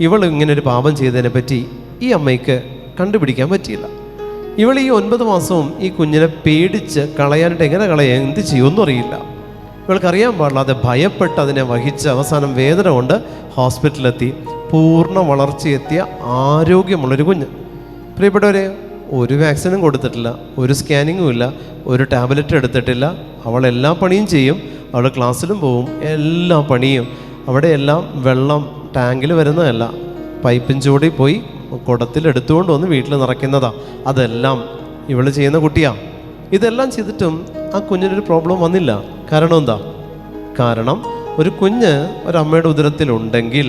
ഇവൾ ഇങ്ങനെ ഒരു പാപം ചെയ്തതിനെ പറ്റി ഈ അമ്മയ്ക്ക് കണ്ടുപിടിക്കാൻ പറ്റിയില്ല. ഇവൾ ഈ 9 മാസവും ഈ കുഞ്ഞിനെ പേടിച്ച് കളയാനായിട്ട് എങ്ങനെ കളയാൻ എന്ത് ചെയ്യുമെന്നും അറിയില്ല. ഇവൾക്കറിയാൻ പാടില്ലാതെ ഭയപ്പെട്ട് അതിനെ വഹിച്ച് അവസാനം വേദന കൊണ്ട് ഹോസ്പിറ്റലിലെത്തി. പൂർണ്ണ വളർച്ചയെത്തിയ ആരോഗ്യമുള്ളൊരു കുഞ്ഞ്. പ്രിയപ്പെട്ടവരെ, ഒരു വാക്സിനും കൊടുത്തിട്ടില്ല, ഒരു സ്കാനിങ്ങും ഇല്ല, ഒരു ടാബ്ലറ്റ് എടുത്തിട്ടില്ല. അവൾ എല്ലാ പണിയും ചെയ്യും. അവൾ ക്ലാസ്സിലും പോവും, എല്ലാ പണിയും. അവിടെയെല്ലാം വെള്ളം ടാങ്കിൽ വരുന്നതല്ല, പൈപ്പിൻ ചൂടിൽ പോയി കുടത്തിൽ എടുത്തുകൊണ്ട് വന്ന് വീട്ടിൽ നിറയ്ക്കുന്നതാണ്. അതെല്ലാം ഇവൾ ചെയ്യുന്ന കുട്ടിയാണ്. ഇതെല്ലാം ചെയ്തിട്ടും ആ കുഞ്ഞിനൊരു പ്രോബ്ലം വന്നില്ല. കാരണം എന്താ? കാരണം ഒരു കുഞ്ഞ് ഒരമ്മയുടെ ഉദരത്തിലുണ്ടെങ്കിൽ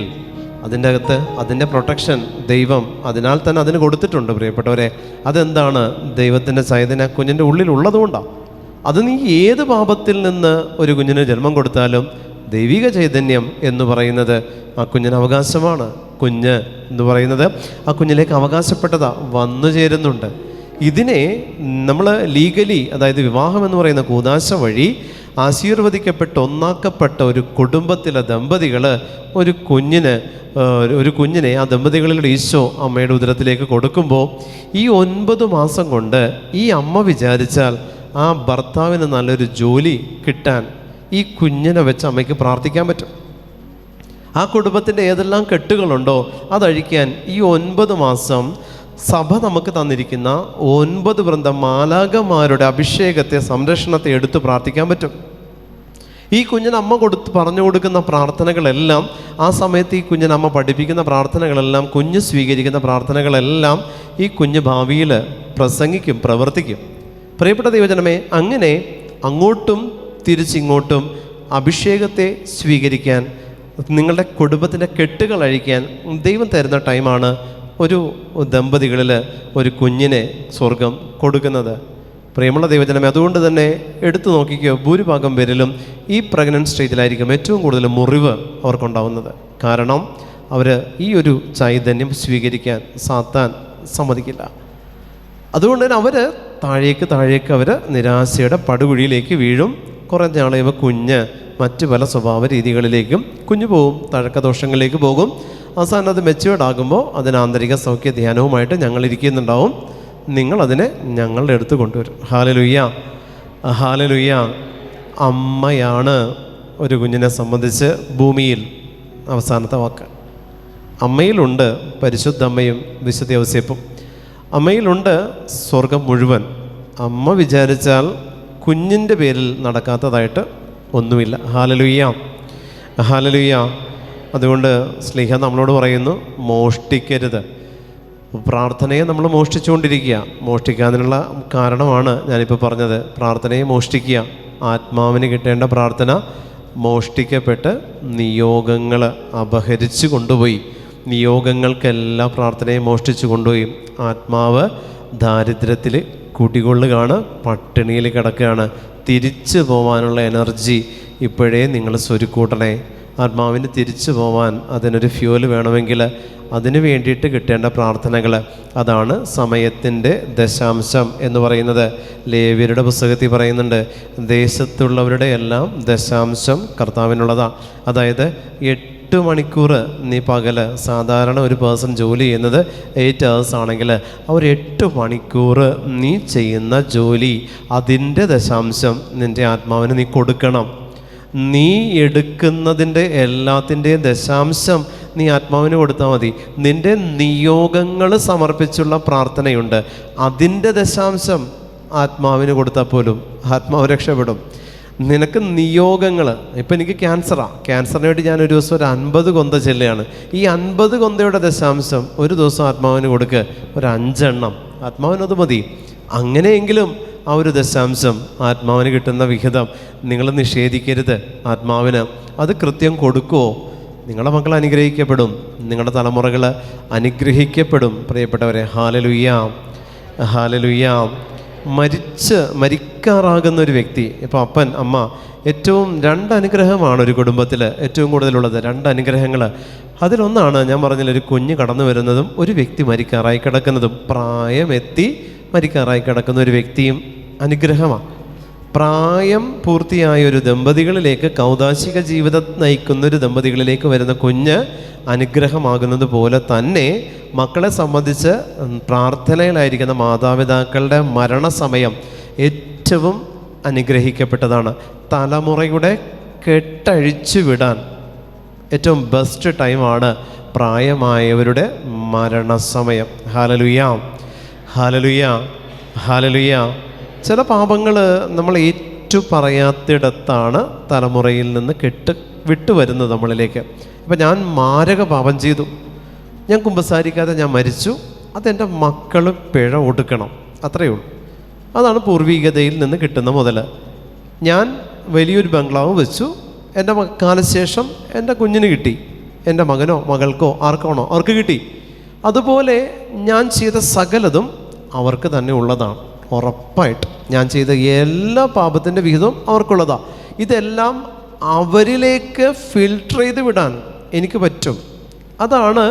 അതിൻ്റെ അകത്ത് അതിൻ്റെ പ്രൊട്ടക്ഷൻ ദൈവം അതിനാൽ തന്നെ അതിന് കൊടുത്തിട്ടുണ്ട്. പ്രിയപ്പെട്ടവരെ, അതെന്താണ്? ദൈവത്തിൻ്റെ ചൈതന്യം ആ കുഞ്ഞിൻ്റെ ഉള്ളിലുള്ളതുകൊണ്ടാണ്. അത് നീ ഏത് പാപത്തിൽ നിന്ന് ഒരു കുഞ്ഞിന് ജന്മം കൊടുത്താലും ദൈവിക ചൈതന്യം എന്ന് പറയുന്നത് ആ കുഞ്ഞിന് അവകാശമാണ്. കുഞ്ഞ് എന്ന് പറയുന്നത് ആ കുഞ്ഞിലേക്ക് അവകാശപ്പെട്ടതാ, വന്നു ചേരുന്നുണ്ട്. ഇതിനെ നമ്മൾ ലീഗലി, അതായത് വിവാഹം എന്ന് പറയുന്ന കൂദാശ വഴി ആശീർവദിക്കപ്പെട്ട് ഒന്നാക്കപ്പെട്ട ഒരു കുടുംബത്തിലെ ദമ്പതികൾ ഒരു കുഞ്ഞിനെ ആ ദമ്പതികളിലൂടെ ഈശോ അമ്മയുടെ ഉദരത്തിലേക്ക് കൊടുക്കുമ്പോൾ ഈ 9 മാസം കൊണ്ട് ഈ അമ്മ വിചാരിച്ചാൽ ആ ഭർത്താവിന് നല്ലൊരു ജോലി കിട്ടാൻ ഈ കുഞ്ഞിനെ വെച്ച് അമ്മയ്ക്ക് പ്രാർത്ഥിക്കാൻ പറ്റും. ആ കുടുംബത്തിൻ്റെ ഏതെല്ലാം കെട്ടുകളുണ്ടോ അതഴിക്കാൻ ഈ 9 മാസം സഭ നമുക്ക് തന്നിരിക്കുന്ന 9 വൃന്ദം മാലാഖമാരുടെ അഭിഷേകത്തെ, സംരക്ഷണത്തെ എടുത്ത് പ്രാർത്ഥിക്കാൻ പറ്റും. ഈ കുഞ്ഞിന് അമ്മ പറഞ്ഞു കൊടുക്കുന്ന പ്രാർത്ഥനകളെല്ലാം, ആ സമയത്ത് ഈ കുഞ്ഞിന് അമ്മ പഠിപ്പിക്കുന്ന പ്രാർത്ഥനകളെല്ലാം, കുഞ്ഞ് സ്വീകരിക്കുന്ന പ്രാർത്ഥനകളെല്ലാം ഈ കുഞ്ഞ് ഭാവിയിൽ പ്രസംഗിക്കും, പ്രവർത്തിക്കും. പ്രിയപ്പെട്ട ദൈവജനമേ, അങ്ങനെ അങ്ങോട്ടും തിരിച്ചിങ്ങോട്ടും അഭിഷേകത്തെ സ്വീകരിക്കാൻ, നിങ്ങളുടെ കുടുംബത്തിൻ്റെ കെട്ടുകൾ അഴിക്കാൻ ദൈവം തരുന്ന ടൈമാണ് ഒരു ദമ്പതികളിൽ ഒരു കുഞ്ഞിനെ സ്വർഗം കൊടുക്കുന്നത്. പ്രിയമുള്ള ദൈവജനമേ, അതുകൊണ്ട് തന്നെ എടുത്തു നോക്കിക്കോ, ഭൂരിഭാഗം പേരിലും ഈ പ്രഗ്നൻറ്റ് സ്റ്റേജിലായിരിക്കും ഏറ്റവും കൂടുതൽ മുറിവ് അവർക്കുണ്ടാവുന്നത്. കാരണം അവർ ഈ ഒരു ചൈതന്യം സ്വീകരിക്കാൻ സാത്താൻ സമ്മതിക്കില്ല. അതുകൊണ്ട് തന്നെ അവർ താഴേക്ക് അവർ നിരാശയുടെ പടുകുഴിയിലേക്ക് വീഴും. കുറേ നാൾ കഴിയുമ്പോൾ കുഞ്ഞ് മറ്റ് പല സ്വഭാവ രീതികളിലേക്കും കുഞ്ഞു പോകും, തഴക്കദോഷങ്ങളിലേക്ക് പോകും. അവസാനം അത് മെച്യൂർഡ് ആകുമ്പോൾ അതിന് ആന്തരിക സൗഖ്യ ധ്യാനവുമായിട്ട് ഞങ്ങൾ ഇരിക്കുന്നുണ്ടാവും. നിങ്ങളതിനെ ഞങ്ങളുടെ അടുത്ത് കൊണ്ടുവരും. Hallelujah, hallelujah. അമ്മയാണ് ഒരു കുഞ്ഞിനെ സംബന്ധിച്ച് ഭൂമിയിൽ അവസാനത്തെ വാക്ക്. അമ്മയിലുണ്ട് പരിശുദ്ധ അമ്മയും വിശുദ്ധ ഔസേപ്പും. അമ്മയിലുണ്ട് സ്വർഗം മുഴുവൻ. അമ്മ വിചാരിച്ചാൽ കുഞ്ഞിൻ്റെ പേരിൽ നടക്കാത്തതായിട്ട് ഒന്നുമില്ല. Hallelujah, hallelujah. അതുകൊണ്ട് സ്ലീഹ നമ്മളോട് പറയുന്നു, മോഷ്ടിക്കരുത്. പ്രാർത്ഥനയെ നമ്മൾ മോഷ്ടിച്ചുകൊണ്ടിരിക്കുക. മോഷ്ടിക്കാതിനുള്ള കാരണമാണ് ഞാനിപ്പോൾ പറഞ്ഞത്. പ്രാർത്ഥനയെ മോഷ്ടിക്കുക. ആത്മാവിന് കിട്ടേണ്ട പ്രാർത്ഥന മോഷ്ടിക്കപ്പെട്ട് നിയോഗങ്ങൾ അപഹരിച്ചു കൊണ്ടുപോയി. നിയോഗങ്ങൾക്കെല്ലാം പ്രാർത്ഥനയെ മോഷ്ടിച്ചു കൊണ്ടുപോയി. ആത്മാവ് ദാരിദ്ര്യത്തിൽ കുടികൊള്ളുകയാണ്, പട്ടിണിയിൽ കിടക്കുകയാണ്. തിരിച്ചു പോകാനുള്ള എനർജി ഇപ്പോഴേ നിങ്ങൾ സ്വരുക്കൂട്ടണേ. ആത്മാവിന് തിരിച്ചു പോകാൻ അതിനൊരു ഫ്യൂല് വേണമെങ്കിൽ അതിന് വേണ്ടിയിട്ട് കിട്ടേണ്ട പ്രാർത്ഥനകൾ, അതാണ് സമയത്തിൻ്റെ ദശാംശം എന്ന് പറയുന്നത്. ലേവ്യരുടെ പുസ്തകത്തിൽ പറയുന്നുണ്ട്, ദേശത്തുള്ളവരുടെ എല്ലാം ദശാംശം കർത്താവിനുള്ളതാണ്. അതായത് 8 മണിക്കൂർ നീ പകല് സാധാരണ ഒരു പേഴ്സൺ ജോലി ചെയ്യുന്നത് 8 hours ആണെങ്കിൽ ആ ഒരു 8 മണിക്കൂർ നീ ചെയ്യുന്ന ജോലി അതിൻ്റെ ദശാംശം നിൻ്റെ ആത്മാവിന് നീ കൊടുക്കണം. നീ എടുക്കുന്നതിൻ്റെ എല്ലാത്തിൻ്റെയും ദശാംശം നീ ആത്മാവിന് കൊടുത്താൽ മതി. നിൻ്റെ നിയോഗങ്ങൾ സമർപ്പിച്ചുള്ള പ്രാർത്ഥനയുണ്ട്, അതിൻ്റെ ദശാംശം ആത്മാവിന് കൊടുത്താൽ പോലും ആത്മാവ് രക്ഷപ്പെടും. നിനക്ക് നിയോഗങ്ങൾ, ഇപ്പം എനിക്ക് ക്യാൻസറിന് വേണ്ടി ഞാൻ ഒരു ദിവസം ഒരു 50 കൊന്ത ചെല്ലുകയാണ്. ഈ 50 കൊന്തയുടെ ദശാംശം ഒരു ദിവസം ആത്മാവിന് കൊടുക്കുക, ഒരു 5 എണ്ണം ആത്മാവിനത് മതി. അങ്ങനെയെങ്കിലും ആ ഒരു ദശാംശം ആത്മാവിന് കിട്ടുന്ന വിഹിതം നിങ്ങൾ നിഷേധിക്കരുത്. ആത്മാവിന് അത് കൃത്യം കൊടുക്കുമോ, നിങ്ങളുടെ മക്കൾ അനുഗ്രഹിക്കപ്പെടും, നിങ്ങളുടെ തലമുറകൾ അനുഗ്രഹിക്കപ്പെടും. പ്രിയപ്പെട്ടവരെ, ഹല്ലേലൂയ, ഹല്ലേലൂയ. മരിക്കാറാകുന്ന ഒരു വ്യക്തി, ഇപ്പോൾ അപ്പൻ അമ്മ, ഏറ്റവും 2 അനുഗ്രഹമാണ് ഒരു കുടുംബത്തിൽ ഏറ്റവും കൂടുതലുള്ളത്. 2 അനുഗ്രഹങ്ങൾ. അതിലൊന്നാണ് ഞാൻ പറഞ്ഞില്ല, ഒരു കുഞ്ഞ് കടന്നു വരുന്നതും ഒരു വ്യക്തി മരിക്കാറായി കിടക്കുന്നതും. പ്രായമെത്തി മരിക്കാറായി കിടക്കുന്ന ഒരു വ്യക്തിയും അനുഗ്രഹമാണ്. പ്രായം പൂർത്തിയായ ഒരു ദമ്പതികളിലേക്ക്, കൗദാശിക ജീവിതം നയിക്കുന്ന ഒരു ദമ്പതികളിലേക്ക് വരുന്ന കുഞ്ഞ് അനുഗ്രഹമാകുന്നത് പോലെ തന്നെ മക്കളെ സംബന്ധിച്ച് പ്രാർത്ഥനയിലായിരിക്കുന്ന മാതാപിതാക്കളുടെ മരണസമയം ഏറ്റവും അനുഗ്രഹിക്കപ്പെട്ടതാണ്. തലമുറയുടെ കെട്ടഴിച്ചു വിടാൻ ഏറ്റവും ബെസ്റ്റ് ടൈമാണ് പ്രായമായവരുടെ മരണസമയം. ഹല്ലേലൂയ, ഹല്ലേലൂയ, ഹല്ലേലൂയ. ചില പാപങ്ങൾ നമ്മൾ പറയാത്തിടത്താണ് തലമുറയിൽ നിന്ന് വിട്ടുവരുന്നത് നമ്മളിലേക്ക്. ഇപ്പം ഞാൻ മാരക പാപം ചെയ്തു, ഞാൻ കുമ്പസാരിക്കാതെ ഞാൻ മരിച്ചു, അതെൻ്റെ മക്കൾ പിഴ ഒടുക്കണം, അത്രയേ ഉള്ളൂ. അതാണ് പൂർവികതയിൽ നിന്ന് കിട്ടുന്ന മുതൽ. ഞാൻ വലിയൊരു ബംഗ്ലാവ് വെച്ചു, എൻ്റെ കാലശേഷം എൻ്റെ കുഞ്ഞിന് കിട്ടി, എൻ്റെ മകനോ മകൾക്കോ ആർക്കാണോ അവർക്ക് കിട്ടി. അതുപോലെ ഞാൻ ചെയ്ത സകലതും അവർക്ക് തന്നെ ഉള്ളതാണ്. ഉറപ്പായിട്ട് ഞാൻ ചെയ്ത എല്ലാ പാപത്തിൻ്റെ വിഹിതവും അവർക്കുള്ളതാണ്. ഇതെല്ലാം അവരിലേക്ക് ഫിൽട്ടർ ചെയ്ത് വിടാൻ എനിക്ക് പറ്റും. അതാണ്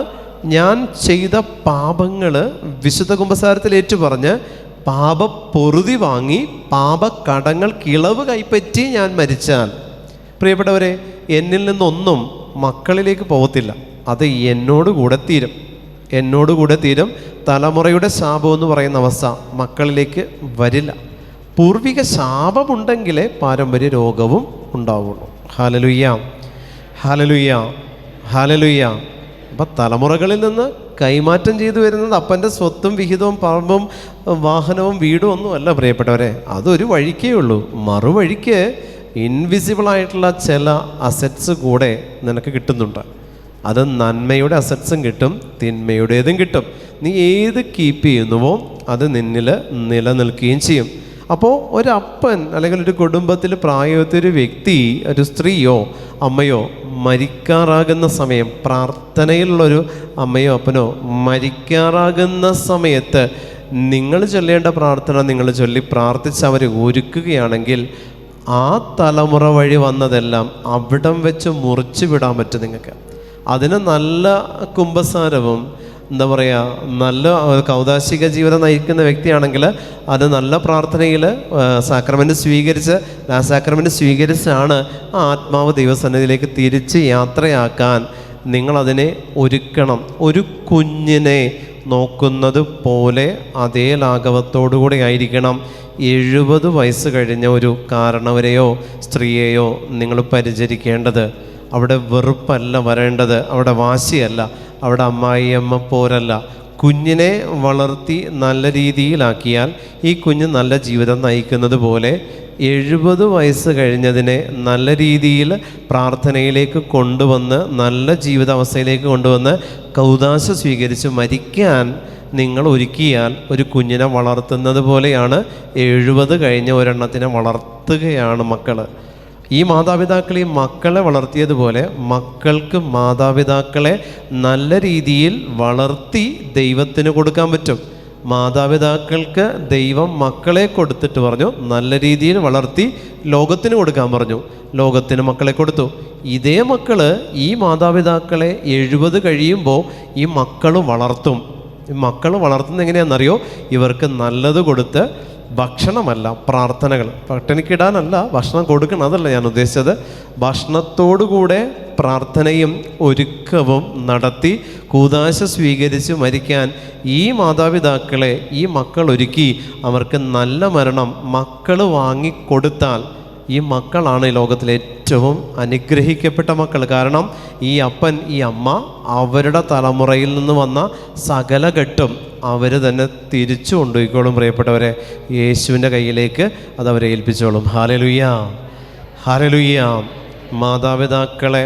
ഞാൻ ചെയ്ത പാപങ്ങൾ വിശുദ്ധ കുമ്പസാരത്തിൽ ഏറ്റുപറഞ്ഞ് പാപപ്പൊറുതി വാങ്ങി പാപക്കടങ്ങൾ കിളവ് കൈപ്പറ്റി ഞാൻ മരിച്ചാൽ, പ്രിയപ്പെട്ടവരെ, എന്നിൽ നിന്നൊന്നും മക്കളിലേക്ക് പോകത്തില്ല, അത് എന്നോടുകൂടെ തീരും. തലമുറയുടെ ശാപം എന്ന് പറയുന്ന അവസ്ഥ മക്കളിലേക്ക് വരില്ല. പൂർവിക ശാപമുണ്ടെങ്കിലേ പാരമ്പര്യ രോഗവും ഉണ്ടാവുള്ളൂ. ഹല്ലേലൂയ, ഹല്ലേലൂയ, ഹല്ലേലൂയ. അപ്പം തലമുറകളിൽ നിന്ന് കൈമാറ്റം ചെയ്തു വരുന്നത് അപ്പൻ്റെ സ്വത്തും വിഹിതവും പറമ്പും വാഹനവും വീടും ഒന്നും അല്ല പ്രിയപ്പെട്ടവരെ. അതൊരു വഴിക്കേ ഉള്ളൂ. മറുവഴിക്ക് ഇൻവിസിബിളായിട്ടുള്ള ചില അസറ്റ്സ് കൂടെ നിനക്ക് കിട്ടുന്നുണ്ട്. അത് നന്മയുടെ അസറ്റ്സും കിട്ടും, തിന്മയുടേതും കിട്ടും. നീ ഏത് കീപ്പ് ചെയ്യുന്നുവോ അത് നിന്നിൽ നിലനിൽക്കുകയും ചെയ്യും. അപ്പോൾ ഒരപ്പൻ അല്ലെങ്കിൽ ഒരു കുടുംബത്തിൽ പ്രായത്തൊരു വ്യക്തി, ഒരു സ്ത്രീയോ അമ്മയോ മരിക്കാറാകുന്ന സമയം, പ്രാർത്ഥനയിലുള്ളൊരു അമ്മയോ അപ്പനോ മരിക്കാറാകുന്ന സമയത്ത് നിങ്ങൾ ചൊല്ലേണ്ട പ്രാർത്ഥന നിങ്ങൾ ചൊല്ലി പ്രാർത്ഥിച്ച് അവരെ ഒരുക്കുകയാണെങ്കിൽ ആ തലമുറ വഴി വന്നതെല്ലാം അവിടം വെച്ച് മുറിച്ചു വിടാൻ പറ്റും നിങ്ങൾക്ക്. അതിന് നല്ല കുമ്പസാരവും എന്താ പറയുക, നല്ല കൗദാശിക ജീവിതം നയിക്കുന്ന വ്യക്തിയാണെങ്കിൽ അത് നല്ല പ്രാർത്ഥനയിൽ സാക്രമെൻറ്റ് സ്വീകരിച്ച് സാക്രമെൻറ്റ് സ്വീകരിച്ചാണ് ആ ആത്മാവ് ദൈവസന്നിധിയിലേക്ക് തിരിച്ച് യാത്രയാക്കാൻ നിങ്ങളതിനെ ഒരുക്കണം. ഒരു കുഞ്ഞിനെ നോക്കുന്നത് പോലെ അതേ ലാഘവത്തോടുകൂടി ആയിരിക്കണം 70 വയസ്സ് കഴിഞ്ഞ ഒരു കാരണവരെയോ സ്ത്രീയെയോ നിങ്ങൾ പരിചരിക്കേണ്ടത്. അവിടെ വെറുപ്പല്ല വരേണ്ടത്, അവിടെ വാശിയല്ല, അവിടെ അമ്മായിയമ്മ പോരല്ല. കുഞ്ഞിനെ വളർത്തി നല്ല രീതിയിലാക്കിയാൽ ഈ കുഞ്ഞ് നല്ല ജീവിതം നയിക്കുന്നത് പോലെ 70 വയസ്സ് കഴിഞ്ഞതിനെ നല്ല രീതിയിൽ പ്രാർത്ഥനയിലേക്ക് കൊണ്ടുവന്ന് നല്ല ജീവിതാവസ്ഥയിലേക്ക് കൊണ്ടുവന്ന് കൗദാശ സ്വീകരിച്ച് മരിക്കാൻ നിങ്ങൾ ഒരുക്കിയാൽ ഒരു കുഞ്ഞിനെ വളർത്തുന്നത് പോലെയാണ് 70 കഴിഞ്ഞ ഒരെണ്ണത്തിനെ വളർത്തുകയാണ് മക്കൾ. ഈ മാതാപിതാക്കൾ ഈ മക്കളെ വളർത്തിയതുപോലെ മക്കൾക്ക് മാതാപിതാക്കളെ നല്ല രീതിയിൽ വളർത്തി ദൈവത്തിന് കൊടുക്കാൻ പറ്റും. മാതാപിതാക്കൾക്ക് ദൈവം മക്കളെ കൊടുത്തിട്ട് പറഞ്ഞു നല്ല രീതിയിൽ വളർത്തി ലോകത്തിന് കൊടുക്കാൻ പറഞ്ഞു. ലോകത്തിന് മക്കളെ കൊടുത്തു. ഇതേ മക്കൾ ഈ മാതാപിതാക്കളെ 70 കഴിയുമ്പോൾ ഈ മക്കൾ വളർത്തും. ഈ മക്കൾ വളർത്തുന്നത് എങ്ങനെയാണെന്നറിയോ? ഇവർക്ക് നല്ലത് കൊടുത്ത്, ഭക്ഷണമല്ല പ്രാർത്ഥനകൾ, പട്ടിണിക്കിടാനല്ല ഭക്ഷണം കൊടുക്കണം, അതല്ല ഞാൻ ഉദ്ദേശിച്ചത്. ഭക്ഷണത്തോടുകൂടെ പ്രാർത്ഥനയും ഒരുക്കവും നടത്തി കൂദാശ സ്വീകരിച്ച് മരിക്കാൻ ഈ മാതാപിതാക്കളെ ഈ മക്കൾ ഒരുക്കി അവർക്ക് നല്ല മരണം മക്കൾ വാങ്ങിക്കൊടുത്താൽ ഈ മക്കളാണ് ഈ ലോകത്തിലെ ഏറ്റവും അനുഗ്രഹിക്കപ്പെട്ട മക്കൾ. കാരണം ഈ അപ്പൻ ഈ അമ്മ അവരുടെ തലമുറയിൽ നിന്ന് വന്ന സകല ഘട്ടും അവർ തന്നെ തിരിച്ചു കൊണ്ടുപോയിക്കോളും. പ്രിയപ്പെട്ടവരെ, യേശുവിൻ്റെ കയ്യിലേക്ക് അതവരെ ഏൽപ്പിച്ചോളും. Hallelujah, hallelujah. മാതാപിതാക്കളെ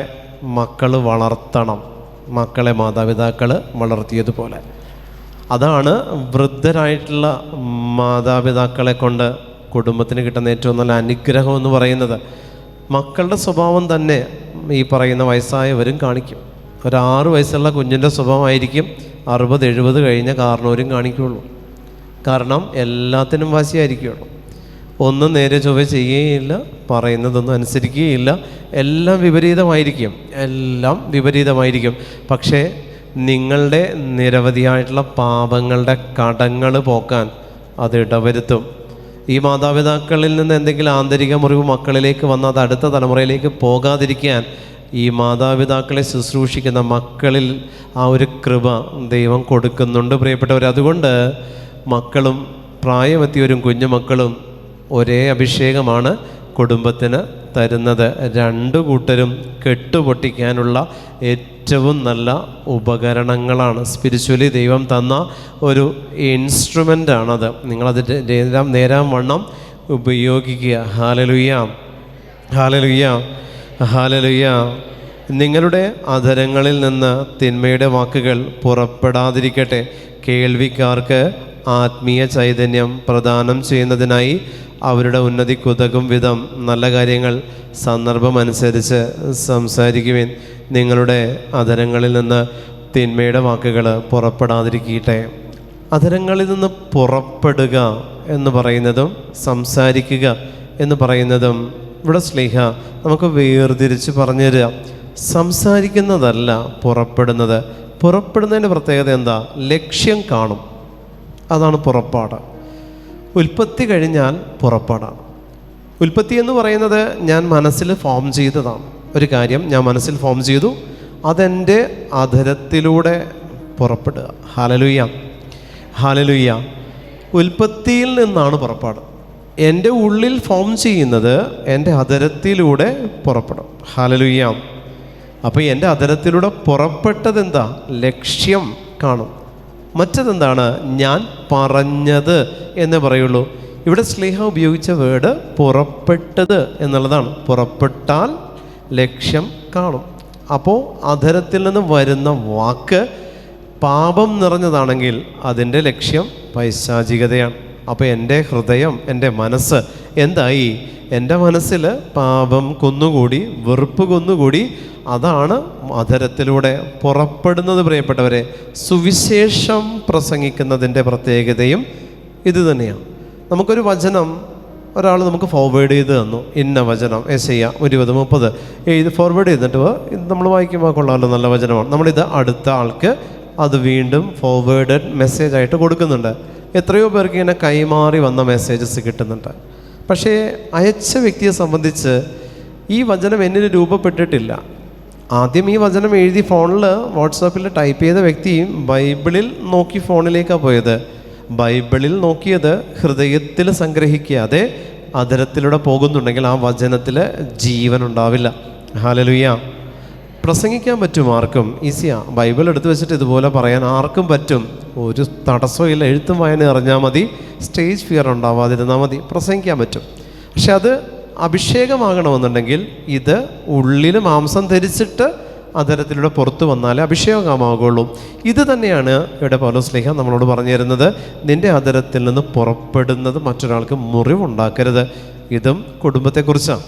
മക്കൾ വളർത്തണം, മക്കളെ മാതാപിതാക്കൾ വളർത്തിയതുപോലെ. അതാണ് വൃദ്ധരായിട്ടുള്ള മാതാപിതാക്കളെ കൊണ്ട് കുടുംബത്തിന് കിട്ടുന്ന ഏറ്റവും നല്ല അനുഗ്രഹം എന്ന് പറയുന്നത്. മക്കളുടെ സ്വഭാവം തന്നെ ഈ പറയുന്ന വയസ്സായവരും കാണിക്കും. ഒരു 6 വയസ്സുള്ള കുഞ്ഞിൻ്റെ സ്വഭാവമായിരിക്കും 60-70 കഴിഞ്ഞ കാരണവരും കാണിക്കുകയുള്ളൂ. കാരണം എല്ലാത്തിനും വാശിയായിരിക്കുകയുള്ളൂ. ഒന്നും നേരെ ചൊവ്വ ചെയ്യുകയില്ല, പറയുന്നതൊന്നും അനുസരിക്കുകയില്ല. എല്ലാം വിപരീതമായിരിക്കും, എല്ലാം വിപരീതമായിരിക്കും. പക്ഷേ നിങ്ങളുടെ നിരവധിയായിട്ടുള്ള പാപങ്ങളുടെ കടങ്ങൾ പോക്കാൻ അത് ഇടവരുത്തും. ഈ മാതാപിതാക്കളിൽ നിന്ന് എന്തെങ്കിലും ആന്തരിക മുറിവ് മക്കളിലേക്ക് വന്നാൽ അത് അടുത്ത തലമുറയിലേക്ക് പോകാതിരിക്കാൻ ഈ മാതാപിതാക്കളെ ശുശ്രൂഷിക്കുന്ന മക്കളിൽ ആ ഒരു കൃപ ദൈവം കൊടുക്കുന്നുണ്ട് പ്രിയപ്പെട്ടവർ. അതുകൊണ്ട് മക്കളും പ്രായമെത്തിയവരും കുഞ്ഞുമക്കളും ഒരേ അഭിഷേകമാണ് കുടുംബത്തിന് തരുന്നത്. 2 കൂട്ടരും കെട്ടുപൊട്ടിക്കാനുള്ള ഏറ്റവും നല്ല ഉപകരണങ്ങളാണ്. സ്പിരിച്വലി ദൈവം തന്ന ഒരു ഇൻസ്ട്രുമെൻ്റാണത്. നിങ്ങളത് നേരാം വണ്ണം ഉപയോഗിക്കുക. ഹല്ലേലൂയ, ഹല്ലേലൂയ, ഹല്ലേലൂയ. നിങ്ങളുടെ അധരങ്ങളിൽ നിന്ന് തിന്മയുടെ വാക്കുകൾ പുറപ്പെടാതിരിക്കട്ടെ. കേൾവിക്കാർക്ക് ആത്മീയ ചൈതന്യം പ്രദാനം ചെയ്യുന്നതിനായി അവരുടെ ഉന്നതിക്കുതകും വിധം നല്ല കാര്യങ്ങൾ സന്ദർഭമനുസരിച്ച് സംസാരിക്കുവിൻ. നിങ്ങളുടെ അധരങ്ങളിൽ നിന്ന് തിന്മയുടെ വാക്കുകൾ പുറപ്പെടാതിരിക്കട്ടെ. അധരങ്ങളിൽ നിന്ന് പുറപ്പെടുക എന്ന് പറയുന്നതും സംസാരിക്കുക എന്ന് പറയുന്നതും ഇവിടെ സ്ലീഹ നമുക്ക് വേർതിരിച്ച് പറഞ്ഞു തരിക. സംസാരിക്കുന്നതല്ല പുറപ്പെടുന്നത്. പുറപ്പെടുന്നതിൻ്റെ പ്രത്യേകത എന്താ? ലക്ഷ്യം കാണും, അതാണ് പുറപ്പാട്. ഉൽപ്പത്തി കഴിഞ്ഞാൽ പുറപ്പാടാണ്. ഉൽപ്പത്തി എന്ന് പറയുന്നത് ഞാൻ മനസ്സിൽ ഫോം ചെയ്തതാണ്. ഒരു കാര്യം ഞാൻ മനസ്സിൽ ഫോം ചെയ്തു, അതെൻ്റെ അധരത്തിലൂടെ പുറപ്പെടുക. Hallelujah, hallelujah. ഉൽപ്പത്തിയിൽ നിന്നാണ് പുറപ്പാട്. എൻ്റെ ഉള്ളിൽ ഫോം ചെയ്യുന്നത് എൻ്റെ അധരത്തിലൂടെ പുറപ്പെടും. ഹല്ലേലൂയ. അപ്പോൾ എൻ്റെ അധരത്തിലൂടെ പുറപ്പെട്ടത് എന്താ? ലക്ഷ്യം കാണും. മറ്റതെന്താണ്? ഞാൻ പറഞ്ഞത് എന്ന് പറയുള്ളൂ. ഇവിടെ സ്ലീഹ ഉപയോഗിച്ച വേർഡ് പുറപ്പെട്ടത് എന്നുള്ളതാണ്. പുറപ്പെട്ടാൽ ലക്ഷ്യം കാണും. അപ്പോൾ അധരത്തിൽ നിന്ന് വരുന്ന വാക്ക് പാപം നിറഞ്ഞതാണെങ്കിൽ അതിൻ്റെ ലക്ഷ്യം പൈശാചികതയാണ്. അപ്പോൾ എൻ്റെ ഹൃദയം, എൻ്റെ മനസ്സ് എന്തായി? എൻ്റെ മനസ്സിൽ പാപം കുന്നുകൂടി, വെറുപ്പ് കുന്നുകൂടി. അതാണ് അധരത്തിലൂടെ പുറപ്പെടുന്നത്. പ്രിയപ്പെട്ടവരെ, സുവിശേഷം പ്രസംഗിക്കുന്നതിൻ്റെ പ്രത്യേകതയും ഇത് തന്നെയാണ്. നമുക്കൊരു വചനം ഒരാൾ നമുക്ക് ഫോർവേഡ് ചെയ്ത് തന്നു, ഇന്ന വചനം യെശയ്യാ 20-30 ഇത് ഫോർവേഡ് ചെയ്തിട്ട് ഇത് നമ്മൾ വായിക്കുമ്പോൾ കൊള്ളാമല്ലോ, നല്ല വചനമാണ്. നമ്മളിത് അടുത്ത ആൾക്ക് അത് വീണ്ടും ഫോർവേഡഡ് മെസ്സേജായിട്ട് കൊടുക്കുന്നുണ്ട്. എത്രയോ പേർക്ക് ഇങ്ങനെ കൈമാറി വന്ന മെസ്സേജസ് കിട്ടുന്നുണ്ട്. പക്ഷേ അയച്ച വ്യക്തിയെ സംബന്ധിച്ച് ഈ വചനം എന്നിൽ രൂപപ്പെട്ടിട്ടില്ല. ആദ്യം ഈ വചനം എഴുതി ഫോണിൽ വാട്സാപ്പിൽ ടൈപ്പ് ചെയ്ത വ്യക്തിയും ബൈബിളിൽ നോക്കി ഫോണിലേക്കാണ് പോയത്. ബൈബിളിൽ നോക്കിയത് ഹൃദയത്തിൽ സംഗ്രഹിക്കാതെ അധരത്തിലൂടെ പോകുന്നുണ്ടെങ്കിൽ ആ വചനത്തിൽ ജീവൻ ഉണ്ടാവില്ല. ഹല്ലേലൂയ. പ്രസംഗിക്കാൻ പറ്റും, ആർക്കും ഈസിയാണ്. ബൈബിൾ എടുത്ത് വെച്ചിട്ട് ഇതുപോലെ പറയാൻ ആർക്കും പറ്റും, ഒരു തടസ്സവും ഇല്ല. എഴുത്തും വായന അറിഞ്ഞാൽ മതി, സ്റ്റേജ് ഫിയർ ഉണ്ടാവാതിരുന്നാൽ മതി, പ്രസംഗിക്കാൻ പറ്റും. പക്ഷെ അത് അഭിഷേകമാകണമെന്നുണ്ടെങ്കിൽ ഇത് ഉള്ളിൽ മാംസം ധരിച്ചിട്ട് അധരത്തിലൂടെ പുറത്തു വന്നാലേ അഭിഷേകമാകുള്ളൂ. ഇത് തന്നെയാണ് ഇവിടെ പൗലോസ്ലീഹ നമ്മളോട് പറഞ്ഞു തരുന്നത്. നിൻ്റെ അധരത്തിൽ നിന്ന് പുറപ്പെടുന്നത് മറ്റൊരാൾക്ക് മുറിവുണ്ടാക്കരുത്. ഇതും കുടുംബത്തെക്കുറിച്ചാണ്.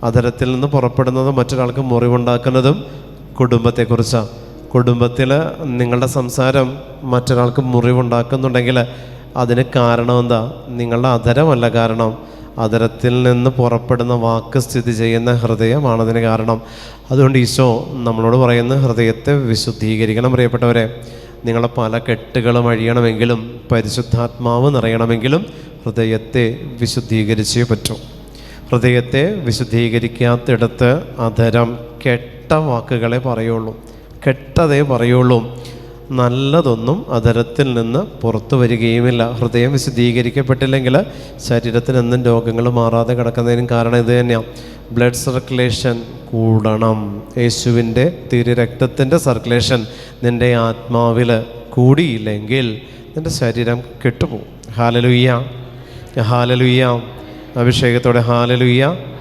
അധരത്തിൽ നിന്ന് പുറപ്പെടുന്നത് മറ്റൊരാൾക്ക് മുറിവുണ്ടാക്കുന്നതും കുടുംബത്തെക്കുറിച്ചാണ്. കുടുംബത്തിൽ നിങ്ങളുടെ സംസാരം മറ്റൊരാൾക്ക് മുറിവുണ്ടാക്കുന്നുണ്ടെങ്കിൽ അതിന് കാരണം എന്താ? നിങ്ങളുടെ അധരമല്ല കാരണം, അധരത്തിൽ നിന്ന് പുറപ്പെടുന്ന വാക്ക് സ്ഥിതി ചെയ്യുന്ന ഹൃദയമാണതിന് കാരണം. അതുകൊണ്ട് ഈശോ നമ്മളോട് പറയുന്ന ഹൃദയത്തെ വിശുദ്ധീകരിക്കണം. പ്രിയപ്പെട്ടവരെ, നിങ്ങളെ പല കെട്ടുകളും അഴിയണമെങ്കിലും പരിശുദ്ധാത്മാവ് നിറയണമെങ്കിലും ഹൃദയത്തെ വിശുദ്ധീകരിച്ചേ പറ്റൂ. ഹൃദയത്തെ വിശുദ്ധീകരിക്കാത്തിടത്ത് അധരം കെട്ട വാക്കുകളെ പറയുള്ളൂ, കെട്ടതേ പറയുള്ളൂ. നല്ലതൊന്നും അധരത്തിൽ നിന്ന് പുറത്തു വരികയുമില്ല. ഹൃദയം വിശുദ്ധീകരിക്കപ്പെട്ടില്ലെങ്കിൽ ശരീരത്തിന് എന്നും രോഗങ്ങൾ മാറാതെ കിടക്കുന്നതിനും കാരണം ഇത് തന്നെയാണ്. ബ്ലഡ് സർക്കുലേഷൻ കൂടണം. യേശുവിൻ്റെ തിരുരക്തത്തിൻ്റെ സർക്കുലേഷൻ നിൻ്റെ ആത്മാവിൽ കൂടിയില്ലെങ്കിൽ നിൻ്റെ ശരീരം കെട്ടുപോകും. ഹല്ലേലൂയ, ഹല്ലേലൂയ. അഭിഷേകത്തോടെ ഹല്ലേലൂയ.